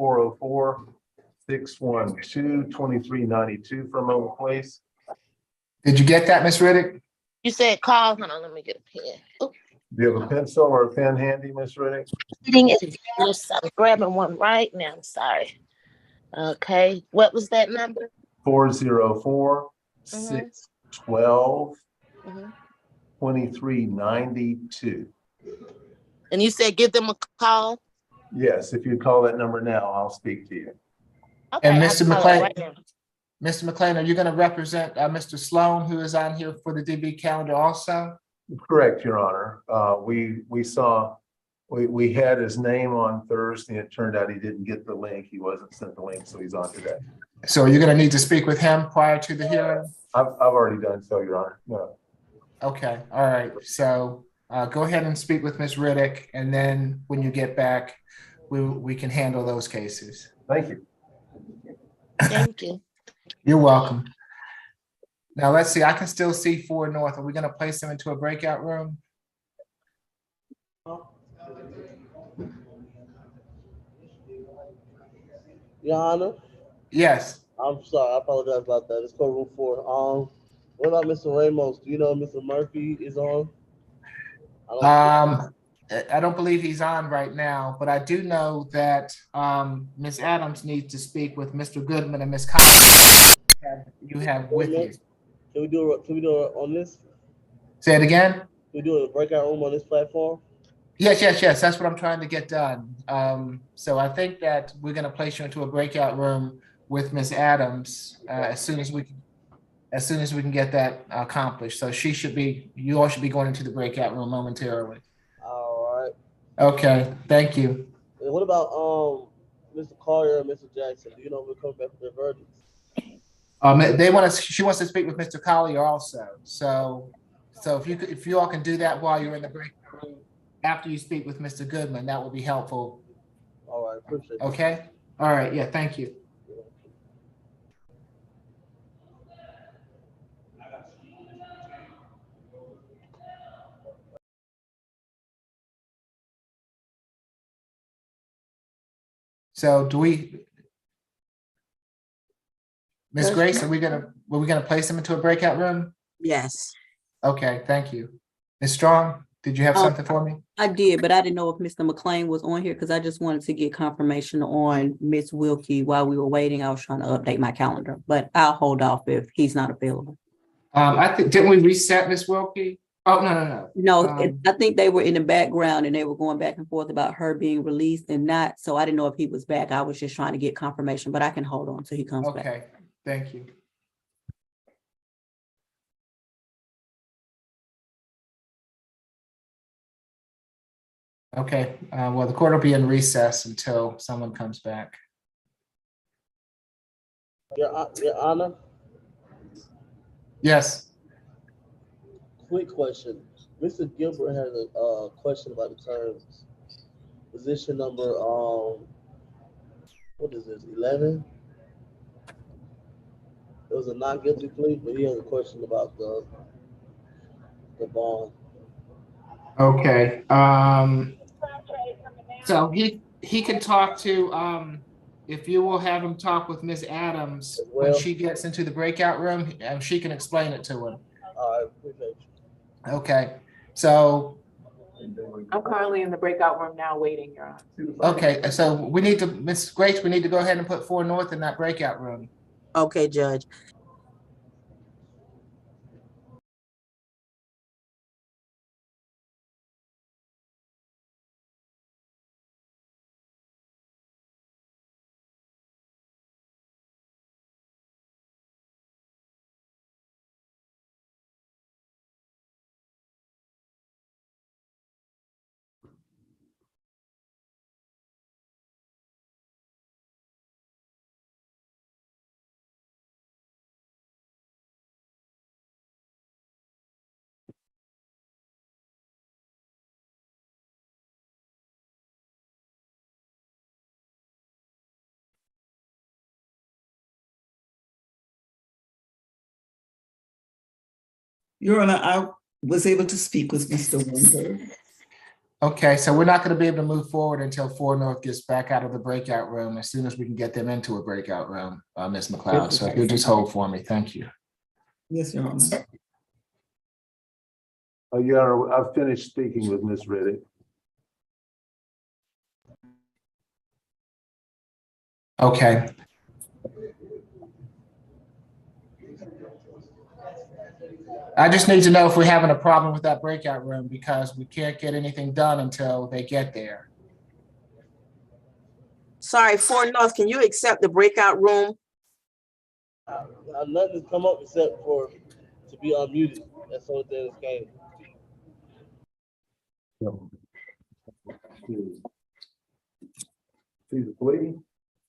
404-612-2392 for a moment, please. Did you get that, Ms. Riddick? You said call. Hold on, let me get a pen. Oh, Do you have a pencil or a pen handy, Miss Riddick? sitting is yes, I'm grabbing one right now. I'm sorry. Okay, what was that number? 404-612-2392. And you said give them a call. Yes, if you call that number now, I'll speak to you. Okay, And I'll Mr. call it McLean, right now. Mr. McLean, are you going to represent Mr. Sloan, who is on here for the DB calendar also? Correct, Your Honor. We had his name on Thursday. It turned out he didn't get the link. He wasn't sent the link, so he's on today. So are you going to need to speak with him prior to the hearing? I've already done so, Your Honor. No. Okay, all right. So go ahead and speak with Ms. Riddick, and then when you get back, we can handle those cases. Thank you. Thank you. You're welcome. Now, let's see, I can still see 4 North. Are we going to place them into a breakout room? Your Honor, Yes. I'm sorry, I apologize about that. It's courtroom 4. What about Mr. Ramos? Do you know if Mr. Murphy is on? I don't believe he's on right now, but I do know that Ms. Adams needs to speak with Mr. Goodman and Ms. Collins. You have with you. Can we do it on this? Say it again? Can we do a breakout room on this platform? Yes. That's what I'm trying to get done. So I think that we're going to place you into a breakout room with Ms. Adams as soon as we can get that accomplished. So you all should be going into the breakout room momentarily. All right. Okay, thank you. And what about Mr. Collier and Mr. Jackson? Do you know if we're coming back with their verdicts? She wants to speak with Mr. Collier also. So if you all can do that while you're in the breakout room, after you speak with Mr. Goodman, that will be helpful. All right, appreciate it. Okay? All right, yeah, thank you. So Ms. Grace, were we gonna place them into a breakout room? Yes. Okay, thank you. Ms. Strong, did you have something for me? I did, but I didn't know if Mr. McLean was on here because I just wanted to get confirmation on Miss Wilkie while we were waiting. I was trying to update my calendar, but I'll hold off if he's not available. Didn't we reset Miss Wilkie? Oh, no. No, I think they were in the background and they were going back and forth about her being released and not. So I didn't know if he was back. I was just trying to get confirmation, but I can hold on till he comes back. Okay, thank you. Okay, well, the court will be in recess until someone comes back. Your Honor, Yes. quick question. Mr. Gilbert has a question about the terms. Position number, what is this, 11? It was a not guilty plea, but he has a question about the bond. Okay, so he can talk to, if you will have him talk with Ms. Adams when she gets into the breakout room, and she can explain it to him. I appreciate you. Okay, so, I'm currently in the breakout room now waiting, Your Honor. okay, so Ms. Grace, we need to go ahead and put 4 North in that breakout room. Okay, Judge. Your Honor, I was able to speak with Mr. Winter. Okay, so we're not going to be able to move forward until 4 North gets back out of the breakout room as soon as we can get them into a breakout room, Ms. McLeod. So if you'll just hold for me, thank you. Yes, Your Honor. Your Honor, I've finished speaking with Ms. Riddick. Okay. I just need to know if we're having a problem with that breakout room because we can't get anything done until they get there. Sorry, 4 North, can you accept the breakout room? Nothing's come up except for to be unmuted. That's the only thing that came. She's a plea?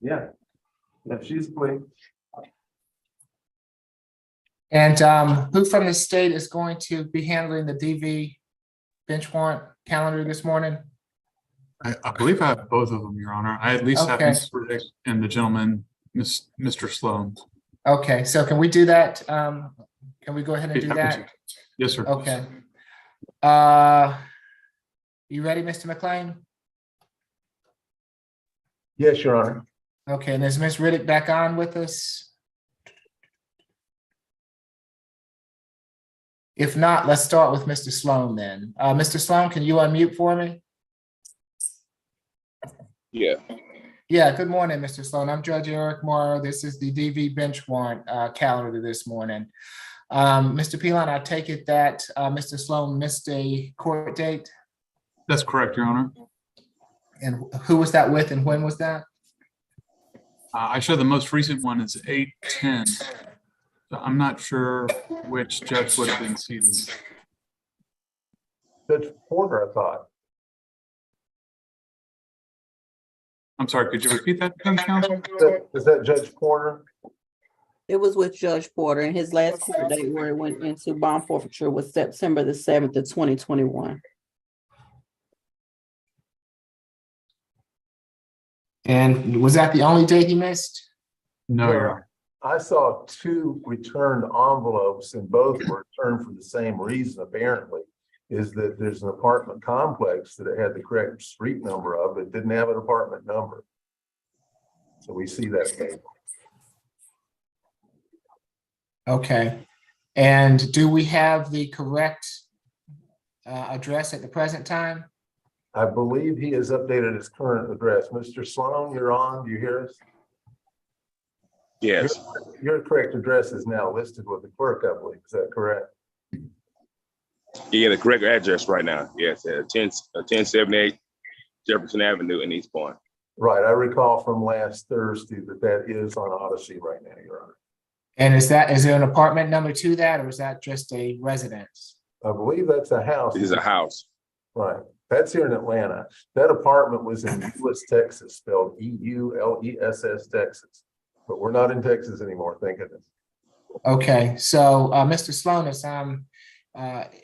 Yeah. Yeah, she's a plea. And who from the state is going to be handling the DV bench warrant calendar this morning? I believe I have both of them, Your Honor. I at least have Okay. Ms. Riddick and the gentleman, Mr. Sloan. Okay, so can we do that? Can we go ahead and do that? Yes, sir. Okay. You ready, Mr. McLean? Yes, Your Honor. Okay, and is Ms. Riddick back on with us? If not, let's start with Mr. Sloan then. Mr. Sloan, can you unmute for me? Yeah. Yeah, good morning, Mr. Sloan. I'm Judge Eric Morrow. This is the DV bench warrant calendar this morning. Mr. Pilon, I take it that Mr. Sloan missed a court date? That's correct, Your Honor. And who was that with and when was that? I show the most recent one is 8/10. So I'm not sure which judge would have been seated. Judge Porter, I thought. I'm sorry, could you repeat that, Judge Counsel? Is that Judge Porter? It was with Judge Porter, and his last court date where it went into bond forfeiture was September the 7th of 2021. And was that the only date he missed? No, Your Honor. I saw 2 returned envelopes and both were returned for the same reason, apparently, is that there's an apartment complex that it had the correct street number of, but didn't have an apartment number. So we see that table. Okay. And do we have the correct address at the present time? I believe he has updated his current address. Mr. Sloan, you're on. Do you hear us? Yes. Your correct address is now listed with the clerk, I believe. Is that correct? Yeah, the correct address right now. Yes, 1078 Jefferson Avenue in East Point. Right. I recall from last Thursday that is on Odyssey right now, Your Honor. And is there an apartment number to that, or is that just a residence? I believe that's a house. It is a house. Right. That's here in Atlanta. That apartment was in Euless, Texas, spelled E-U-L-E-S-S, Texas. But we're not in Texas anymore, thank goodness. Okay, so Mr. Sloan,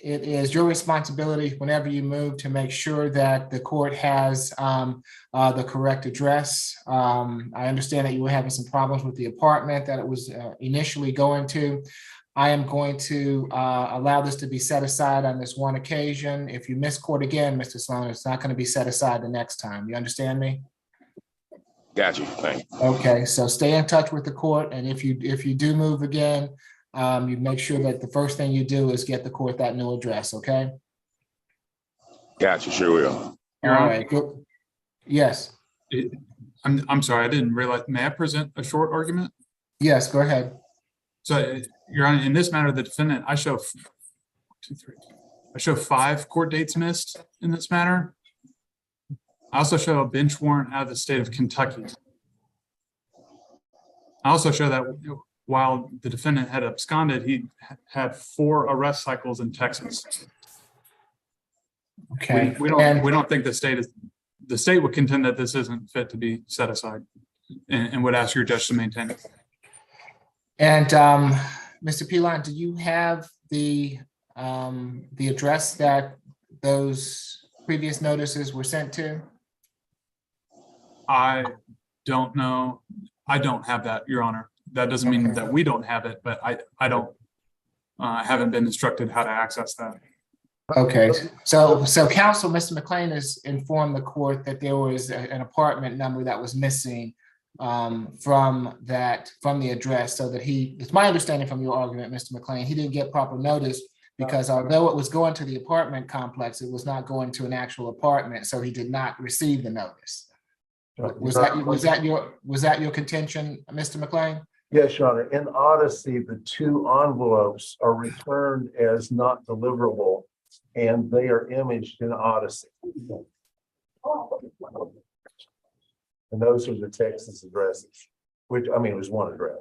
it is your responsibility whenever you move to make sure that the court has the correct address. I understand that you were having some problems with the apartment that it was initially going to. I am going to allow this to be set aside on this one occasion. If you miss court again, Mr. Sloan, it's not going to be set aside the next time. You understand me? Got you. Thank you. Okay, so stay in touch with the court, and if you do move again, you make sure that the first thing you do is get the court that new address, okay? Got you. Sure will. All right, good. Yes. I'm sorry, I didn't realize. May I present a short argument? Yes, go ahead. So, Your Honor, in this matter, the defendant, I show 5 court dates missed in this matter. I also show a bench warrant out of the state of Kentucky. I also show that while the defendant had absconded, he had 4 arrest cycles in Texas. Okay. We don't think the state would contend that this isn't fit to be set aside and would ask your judge to maintain it. And Mr. Pilon, do you have the address that those previous notices were sent to? I don't know. I don't have that, Your Honor. That doesn't mean that we don't have it, but I don't. I haven't been instructed how to access that. Okay, so counsel, Mr. McLean has informed the court that there was an apartment number that was missing from the address, so that it's my understanding from your argument, Mr. McLean, he didn't get proper notice because although it was going to the apartment complex, it was not going to an actual apartment, so he did not receive the notice. Was that your contention, Mr. McLean? Yes, Your Honor. In Odyssey, the 2 envelopes are returned as not deliverable, and they are imaged in Odyssey. And those are the Texas addresses, which, I mean, it was one address.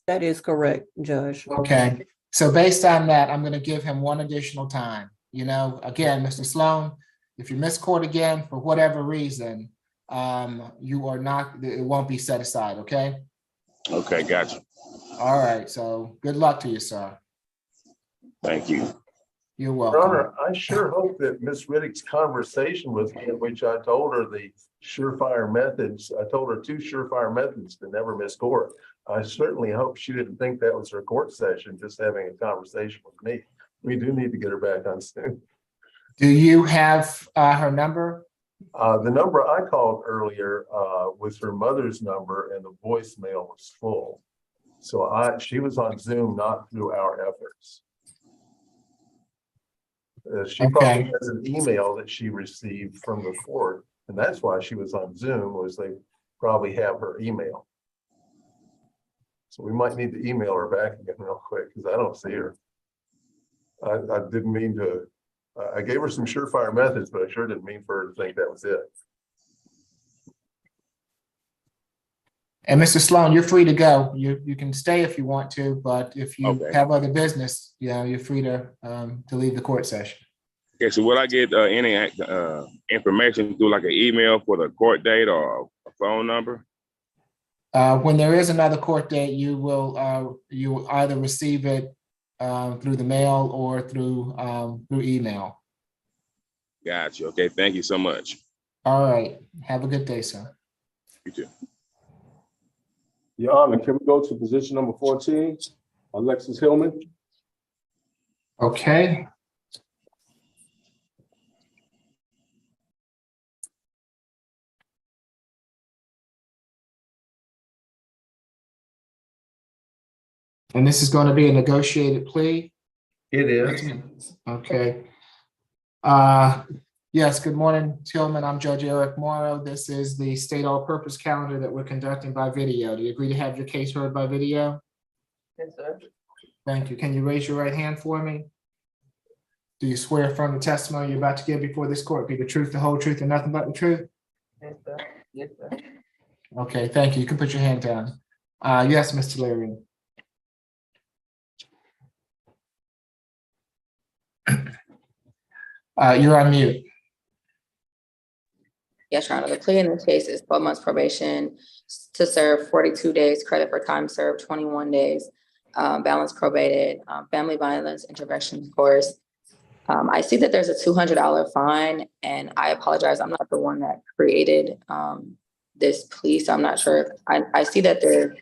That is correct, Judge. Okay, so based on that, I'm gonna give him one additional time. You know, again, Mr. Sloan, if you miss court again, for whatever reason, you are not, it won't be set aside, okay? Okay, gotcha. All right, so good luck to you, sir. Thank you. You're Your welcome. Honor, I sure hope that Ms. Riddick's conversation with me, in which I told her the surefire methods, I told her 2 surefire methods to never miss court. I certainly hope she didn't think that was her court session, just having a conversation with me. We do need to get her back on soon. Do you have her number? The number I called earlier was her mother's number, and the voicemail was full. So she was on Zoom, not through our efforts. She probably has an email that she received from the court, and that's why she was on Zoom, was they probably have her email. So we might need to email her back again real quick, because I don't see her. I didn't mean to, I gave her some surefire methods, but I sure didn't mean for her to think that was it. And Mr. Sloan, you're free to go. You can stay if you want to, but if you have other business, you're free to leave the court session. Okay, so will I get any information through like an email for the court date or a phone number? When there is another court date, you will either receive it through the mail or through email. Gotcha. Okay, thank you so much. All right. Have a good day, sir. You too. Your Honor, can we go to position number 14, Alexis Hillman? Okay. And this is going to be a negotiated plea? It is. Okay. Yes, good morning, Tillman. I'm Judge Eric Morrow. This is the state all-purpose calendar that we're conducting by video. Do you agree to have your case heard by video? Yes, sir. Thank you. Can you raise your right hand for me? Do you swear from the testimony you're about to give before this court be the truth, the whole truth, and nothing but the truth? Yes, sir. Yes, sir. Okay, thank you. You can put your hand down. Yes, Mr. Leary. You're on mute. Yes, Your Honor. The plea in this case is 12 months probation to serve 42 days, credit for time served 21 days, balance probated, family violence intervention course. I see that there's a $200 fine, and I apologize. I'm not the one that created this plea, so I'm not sure. I see that there are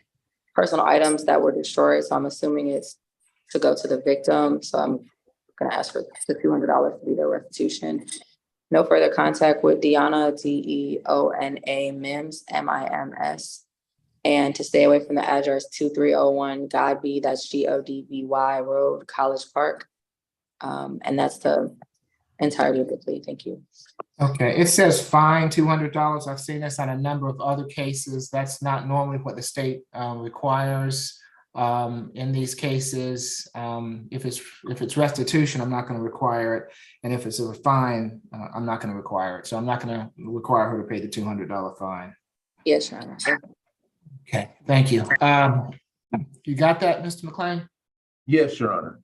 personal items that were destroyed, so I'm assuming it's to go to the victim. So I'm going to ask for the $200 to be the restitution. No further contact with Deonna, Deona Mims, Mims, and to stay away from the address 2301 Godby, that's Godby Road, College Park. And that's the entirety of the plea. Thank you. Okay, it says fine $200. I've seen this on a number of other cases. That's not normally what the state requires. In these cases, if it's restitution, I'm not going to require it, and if it's a fine, I'm not going to require it. So I'm not going to require her to pay the $200 fine. Yes, Your Honor. Okay, thank you. You got that, Mr. McLean? Yes, Your Honor.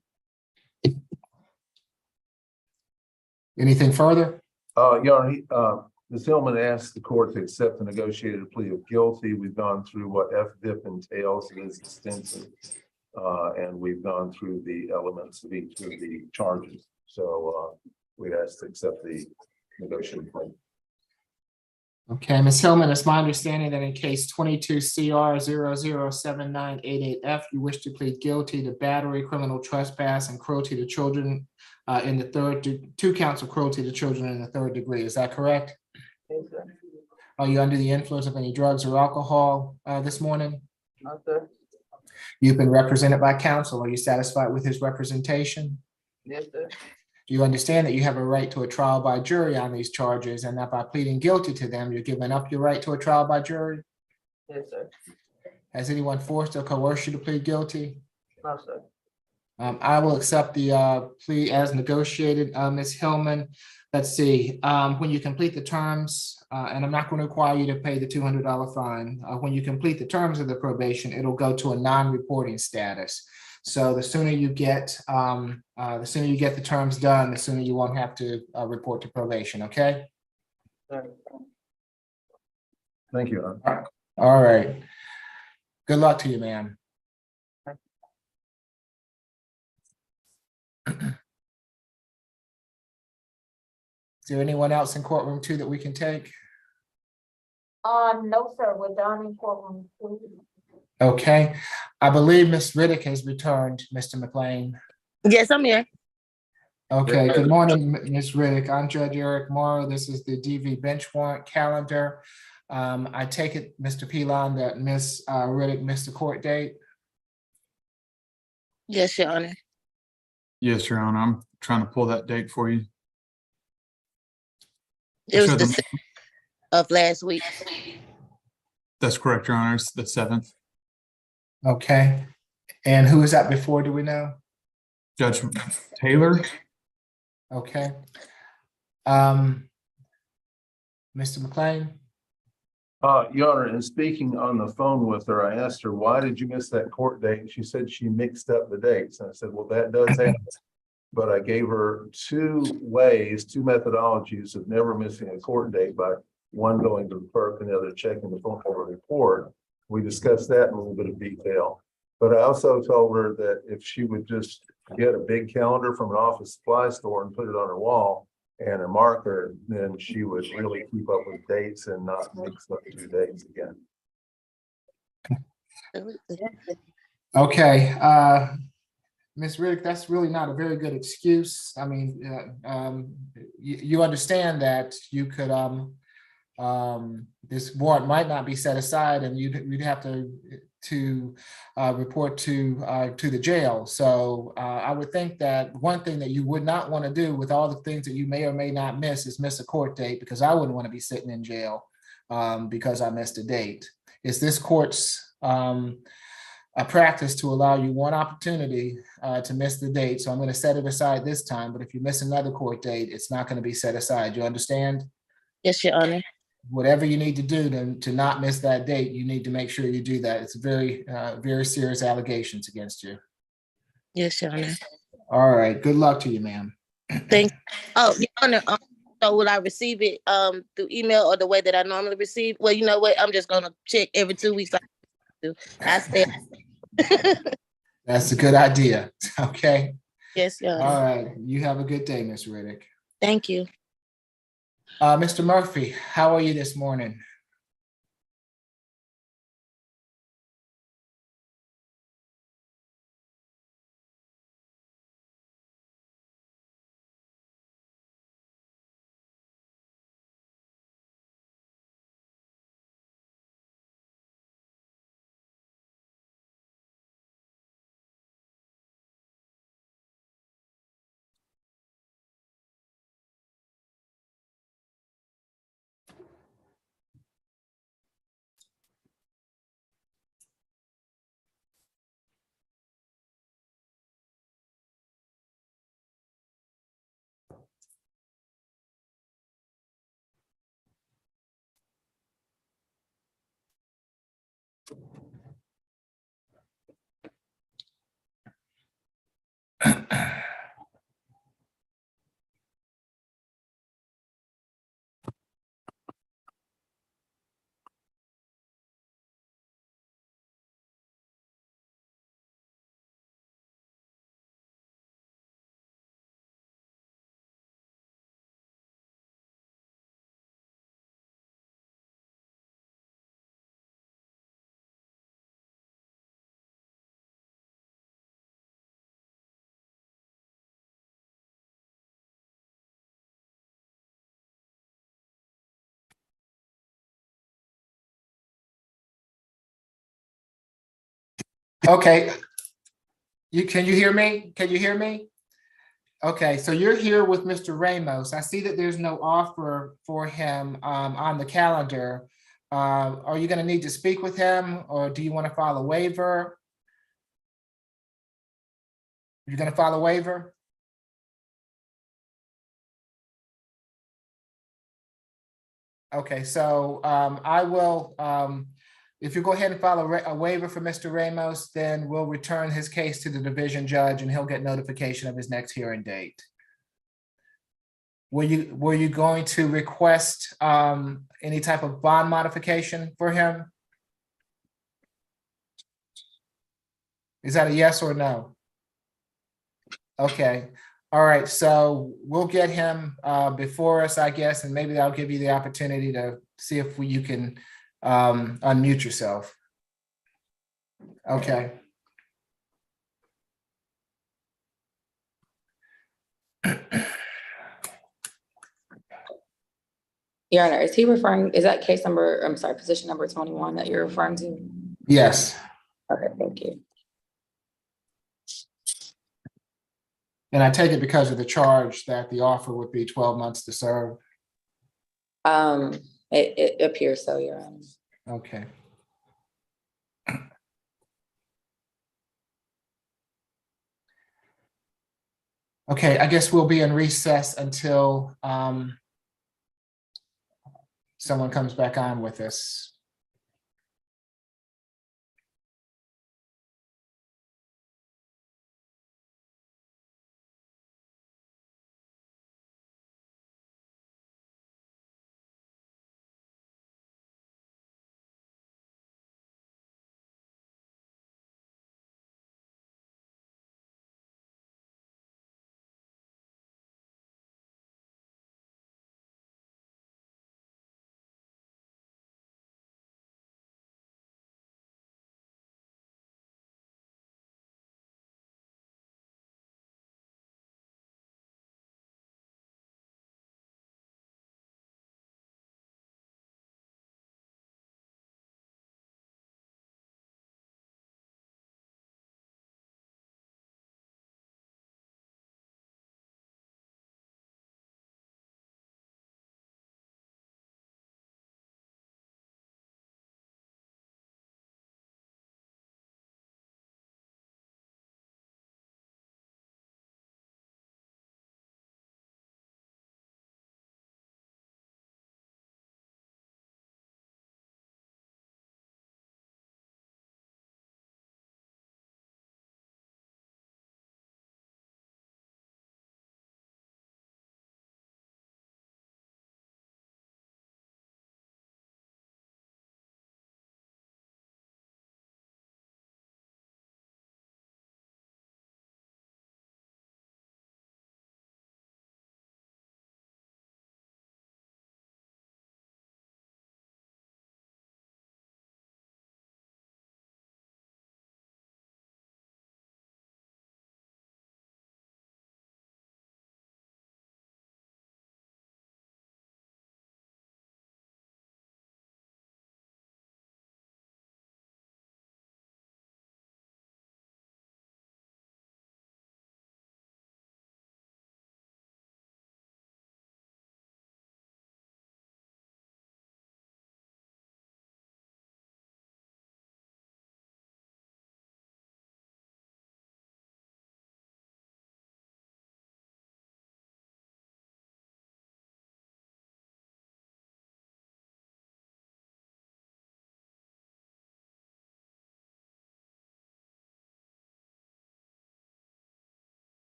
Anything further? Your Honor, Ms. Hillman asked the court to accept the negotiated plea of guilty. We've gone through what FDIP entails. It is extensive. And we've gone through the elements of each of the charges. So we'd ask to accept the negotiated plea. Okay, Ms. Hillman, it's my understanding that in case 22 CR 007988F, you wish to plead guilty to battery, criminal trespass, and cruelty to children in the two counts of cruelty to children in the third degree. Is that correct? Yes, sir. Are you under the influence of any drugs or alcohol this morning? No, sir. You've been represented by counsel. Are you satisfied with his representation? Yes, sir. Do you understand that you have a right to a trial by jury on these charges and that by pleading guilty to them, you're giving up your right to a trial by jury? Yes, sir. Has anyone forced or coerced you to plead guilty? No, sir. I will accept the plea as negotiated, Ms. Hillman. Let's see, when you complete the terms, and I'm not going to require you to pay the $200 fine. When you complete the terms of the probation, it'll go to a non-reporting status. So the sooner you get the terms done, the sooner you won't have to report to probation, okay? Thank you. All right. Good luck to you, ma'am. Is there anyone else in courtroom 2 that we can take? No, sir, we're done in courtroom 2. Okay, I believe Ms. Riddick has returned, Mr. McLean. Yes, I'm here. Okay, good morning, Ms. Riddick. I'm Judge Eric Morrow. This is the DV bench warrant calendar. I take it, Mr. Pilon, that Ms. Riddick missed the court date? Yes, Your Honor. Yes, Your Honor. I'm trying to pull that date for you. It was Sure, the 6th of last week. That's correct, Your Honor. It's the 7th. Okay, and who was that before, do we know? Judge Taylor. Okay. Mr. McLean? Your Honor, in speaking on the phone with her, I asked her, why did you miss that court date? And she said she mixed up the dates. And I said, well, that does happen. But I gave her two methodologies of never missing a court date, by one going to the clerk and the other checking the phone call report. We discussed that in a little bit of detail. But I also told her that if she would just get a big calendar from an office supply store and put it on her wall and a marker, then she would really keep up with dates and not mix up 2 dates again. Okay, Ms. Riddick, that's really not a very good excuse. I mean, you understand that you could, this warrant might not be set aside and you'd have to report to the jail. So I would think that one thing that you would not want to do with all the things that you may or may not miss is miss a court date, because I wouldn't want to be sitting in jail because I missed a date. Is this court's a practice to allow you one opportunity to miss the date? So I'm going to set it aside this time, but if you miss another court date, it's not going to be set aside. You understand? Yes, Your Honor. Whatever you need to do to not miss that date, you need to make sure you do that. It's very, very serious allegations against you. Yes, Your Honor. All right. Good luck to you, ma'am. Thank. Oh, Your Honor. So will I receive it through email or the way that I normally receive? Well, you know what? I'm just gonna check every 2 weeks. I stay. That's a good idea. Okay. Yes, Your Honor. All right. You have a good day, Ms. Riddick. Thank you. Mr. Murphy, how are you this morning? Okay. Can you hear me? Can you hear me? Okay, so you're here with Mr. Ramos. I see that there's no offer for him on the calendar. Are you gonna need to speak with him, or do you want to file a waiver? You're gonna file a waiver? Okay, so I will, if you go ahead and file a waiver for Mr. Ramos, then we'll return his case to the division judge and he'll get notification of his next hearing date. Were you going to request any type of bond modification for him? Is that a yes or no? Okay. All right, so we'll get him before us, I guess, and maybe I'll give you the opportunity to see if you can unmute yourself. Okay. Your Honor, is he referring, is that case number, I'm sorry, position number 21 that you're referring to? Yes. Okay, thank you. And I take it because of the charge that the offer would be 12 months to serve. It appears so, Your Honor. Okay. Okay, I guess we'll be in recess until someone comes back on with us.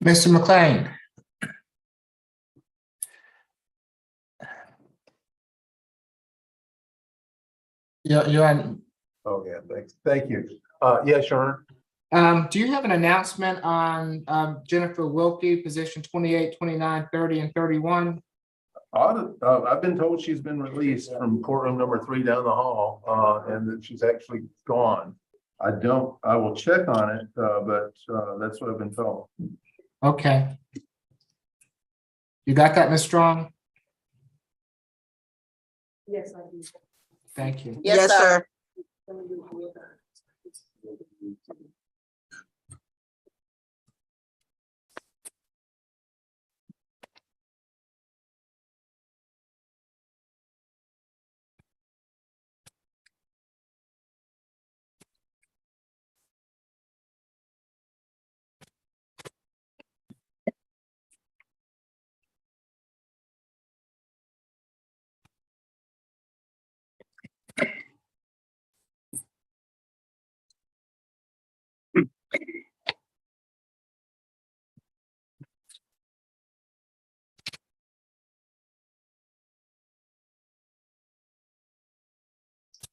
Mr. McLean. You're on. Oh, yeah, thanks. Thank you. Yes, Your Do you have an announcement on Jennifer Wilkie, position 28, 29, 30, and 31? I've been told she's been released from courtroom number 3 down the hall, and that she's actually gone. I will check on it, but that's what I've been told. Okay. You got that, Ms. Strong? Yes, I do. Thank you. Yes, sir.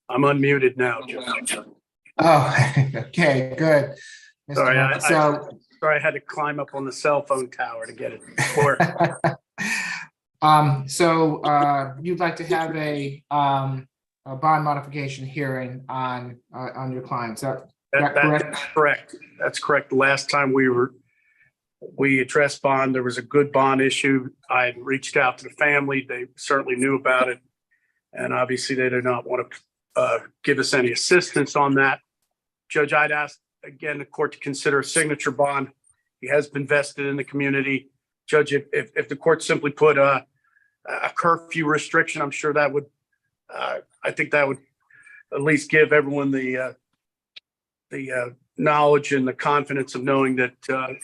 I'm unmuted now, Judge. Oh, okay, good. Mr. Sorry, Murphy. So, sorry, I had to climb up on the cell phone tower to get it. Or, you'd like to have a bond modification hearing on your client, is that correct? that's correct. That's correct. The last time we addressed bond, there was a good bond issue. I had reached out to the family. They certainly knew about it. And obviously they did not want to give us any assistance on that. Judge, I'd ask again the court to consider a signature bond. He has been vested in the community. Judge, if the court simply put a curfew restriction, I'm sure that would, I think that would at least give everyone the knowledge and the confidence of knowing that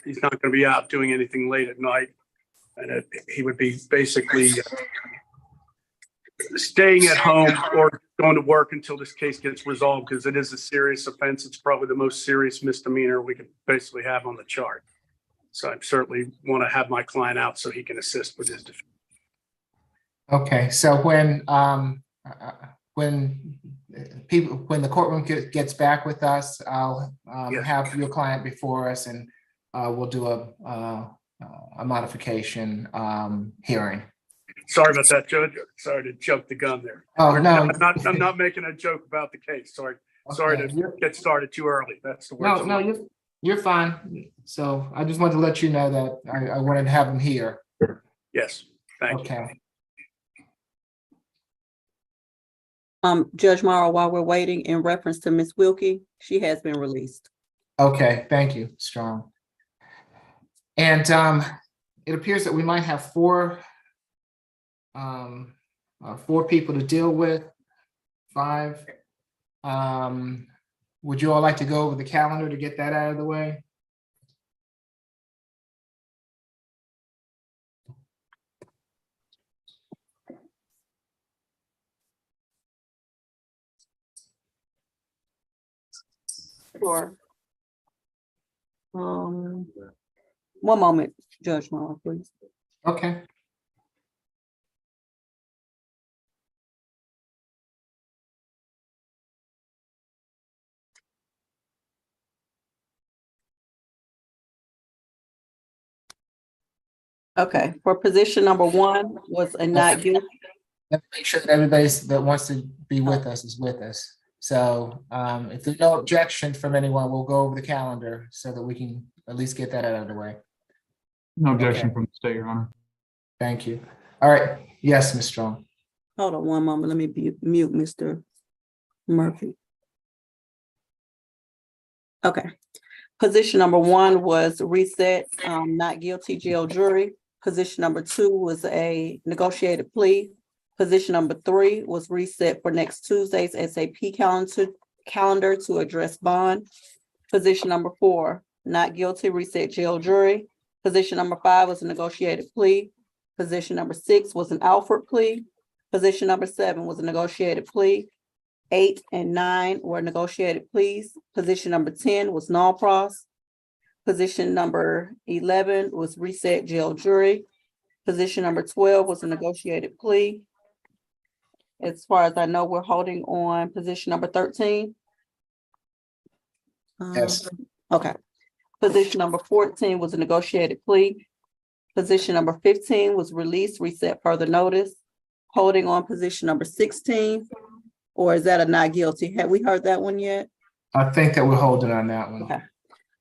he's not going to be out doing anything late at night. And he would be basically staying at home or going to work until this case gets resolved, because it is a serious offense. It's probably the most serious misdemeanor we could basically have on the chart. So I certainly want to have my client out so he can assist with his defense. Okay, so when the courtroom gets back with us, I'll have your client before us, and we'll do a modification hearing. Sorry about that, Judge. Sorry to jump the gun there. Oh, no. I'm not making a joke about the case. Sorry to get started too early. That's the word. No, you're fine. So I just wanted to let you know that I wanted to have him here. Yes, thank you. Okay. Judge Morrow, while we're waiting, in reference to Ms. Wilkie, she has been released. Okay, thank you, Strong. And it appears that we might have four people to deal with, 5. Would you all like to go over the calendar to get that out of the way? Sure. One moment, Judge Morrow, please. Okay. Okay, for position number 1 was a not guilty. Make sure that everybody that wants to be with us is with us. So if there's no objection from anyone, we'll go over the calendar so that we can at least get that out of the way. No objection from the state, Your Honor. Thank you. All right. Yes, Ms. Strong. Hold on one moment. Let me mute Mr. Murphy. Okay. Position number 1 was reset, not guilty jail jury. Position number 2 was a negotiated plea. Position number 3 was reset for next Tuesday's SAP calendar to address bond. Position number 4, not guilty, reset jail jury. Position number 5 was a negotiated plea. Position number 6 was an Alford plea. Position number 7 was a negotiated plea. 8 and 9 were negotiated pleas. Position number 10 was null pros. Position number 11 was reset jail jury. Position number 12 was a negotiated plea. As far as I know, we're holding on position number 13. Yes. Okay. Position number 14 was a negotiated plea. Position number 15 was release, reset further notice. Holding on position number 16, or is that a not guilty? Have we heard that one yet? I think that we're holding on that one. Okay.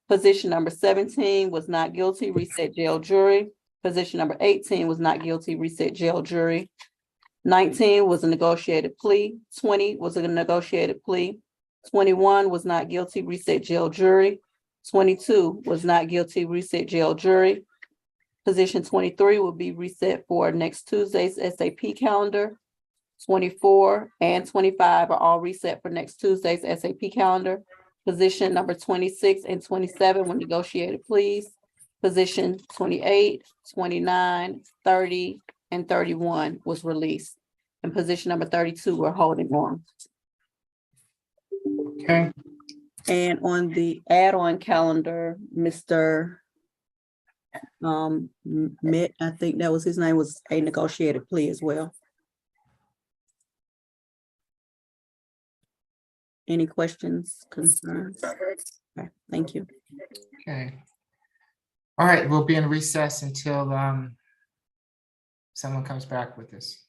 Position number 17 was not guilty, reset jail jury. Position number 18 was not guilty, reset jail jury. 19 was a negotiated plea. 20 was a negotiated plea. 21 was not guilty, reset jail jury. 22 was not guilty, reset jail jury. Position 23 will be reset for next Tuesday's SAP calendar. 24 and 25 are all reset for next Tuesday's SAP calendar. Position number 26 and 27 were negotiated pleas. Position 28, 29, 30, and 31 was released. And position number 32, we're holding on. Okay, And on the add-on calendar, Mr. Mitt, I think that was his name, was a negotiated plea as well. Any questions, concerns? Okay, thank you. okay. All right, we'll be in recess until someone comes back with this.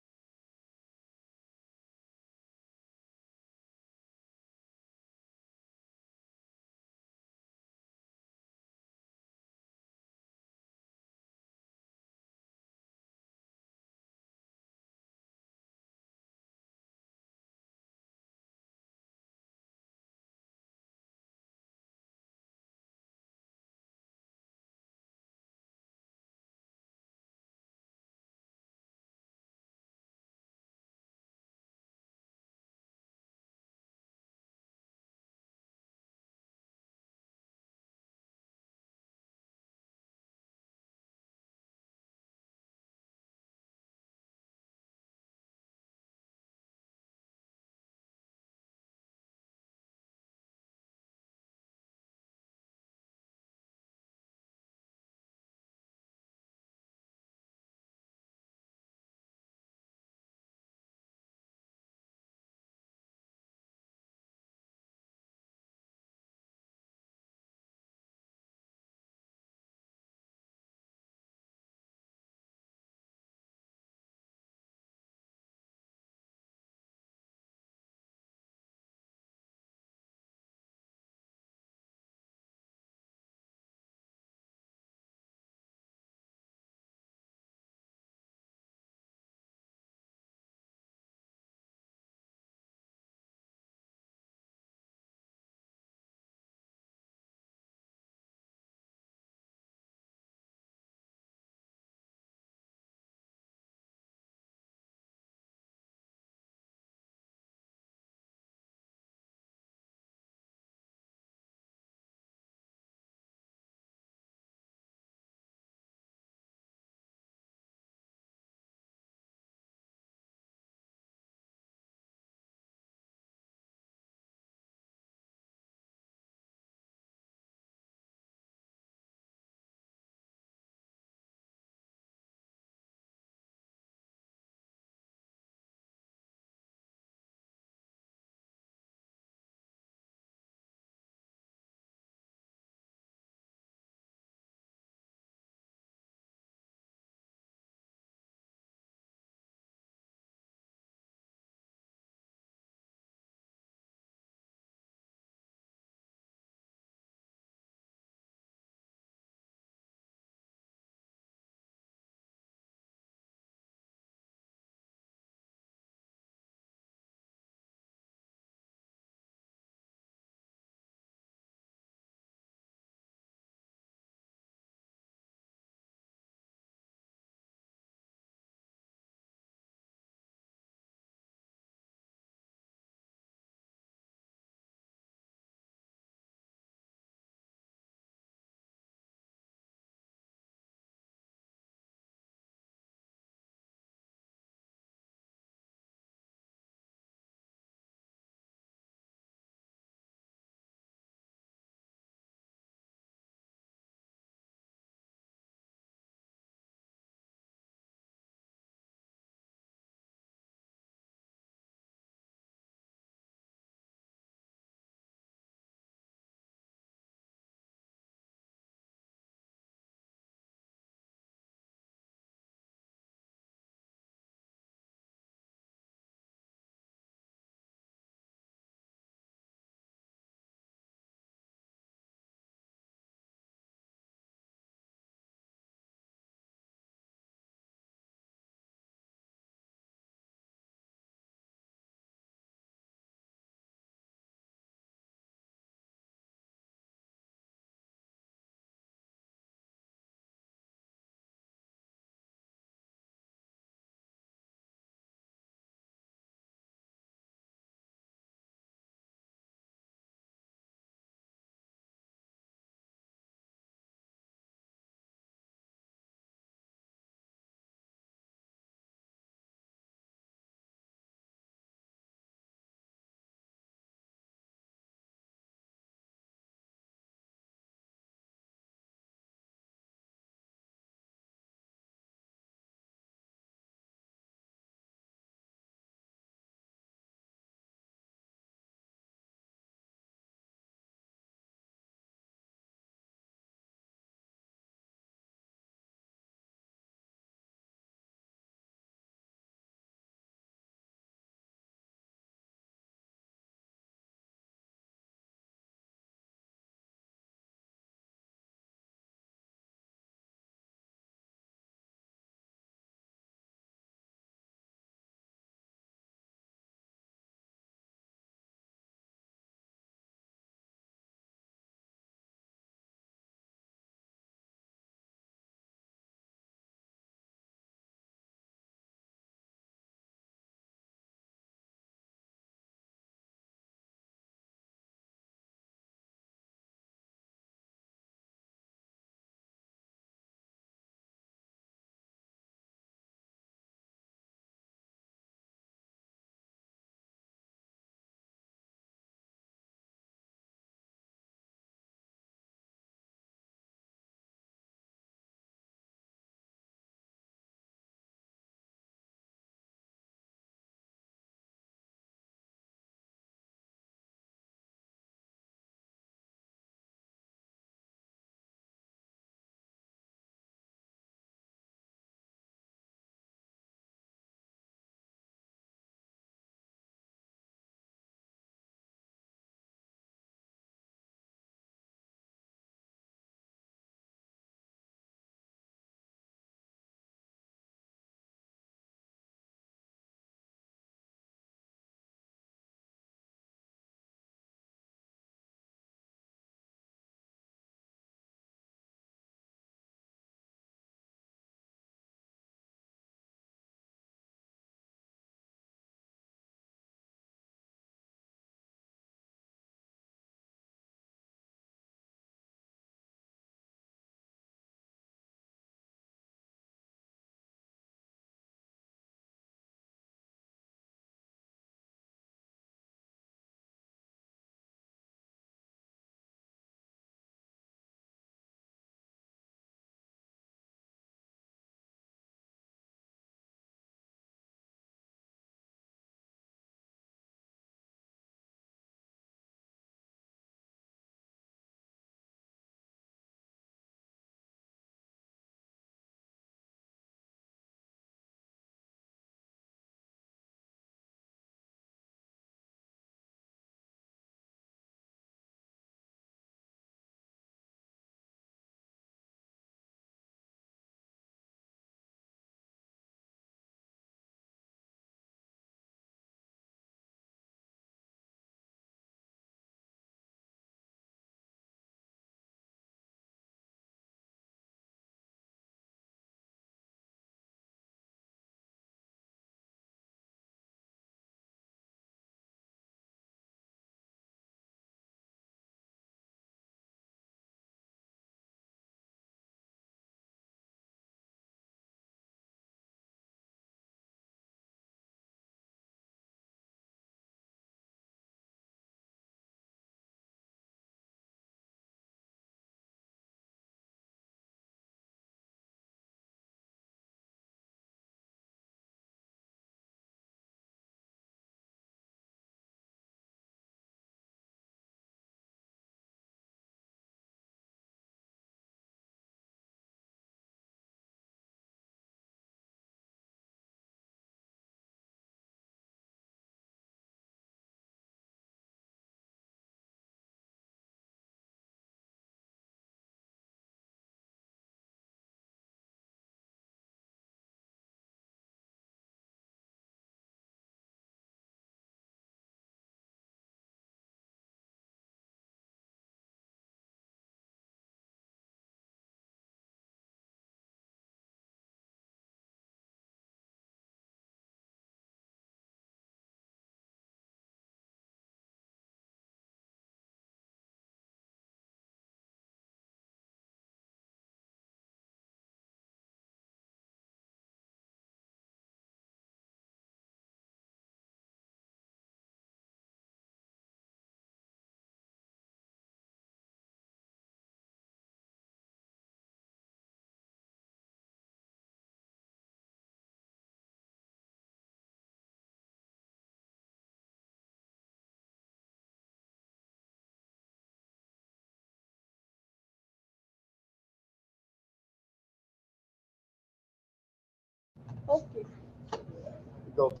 go.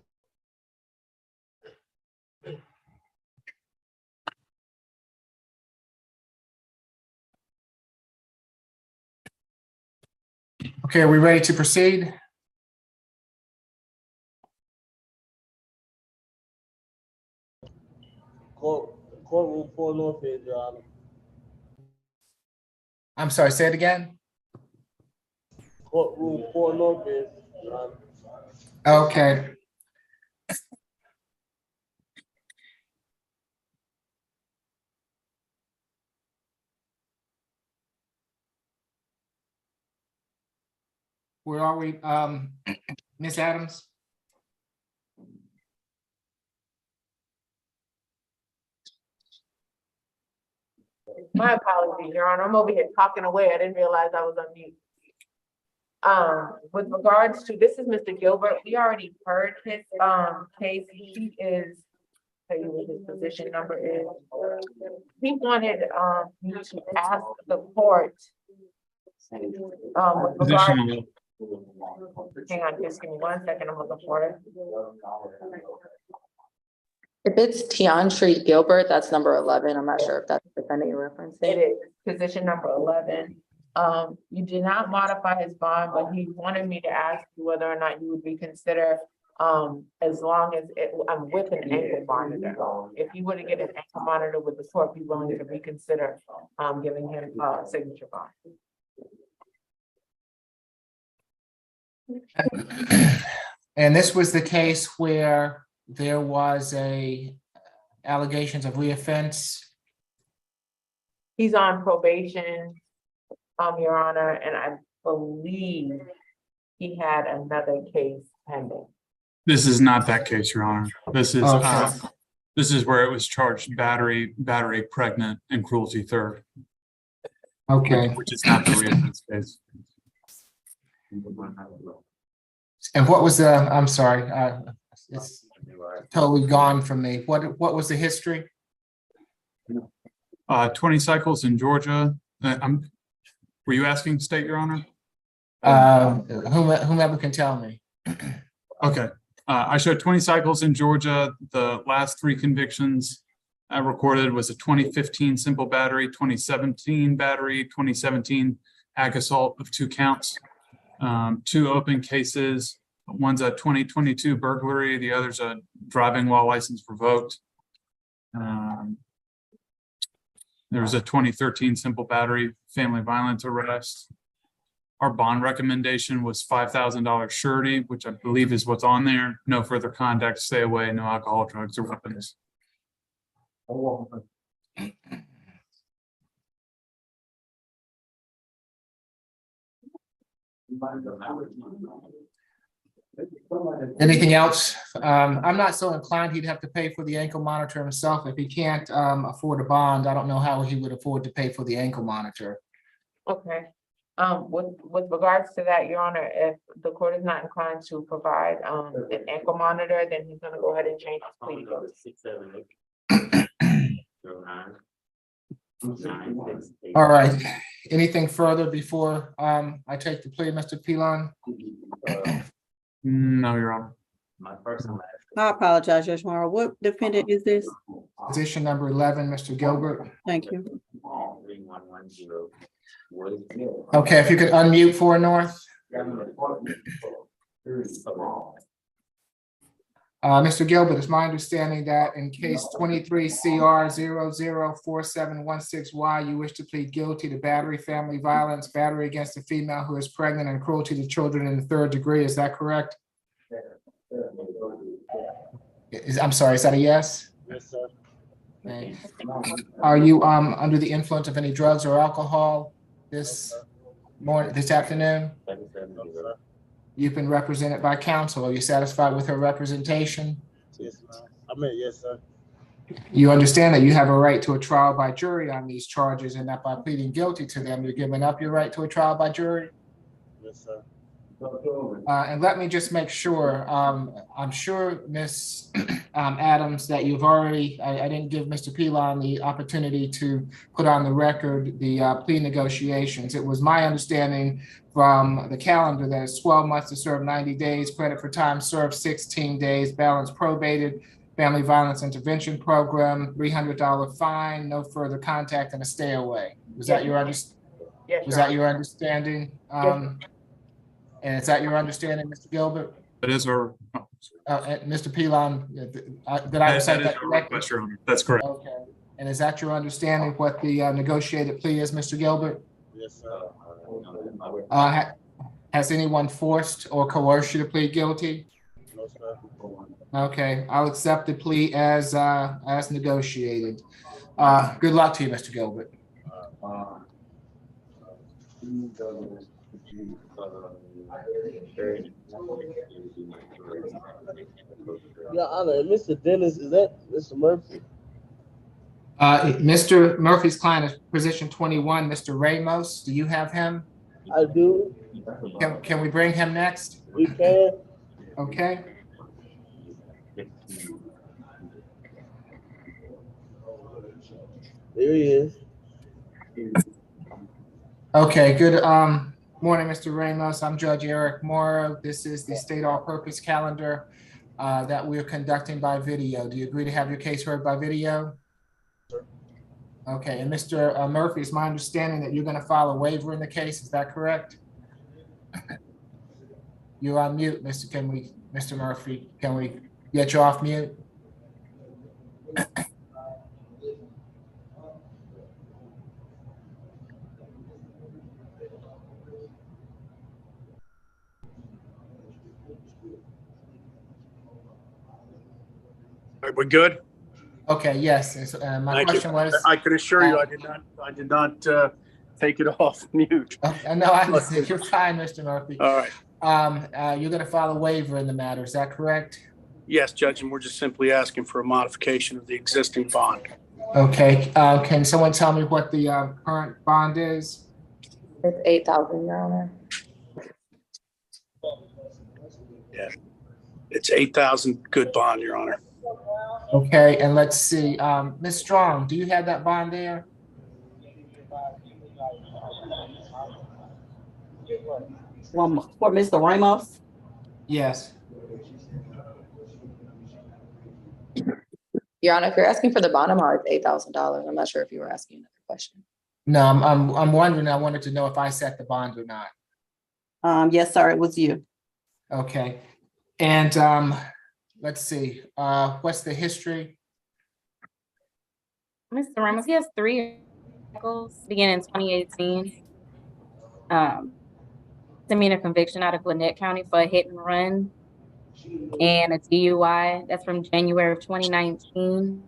Okay, are we ready to proceed? Courtroom 4 North is, Your Honor. I'm sorry, say it again. Courtroom 4 North is, Your Honor. Okay. Where are we, Ms. Adams? My apologies, Your Honor. I'm over here talking away. I didn't realize I was on mute. With regards to, this is Mr. Gilbert. We already heard his case. He is, tell you what his position number is. He wanted me to ask the court. With regard, hang on, just give me 1 second. I'm looking for it. If it's Tiantre Gilbert, that's number 11. I'm not sure if that's the defendant you're referencing. It is position number 11. You did not modify his bond, but he wanted me to ask you whether or not you would reconsider, as long as I'm with an ankle monitor. If you were to get an ankle monitor with the court, be willing to reconsider, giving him a signature bond. And this was the case where there was allegations of reoffense. He's on probation, Your Honor, and I believe he had another case pending. This is not that case, Your Honor. This is, Okay. this is where it was charged battery pregnant and cruelty third. Okay. Which is not the reoffense case. And what was the, I'm sorry, it's totally gone from me. What was the history? 20 cycles in Georgia. Were you asking state, Your Honor? Whomever can tell me. Okay. I showed 20 cycles in Georgia. The last 3 convictions I recorded was a 2015 simple battery, 2017 battery, 2017 ag assault of 2 counts. 2 open cases. One's a 2022 burglary. The other's a driving while license revoked. There was a 2013 simple battery family violence arrest. Our bond recommendation was $5,000 surety, which I believe is what's on there. No further conduct, stay away, no alcohol, drugs, or weapons. Anything else? I'm not so inclined he'd have to pay for the ankle monitor himself. If he can't afford a bond, I don't know how he would afford to pay for the ankle monitor. Okay. With regards to that, Your Honor, if the court is not inclined to provide an ankle monitor, then he's gonna go ahead and change his plea. All right. Anything further before I take the plea, Mr. Pilon? No, Your Honor. I apologize, Judge Morrow. What defendant is this? Position number 11, Mr. Gilbert. Thank you. Okay, if you could unmute for North. Mr. Gilbert, it's my understanding that in case 23 CR 004716Y, you wish to plead guilty to battery, family violence, battery against a female who is pregnant, and cruelty to children in the 3rd degree. Is that correct? I'm sorry, is that a yes? Yes, sir. Okay. Are you under the influence of any drugs or alcohol this afternoon? You've been represented by counsel. Are you satisfied with her representation? Yes, ma'am. Yes, sir. You understand that you have a right to a trial by jury on these charges, and that by pleading guilty to them, you're giving up your right to a trial by jury? Yes, sir. And let me just make sure, I'm sure, Ms. Adams, that you've already, I didn't give Mr. Pilon the opportunity to put on the record the plea negotiations. It was my understanding from the calendar that it's 12 months to serve 90 days, credit for time served 16 days, balance probated, family violence intervention program, $300 fine, no further contact, and a stay away. Was that your understanding? And is that your understanding, Mr. Gilbert? That is our. Mr. Pilon, did I That say is that our correctly? request, Your Honor. That's correct. Okay. And is that your understanding what the negotiated plea is, Mr. Gilbert? Yes, sir. Has anyone forced or coerced you to plead guilty? No, sir. Okay, I'll accept the plea as negotiated. Good luck to you, Mr. Gilbert. Your Honor, Mr. Dennis, is that Mr. Murphy? Mr. Murphy's client is position 21, Mr. Ramos. Do you have him? I do. Can we bring him next? We can. Okay. There he is. Okay, good morning, Mr. Ramos. I'm Judge Eric Morrow. This is the state all-purpose calendar that we're conducting by video. Do you agree to have your case heard by video? Sure. Okay, and Mr. Murphy, it's my understanding that you're going to file a waiver in the case. Is that correct? You're on mute, Mr. Murphy. Can we get you off mute? Are we good? Okay, yes. My Thank you. question was. I can assure you, I did not take it off mute. No, you're fine, Mr. Murphy. All right. You're going to file a waiver in the matter. Is that correct? Yes, Judge, and we're just simply asking for a modification of the existing bond. Okay. Can someone tell me what the current bond is? It's 8,000, Your Honor. Yeah, it's 8,000 good bond, Your Honor. Okay, and let's see. Ms. Strong, do you have that bond there? For Mr. Ramos? Yes. Your Honor, if you're asking for the bond amount, it's $8,000. I'm not sure if you were asking another question. No, I'm wondering. I wanted to know if I set the bond or not. Yes, sir, it was you. Okay, and let's see. What's the history? Mr. Ramos, he has 3 articles beginning in 2018. Misdemeanor conviction out of Gwinnett County for a hit and run and a DUI. That's from January of 2019.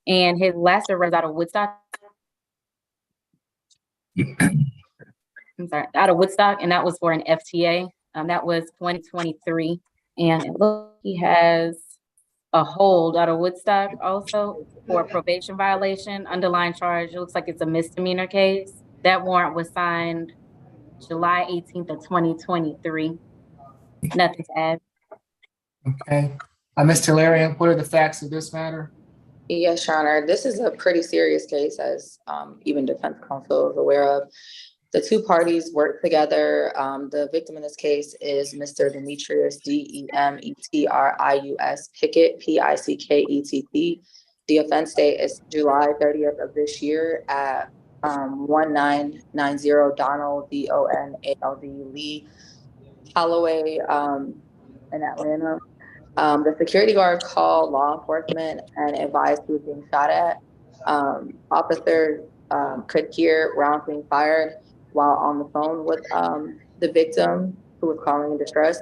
And his last arrest out of Woodstock. I'm sorry, out of Woodstock, and that was for an FTA. That was 2023. And it looks he has a hold out of Woodstock also for a probation violation, underlying charge. It looks like it's a misdemeanor case. That warrant was signed July 18th of 2023. Nothing to add. Okay. Ms. Tellerian, what are the facts of this matter? Yes, Your Honor. This is a pretty serious case, as even defense counsel is aware of. The two parties work together. The victim in this case is Mr. Demetrius, Demetrius Pickett, Pickett. The offense date is July 30th of this year at 1990 Donald, Donald Lee Holloway in Atlanta. The security guard called law enforcement and advised he was being shot at. Officers could hear rounds being fired while on the phone with the victim, who was calling in distress.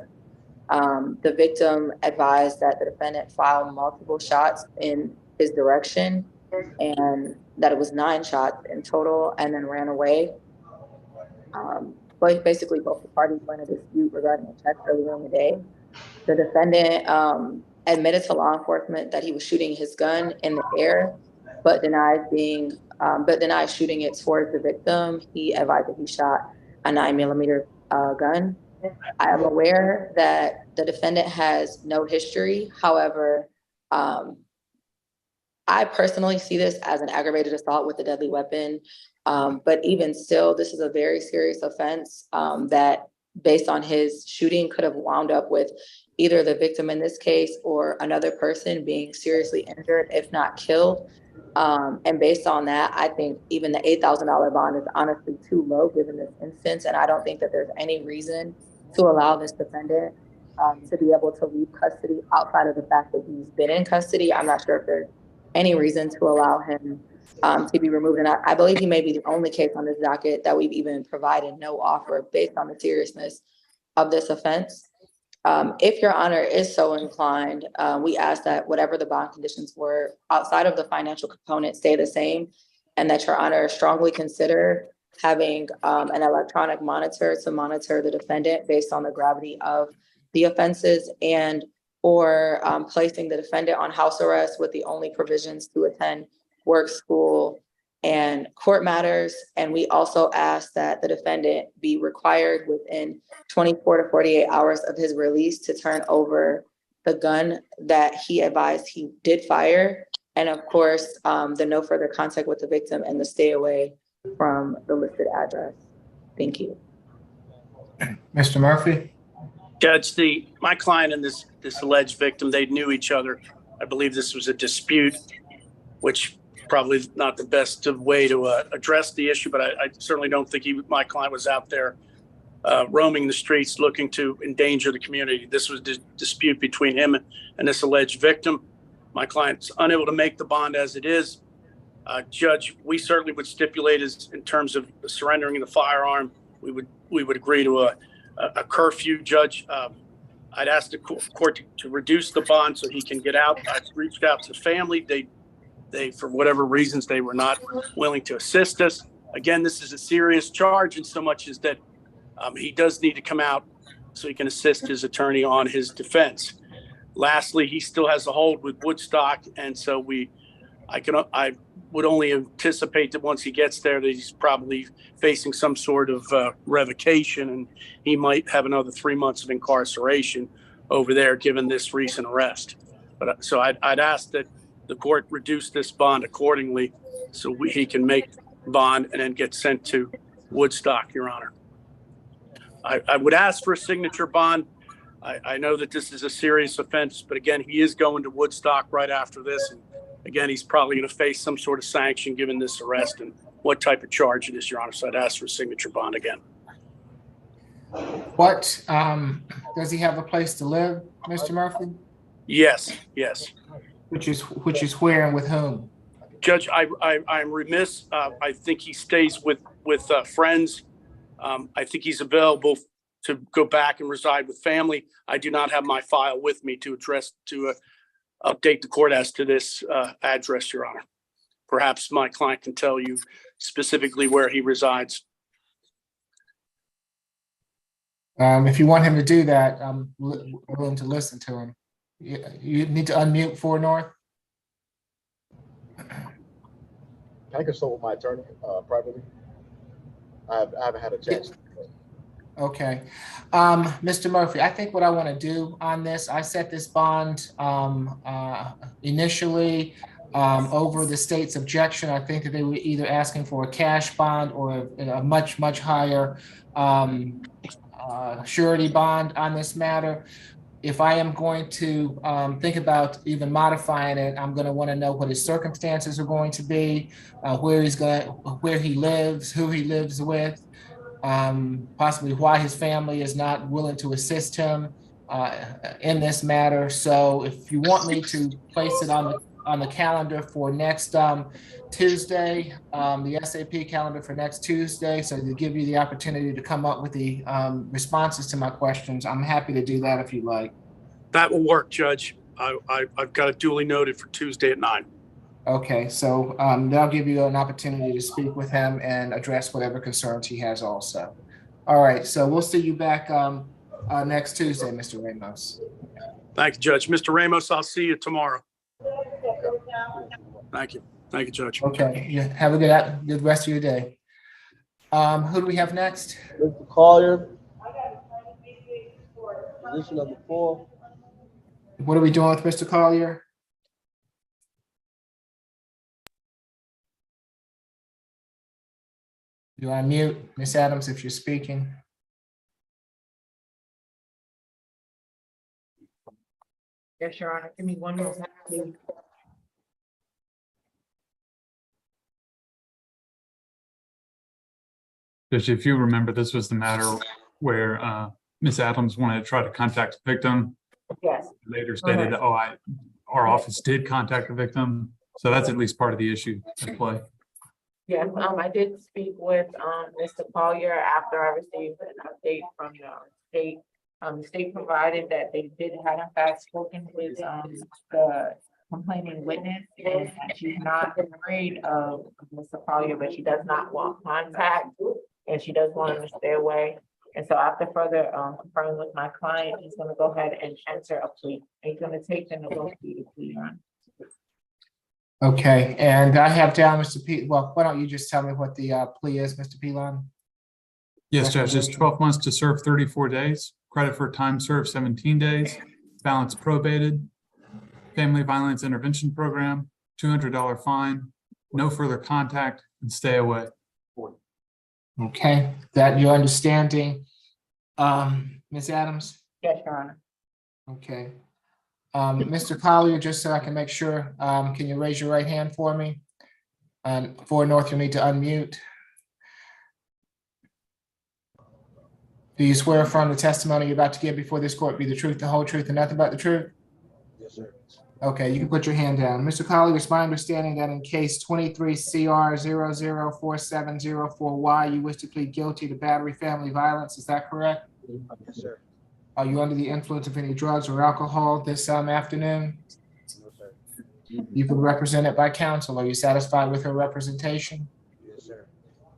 The victim advised that the defendant fired multiple shots in his direction and that it was 9 shots in total, and then ran away. But basically both the parties were in a dispute regarding a check earlier in the day. The defendant admitted to law enforcement that he was shooting his gun in the air, but denied being but denied shooting it towards the victim. He advised that he shot a 9mm gun. I am aware that the defendant has no history. However, I personally see this as an aggravated assault with a deadly weapon. But even still, this is a very serious offense that, based on his shooting, could have wound up with either the victim in this case or another person being seriously injured, if not killed. And based on that, I think even the $8,000 bond is honestly too low given this instance. And I don't think that there's any reason to allow this defendant to be able to leave custody outside of the fact that he's been in custody. I'm not sure if there's any reason to allow him to be removed. And I believe he may be the only case on this docket that we've even provided no offer based on the seriousness of this offense. If Your Honor is so inclined, we ask that whatever the bond conditions were outside of the financial component stay the same, and that Your Honor strongly consider having an electronic monitor to monitor the defendant based on the gravity of the offenses, and or placing the defendant on house arrest with the only provisions to attend work, school, and court matters. And we also ask that the defendant be required within 24 to 48 hours of his release to turn over the gun that he advised he did fire. And of course, the no further contact with the victim and the stay away from the listed address. Thank you. Mr. Murphy? Judge, my client and this alleged victim, they knew each other. I believe this was a dispute, which probably not the best way to address the issue, but I certainly don't think my client was out there roaming the streets looking to endanger the community. This was a dispute between him and this alleged victim. My client's unable to make the bond as it is. Judge, we certainly would stipulate as in terms of surrendering the firearm, we would agree to a curfew. Judge, I'd ask the court to reduce the bond so he can get out. I've reached out to the family. They, for whatever reasons, they were not willing to assist us. Again, this is a serious charge in so much as that he does need to come out so he can assist his attorney on his defense. Lastly, he still has a hold with Woodstock, and so I would only anticipate that once he gets there that he's probably facing some sort of revocation, and he might have another 3 months of incarceration over there given this recent arrest. But so I'd ask that the court reduce this bond accordingly so he can make bond and then get sent to Woodstock, Your Honor. I would ask for a signature bond. I know that this is a serious offense, but again, he is going to Woodstock right after this. And again, he's probably going to face some sort of sanction given this arrest and what type of charge it is, Your Honor. So I'd ask for a signature bond again. What, does he have a place to live, Mr. Murphy? Yes. Which is where and with whom? Judge, I'm remiss. I think he stays with friends. I think he's available to go back and reside with family. I do not have my file with me to update the court as to this address, Your Honor. Perhaps my client can tell you specifically where he resides. If you want him to do that, I'm willing to listen to him. You need to unmute for North. Can I consult with my attorney privately? I haven't had a chance. Okay. Mr. Murphy, I think what I want to do on this, I set this bond initially over the state's objection. I think that they were either asking for a cash bond or a much, much higher surety bond on this matter. If I am going to think about even modifying it, I'm going to want to know what his circumstances are going to be, where he lives, who he lives with, possibly why his family is not willing to assist him in this matter. So if you want me to place it on the calendar for next Tuesday, the SAP calendar for next Tuesday, so to give you the opportunity to come up with the responses to my questions, I'm happy to do that if you like. That will work, Judge. I've got it duly noted for Tuesday at 9. Okay, so that'll give you an opportunity to speak with him and address whatever concerns he has also. All right, so we'll see you back next Tuesday, Mr. Ramos. Thank you, Judge. Mr. Ramos, I'll see you tomorrow. Thank you. Thank you, Judge. Okay, yeah, have a good rest of your day. Who do we have next? Mr. Collier. Position number 4. What are we doing with Mr. Collier? You're on mute, Ms. Adams, if you're speaking. Yes, Your Honor. Give me one more second, please. Judge, if you remember, this was the matter where Ms. Adams wanted to try to contact the victim. Yes. Later stated, our office did contact the victim. So that's at least part of the issue at play. Yes, I did speak with Mr. Collier after I received an update from the state. The state provided that they did have in fact spoken with the complaining witness, and that she's not afraid of Mr. Collier, but she does not want contact, and she does want him to stay away. And so after further confirming with my client, he's gonna go ahead and enter a plea. He's gonna take the negotiated plea, Your Honor. Okay, and I have down Mr. P, well, why don't you just tell me what the plea is, Mr. Pilon? Yes, Judge, it's 12 months to serve 34 days, credit for time served 17 days, balance probated, family violence intervention program, $200 fine, no further contact, and stay away. Okay, that your understanding, Ms. Adams? Yes, Your Honor. Okay. Mr. Collier, just so I can make sure, can you raise your right hand for me? And for North, you'll need to unmute. Do you swear affirm the testimony you're about to give before this court be the truth, the whole truth, and nothing but the truth? Yes, sir. Okay, you can put your hand down. Mr. Collier, it's my understanding that in case 23 CR 004704Y, you wish to plead guilty to battery family violence. Is that correct? Yes, sir. Are you under the influence of any drugs or alcohol this afternoon? No, sir. You've been represented by counsel. Are you satisfied with her representation? Yes, sir.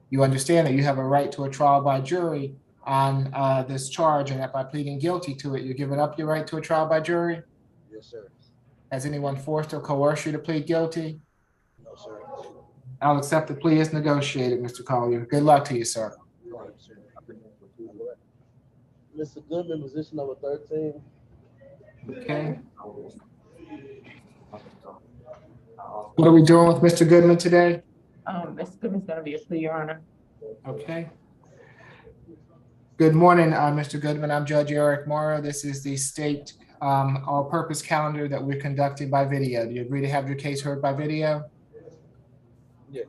You understand that you have a right to a trial by jury on this charge, and that by pleading guilty to it, you're giving up your right to a trial by jury? Yes, sir. Has anyone forced or coerced you to plead guilty? No, sir. I'll accept the plea as negotiated, Mr. Collier. Good luck to you, sir. Mr. Goodman, position number 13. Okay. What are we doing with Mr. Goodman today? Mr. Goodman's gonna be a plea, Your Honor. Okay. Good morning, Mr. Goodman. I'm Judge Eric Morrow. This is the state all-purpose calendar that we're conducting by video. Do you agree to have your case heard by video? Yeah.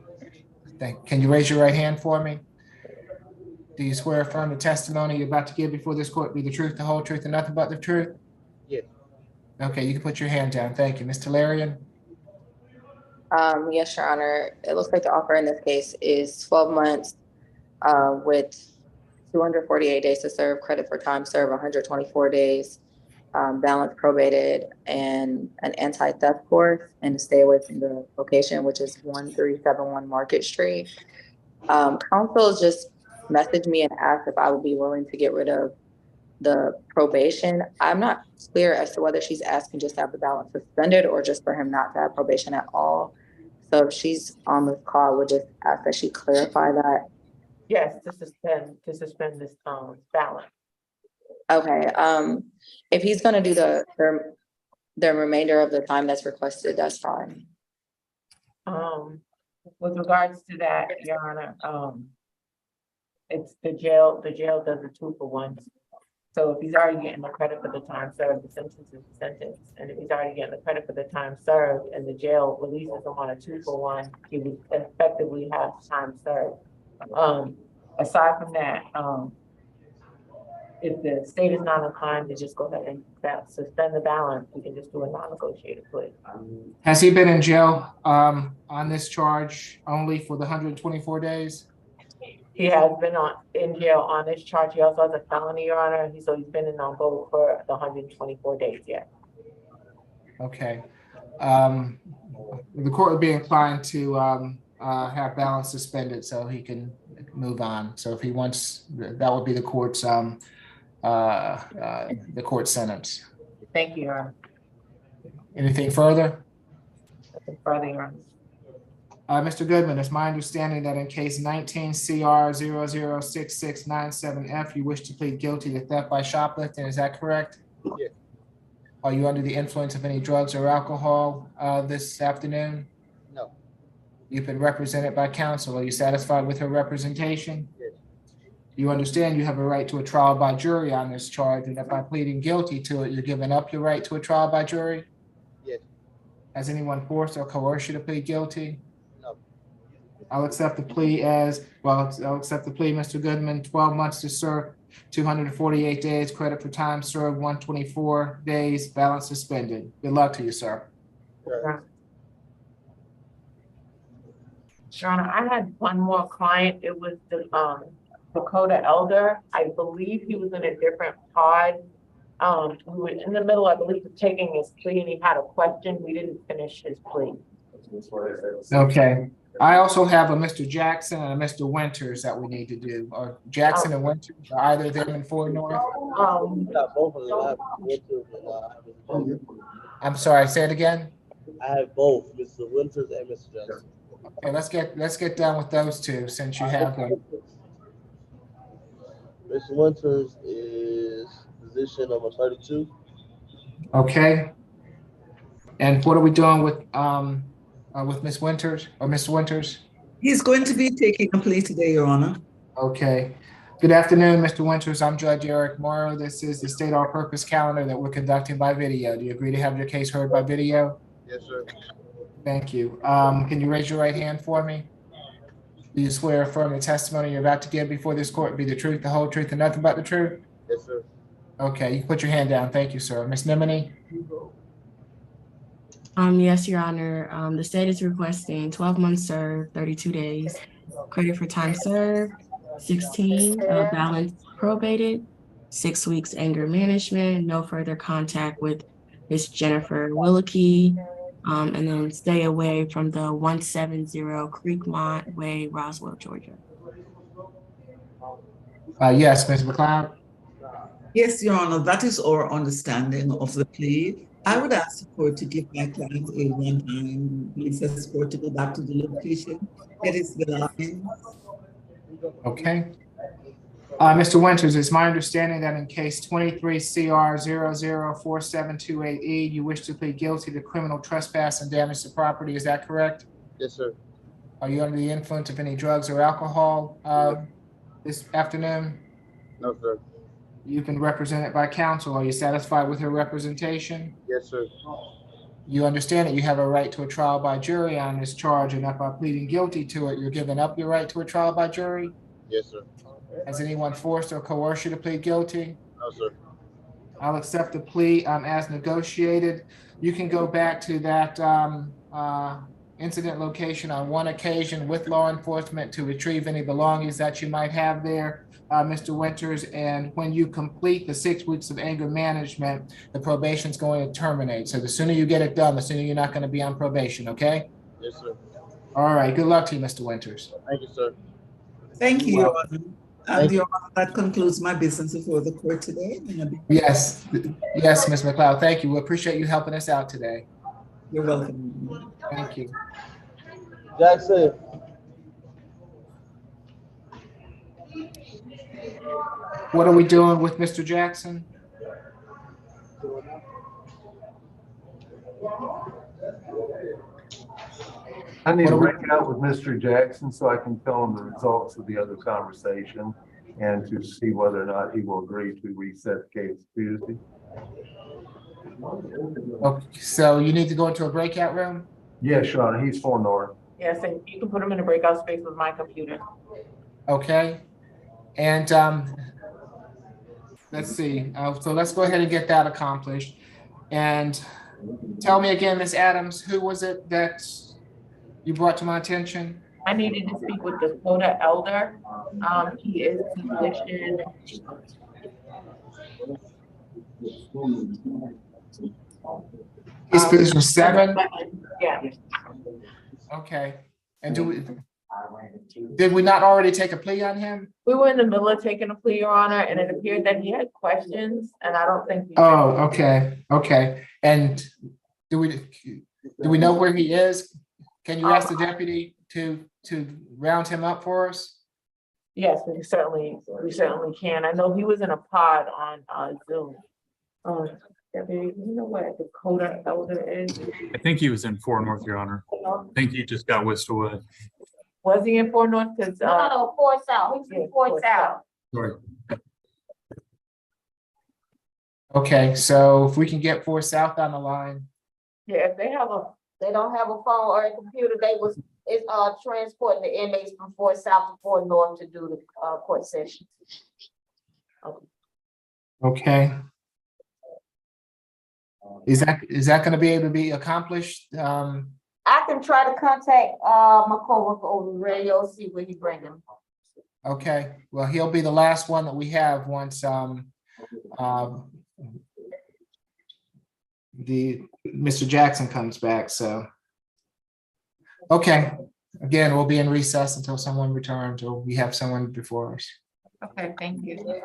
Can you raise your right hand for me? Do you swear affirm the testimony you're about to give before this court be the truth, the whole truth, and nothing but the truth? Yeah. Okay, you can put your hand down. Thank you. Mr. Larian? Yes, Your Honor. It looks like the offer in this case is 12 months with 248 days to serve, credit for time served 124 days, balance probated, and an anti-theft course, and to stay away from the location, which is 1371 Market Street. Counsel just messaged me and asked if I would be willing to get rid of the probation. I'm not clear as to whether she's asking just to have the balance suspended or just for him not to have probation at all. So if she's on this call, I would just ask that she clarify that. Yes, to suspend this balance. Okay, if he's gonna do the remainder of the time that's requested, that's fine. With regards to that, Your Honor, it's the jail does a 2-for-1. So if he's already getting the credit for the time served, the sentence is the sentence. And if he's already getting the credit for the time served and the jail releases him on a 2-for-1, he would effectively have time served. Aside from that, if the state is not inclined to just go ahead and suspend the balance, we can just do a non-negotiated plea. Has he been in jail on this charge only for the 124 days? He has been in jail on this charge. He also has a felony, Your Honor. So he's been in on both for the 124 days, yeah. Okay. The court would be inclined to have balance suspended so he can move on. So if he wants, that would be the court's sentence. Thank you, Your Honor. Anything further? Nothing further, Your Honor. Mr. Goodman, it's my understanding that in case 19 CR 006697F, you wish to plead guilty to theft by shoplifting. Is that correct? Yes. Are you under the influence of any drugs or alcohol this afternoon? No. You've been represented by counsel. Are you satisfied with her representation? Yes. You understand you have a right to a trial by jury on this charge, and that by pleading guilty to it, you're giving up your right to a trial by jury? Yes. Has anyone forced or coerced you to plead guilty? No. I'll accept the plea as, well, I'll accept the plea, Mr. Goodman, 12 months to serve, 248 days, credit for time served, 124 days, balance suspended. Good luck to you, sir. Okay. Your Honor, I had one more client. It was the Dakota Elder. I believe he was in a different pod. We were in the middle, I believe, of taking his plea, and he had a question. We didn't finish his plea. Okay. I also have a Mr. Jackson and a Mr. Winters that we need to do. Or Jackson and Winters, are either of them in Fort North? Got both of them. I have Winters and Mr. I'm sorry, say it again. I have both, Mr. Winters and Mr. Johnson. Okay, let's get done with those two since you have them. Mr. Winters is position number 32. Okay. And what are we doing with Ms. Winters or Mr. Winters? He's going to be taking a plea today, Your Honor. Okay. Good afternoon, Mr. Winters. I'm Judge Eric Morrow. This is the state all-purpose calendar that we're conducting by video. Do you agree to have your case heard by video? Yes, sir. Thank you. Can you raise your right hand for me? Do you swear or affirm the testimony you're about to give before this court be the truth, the whole truth, and nothing but the truth? Yes, sir. Okay, you can put your hand down. Thank you, sir. Ms. Nemini? Yes, Your Honor. The state is requesting 12 months served, 32 days, credit for time served, 16, balance probated, 6 weeks anger management, no further contact with Miss Jennifer Wilkie, and then stay away from the 170 Creekmont Way, Roswell, Georgia. Yes, Ms. McLeod? Yes, Your Honor, that is our understanding of the plea. I would ask the court to give my client a one-time recess court to go back to the location, get his belongings. Okay. Mr. Winters, it's my understanding that in case 23 CR 004728E, you wish to plead guilty to criminal trespass and damage to property. Is that correct? Yes, sir. Are you under the influence of any drugs or alcohol this afternoon? No, sir. You've been represented by counsel. Are you satisfied with her representation? Yes, sir. You understand that you have a right to a trial by jury on this charge, and that by pleading guilty to it, you're giving up your right to a trial by jury? Yes, sir. Has anyone forced or coerced you to plead guilty? No, sir. I'll accept the plea as negotiated. You can go back to that incident location on one occasion with law enforcement to retrieve any belongings that you might have there, Mr. Winters. And when you complete the 6 weeks of anger management, the probation is going to terminate. So the sooner you get it done, the sooner you're not going to be on probation, okay? Yes, sir. All right, good luck to you, Mr. Winters. Thank you, sir. Thank you, Your Honor. And Your Honor, that concludes my business before the court today. Yes, yes, Ms. McLeod, thank you. We appreciate you helping us out today. You're welcome. Thank you. Jackson. What are we doing with Mr. Jackson? I need to break out with Mr. Jackson so I can tell him the results of the other conversation and to see whether or not he will agree to reset the case Tuesday. Okay, so you need to go into a breakout room? Yes, Shauna, he's for North. Yes, and you can put them in a breakout space with my computer. Okay. And let's see. So let's go ahead and get that accomplished. And tell me again, Ms. Adams, who was it that you brought to my attention? I needed to speak with Dakota Elder. He is position. He's position 7? Yeah. Okay. And did we not already take a plea on him? We were in the middle of taking a plea, Your Honor, and it appeared that he had questions, and I don't think. Oh, okay, okay. And do we know where he is? Can you ask the deputy to round him up for us? Yes, we certainly can. I know he was in a pod on Zoom. Deputy, you know what Dakota Elder is? I think he was in 4 North, Your Honor. I think he just got whisked away. Was he in 4 North? Cause No, 4 South, yeah, 4 South. Sorry. Okay, so if we can get 4 South on the line. yeah, if They don't have a phone or a computer, it's transporting the inmates from 4 South to 4 North to do the court session. Okay. Is that gonna be able to be accomplished? I can try to contact my coworker over the radio, see where he bring them. Okay, well, he'll be the last one that we have once the Mr. Jackson comes back, so. Okay, again, we'll be in recess until someone returns or we have someone before us. Okay, thank you.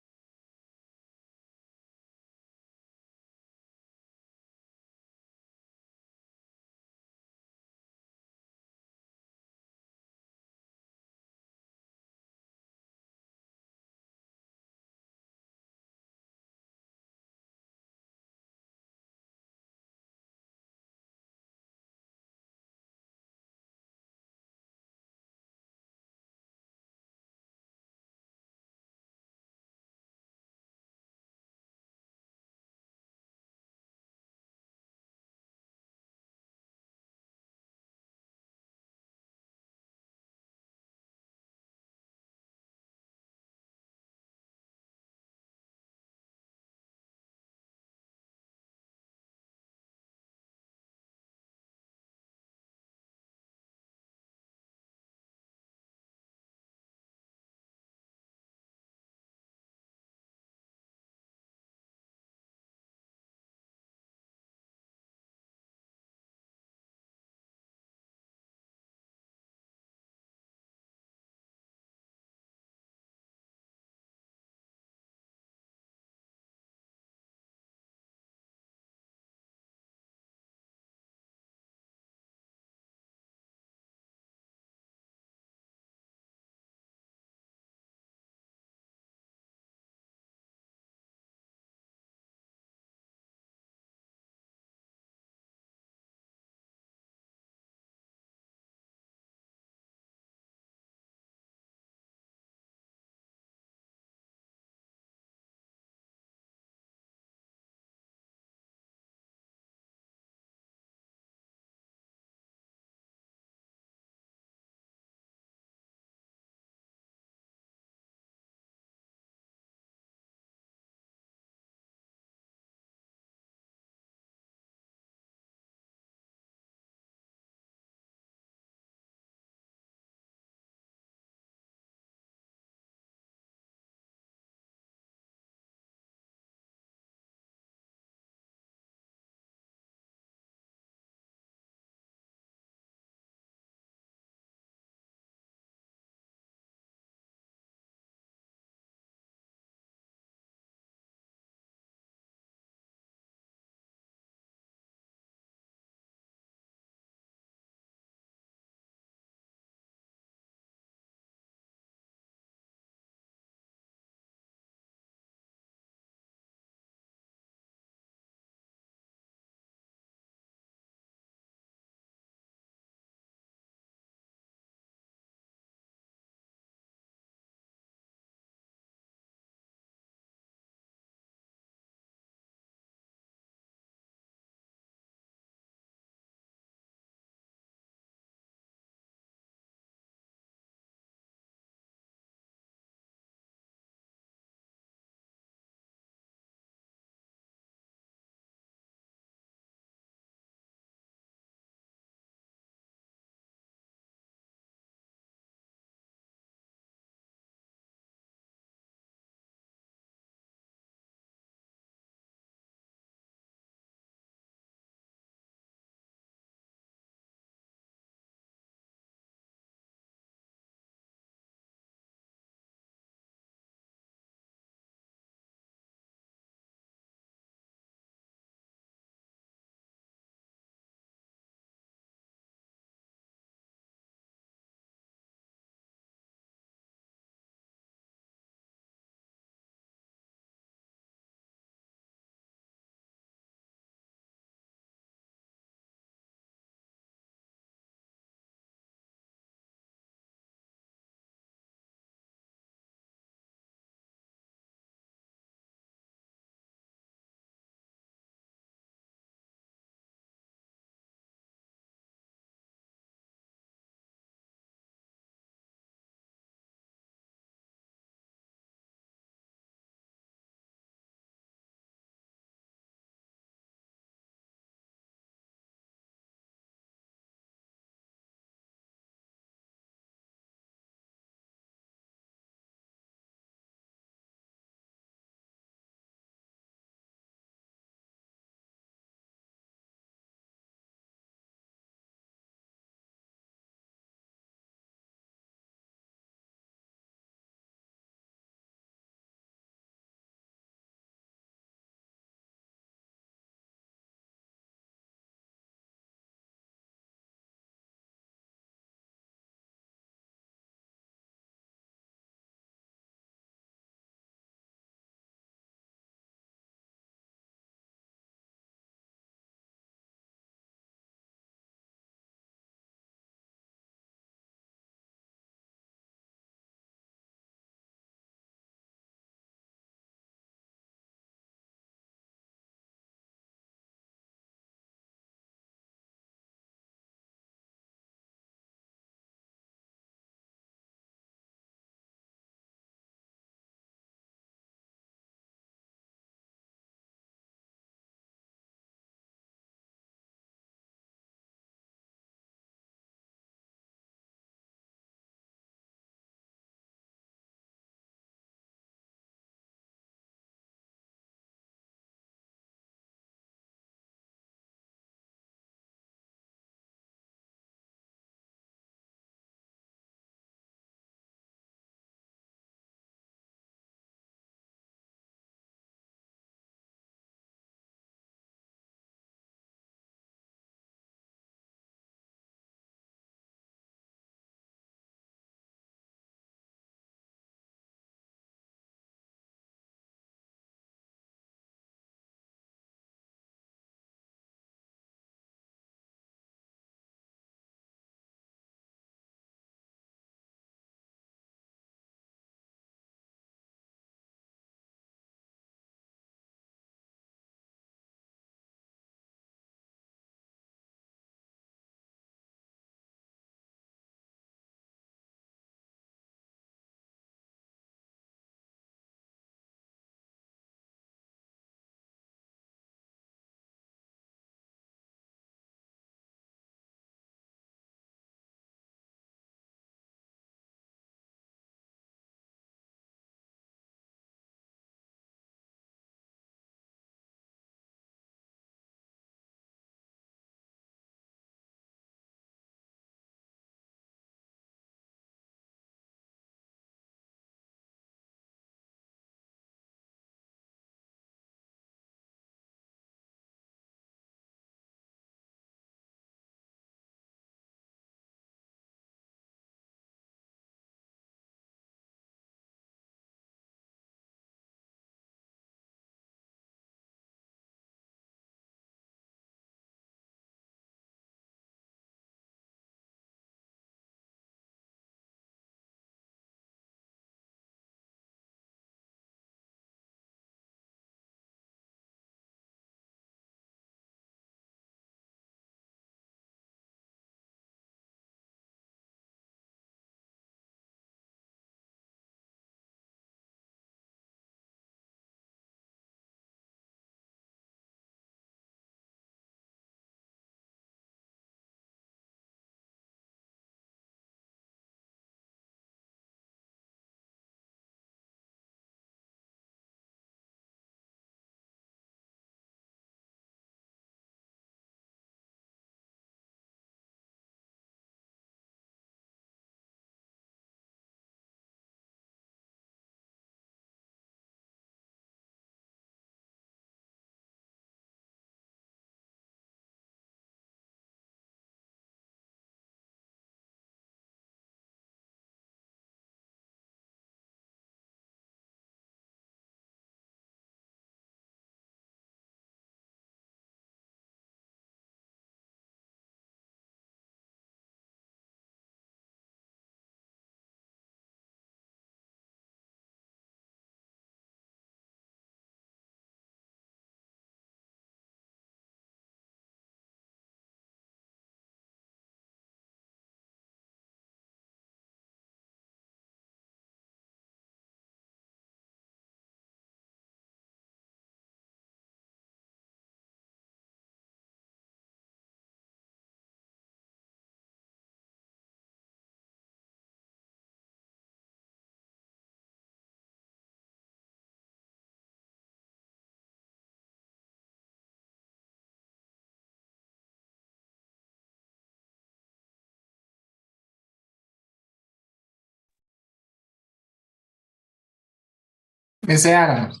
Ms. Adams,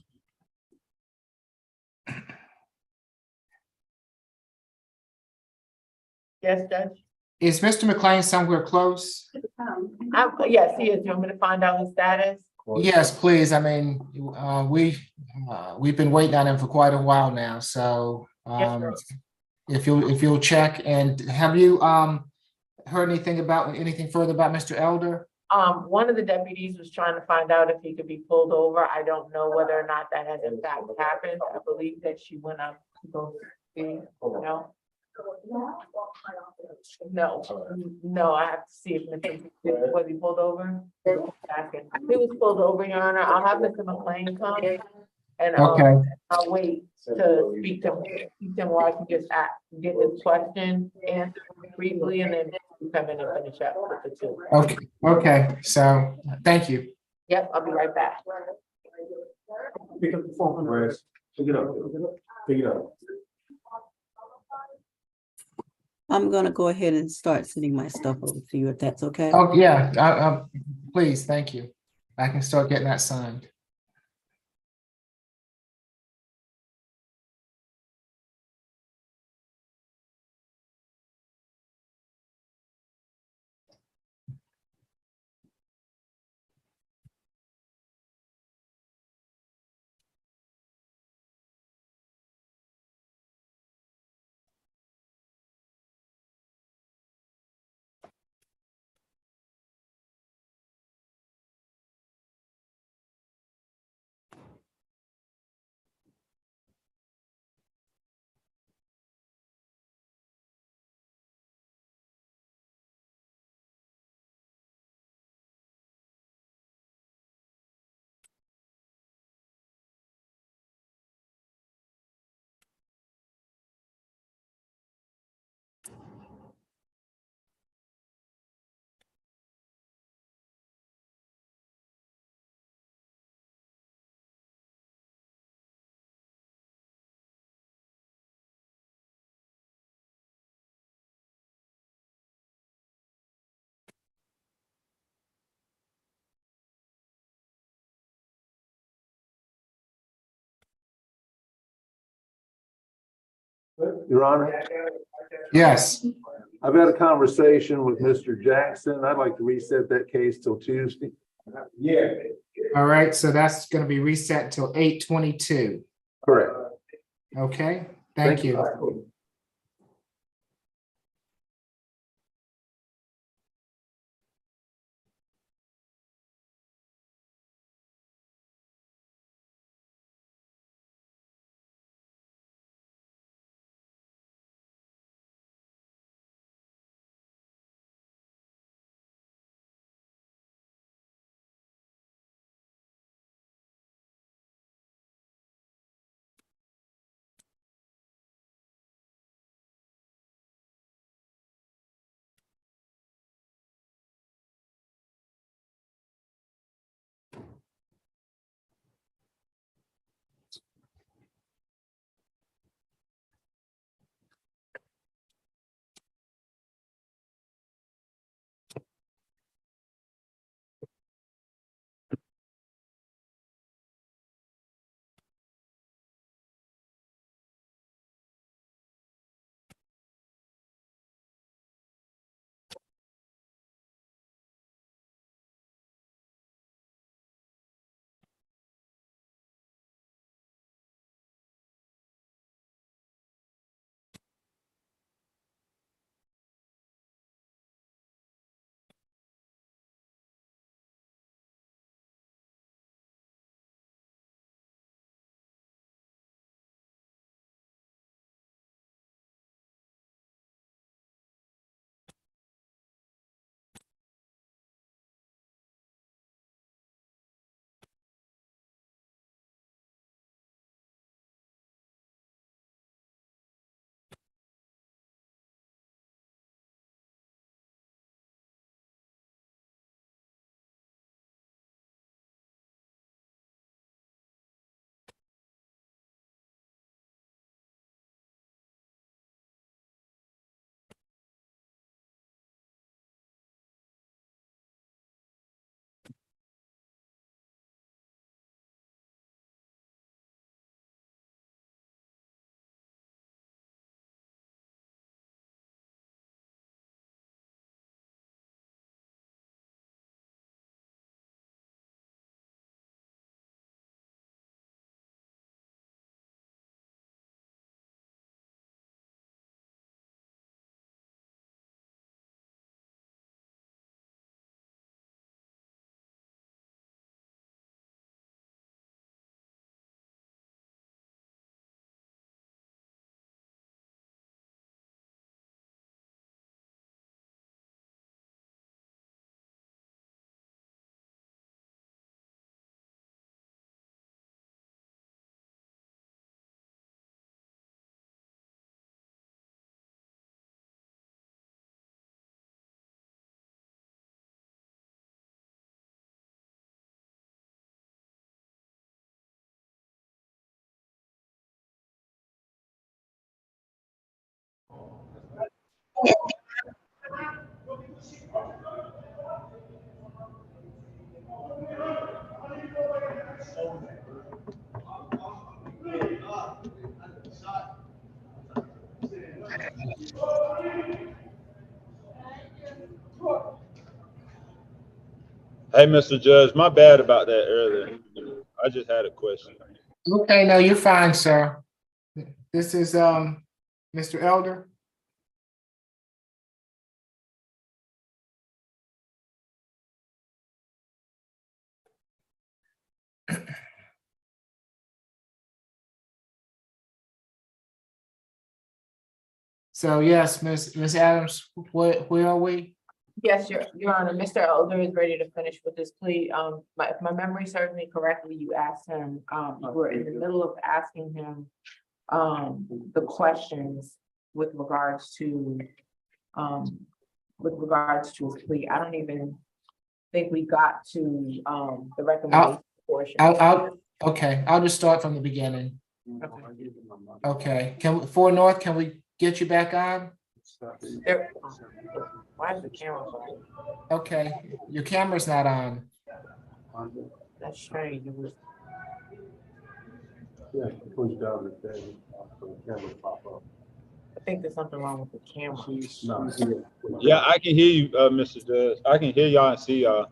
Yes, Judge? is Mr. McLean somewhere close? Yes, he is. You want me to find out his status? Yes, please. I mean, we've been waiting on him for quite a while now, so if you'll check, and have you heard anything further about Mr. Elder? One of the deputies was trying to find out if he could be pulled over. I don't know whether or not that has in fact happened. I believe that she went up to go see, no. No, I have to see if was he pulled over? He was pulled over, Your Honor. I'll have Mr. McLean come and Okay. I'll wait to speak to him while I can just get his question answered briefly and then come in and finish up with the two. Okay, so, thank you. Yep, I'll be right back. Pick up the phone, Rez. Pick it up. Pick it up. I'm gonna go ahead and start sending my stuff over to you if that's okay. Oh, yeah, please, thank you. I can start getting that signed. Your Honor, Yes, I've had a conversation with Mr. Jackson. I'd like to reset that case till Tuesday. Yeah. all right, so that's gonna be reset till 8/22. Correct. Okay, thank you. Hey, Mr. Judge, my bad about that earlier. I just had a question. Okay, no, you're fine, sir. This is, Mr. Elder. So yes, Ms. Adams, where are we? Yes, Your Honor, Mr. Elder is ready to finish with this plea. If my memory serves me correctly, you asked him, you were in the middle of asking him the questions with regards to his plea. I don't even think we got to the recommendation portion. Okay, I'll just start from the beginning. Okay. Okay, for North, can we get you back on? Why is the camera on? Okay, your camera's not on. That's strange. It was- Yeah, push down the thing, so the camera pop up. I think there's something wrong with the camera. No, Yeah, I can hear you, Mr. Judge. I can hear y'all and see y'all.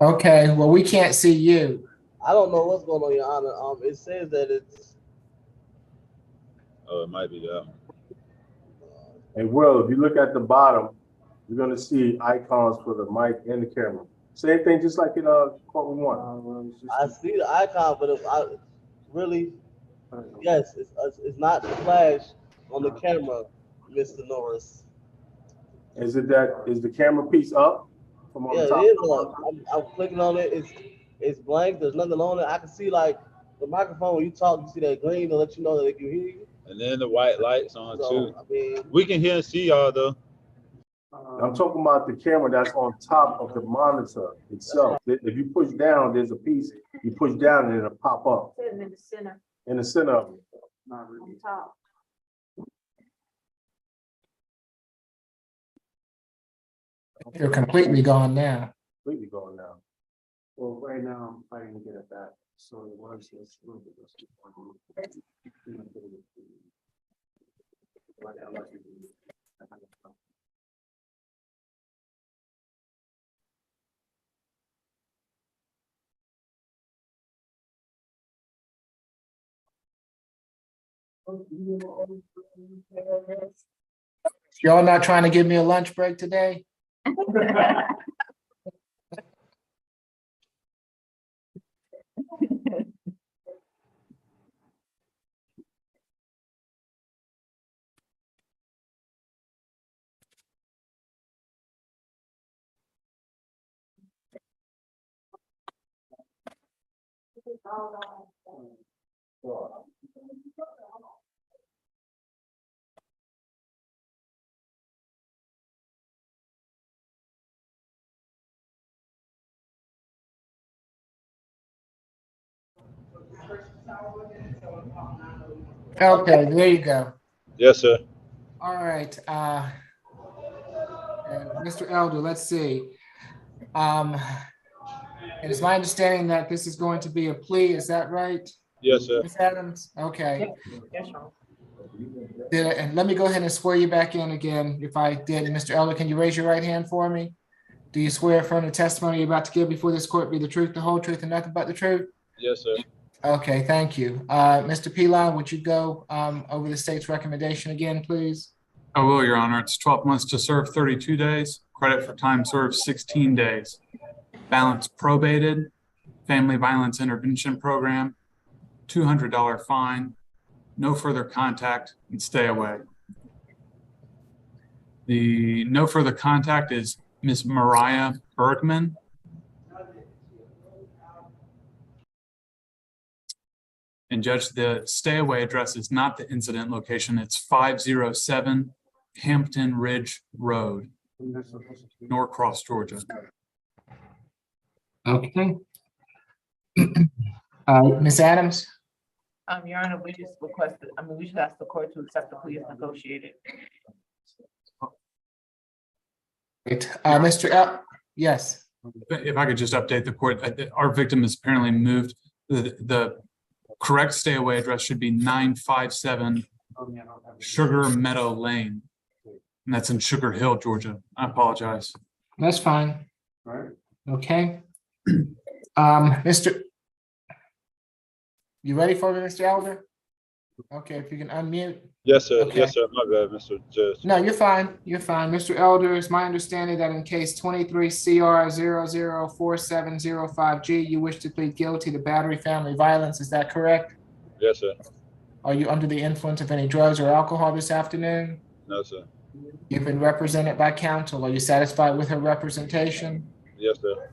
Okay, well, we can't see you. I don't know what's going on, Your Honor. It says that it's. Oh, it might be that one. Hey, Will, if you look at the bottom, you're gonna see icons for the mic and the camera. Same thing, just like in courtroom one. I see the icon, but if I really, yes, it's not the flash on the camera, Mr. Norris. Is the camera piece up from on Yeah, the top? it is up. I'm clicking on it. It's blank. There's nothing on it. I can see like the microphone when you talk. You see that green to let you know that they can hear you. And then the white lights on So, too. I mean, We can hear and see y'all though. I'm talking about the camera that's on top of the monitor itself. If you push down, there's a piece. You push down and it'll pop up Sitting in the center, in the center of it. on top. You're completely gone now. Completely going now. Well, right now, I'm fighting to get it back, so it was this little bit. Y'all not trying to give me a lunch break today? Okay, there you go. Yes, sir. All right, Mr. Elder, let's see. It is my understanding that this is going to be a plea, is that right? Yes, sir. Ms. Adams? Okay. Yes, Your Honor. And let me go ahead and swear you back in again. If I did, Mr. Elder, can you raise your right hand for me? Do you swear affirm the testimony you're about to give before this court be the truth, the whole truth, and nothing but the truth? Yes, sir. Okay, thank you. Mr. Pilon, would you go over the state's recommendation again, please? I will, Your Honor. It's 12 months to serve 32 days, credit for time served 16 days. Balance probated, family violence intervention program, $200 fine, no further contact, and stay away. The no further contact is Ms. Mariah Bergman. And Judge, the stay away address is not the incident location. It's 507 Hampton Ridge Road, Norcross, Georgia. Okay. Ms. Adams? Your Honor, we just requested, we just asked the court to accept the plea as negotiated. Mr. Yes. If I could just update the court, our victim is apparently moved. The correct stay away address should be 957 Sugar Meadow Lane. And that's in Sugar Hill, Georgia. I apologize. That's fine. Okay. You ready for me, Mr. Elder? Okay, if you can unmute. Yes, sir. Okay. Yes, sir. My bad, Mr. Judge. No, you're fine. You're fine. Mr. Elder, it's my understanding that in case 23 CR 004705G, you wish to plead guilty to battery family violence. Is that correct? Yes, sir. Are you under the influence of any drugs or alcohol this afternoon? No, sir. You've been represented by counsel. Are you satisfied with her representation? Yes, sir.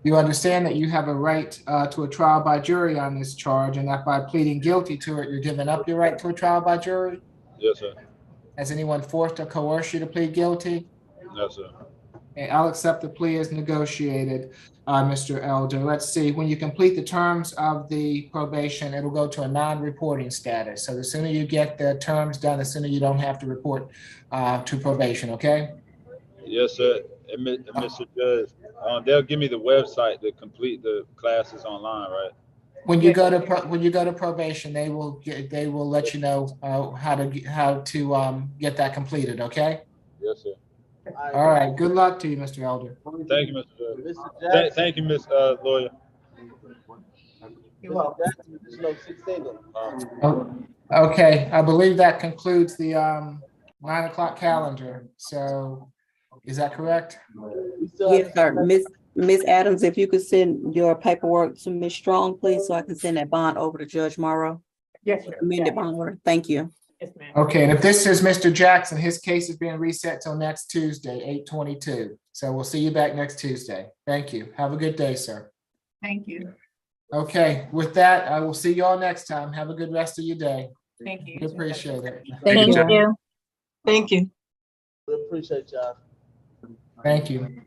You understand that you have a right to a trial by jury on this charge, and that by pleading guilty to it, you're giving up your right to a trial by jury? Yes, sir. Has anyone forced or coerced you to plead guilty? No, sir. And I'll accept the plea as negotiated, Mr. Elder. Let's see, when you complete the terms of the probation, it'll go to a non-reporting status. So the sooner you get the terms done, the sooner you don't have to report to probation, okay? Yes, sir. And Mr. Judge, they'll give me the website to complete the classes online, right? When you go to probation, they will let you know how to get that completed, okay? Yes, sir. All right, good luck to you, Mr. Elder. Thank you, Mr. Judge. Thank you, Ms. Lawyer. Okay, I believe that concludes the 9 o'clock calendar. So is that correct? Yes, sir. Ms. Adams, if you could send your paperwork to Ms. Strong, please, so I can send that bond over to Judge Morrow. Yes, sir. Amended bond order. Thank you. Yes, ma'am. Okay, and if this is Mr. Jackson, his case is being reset till next Tuesday, 8/22. So we'll see you back next Tuesday. Thank you. Have a good day, sir. Thank you. Okay, with that, I will see you all next time. Have a good rest of your day. Thank you. We appreciate it. Thank you. Thank you. We appreciate y'all. Thank you.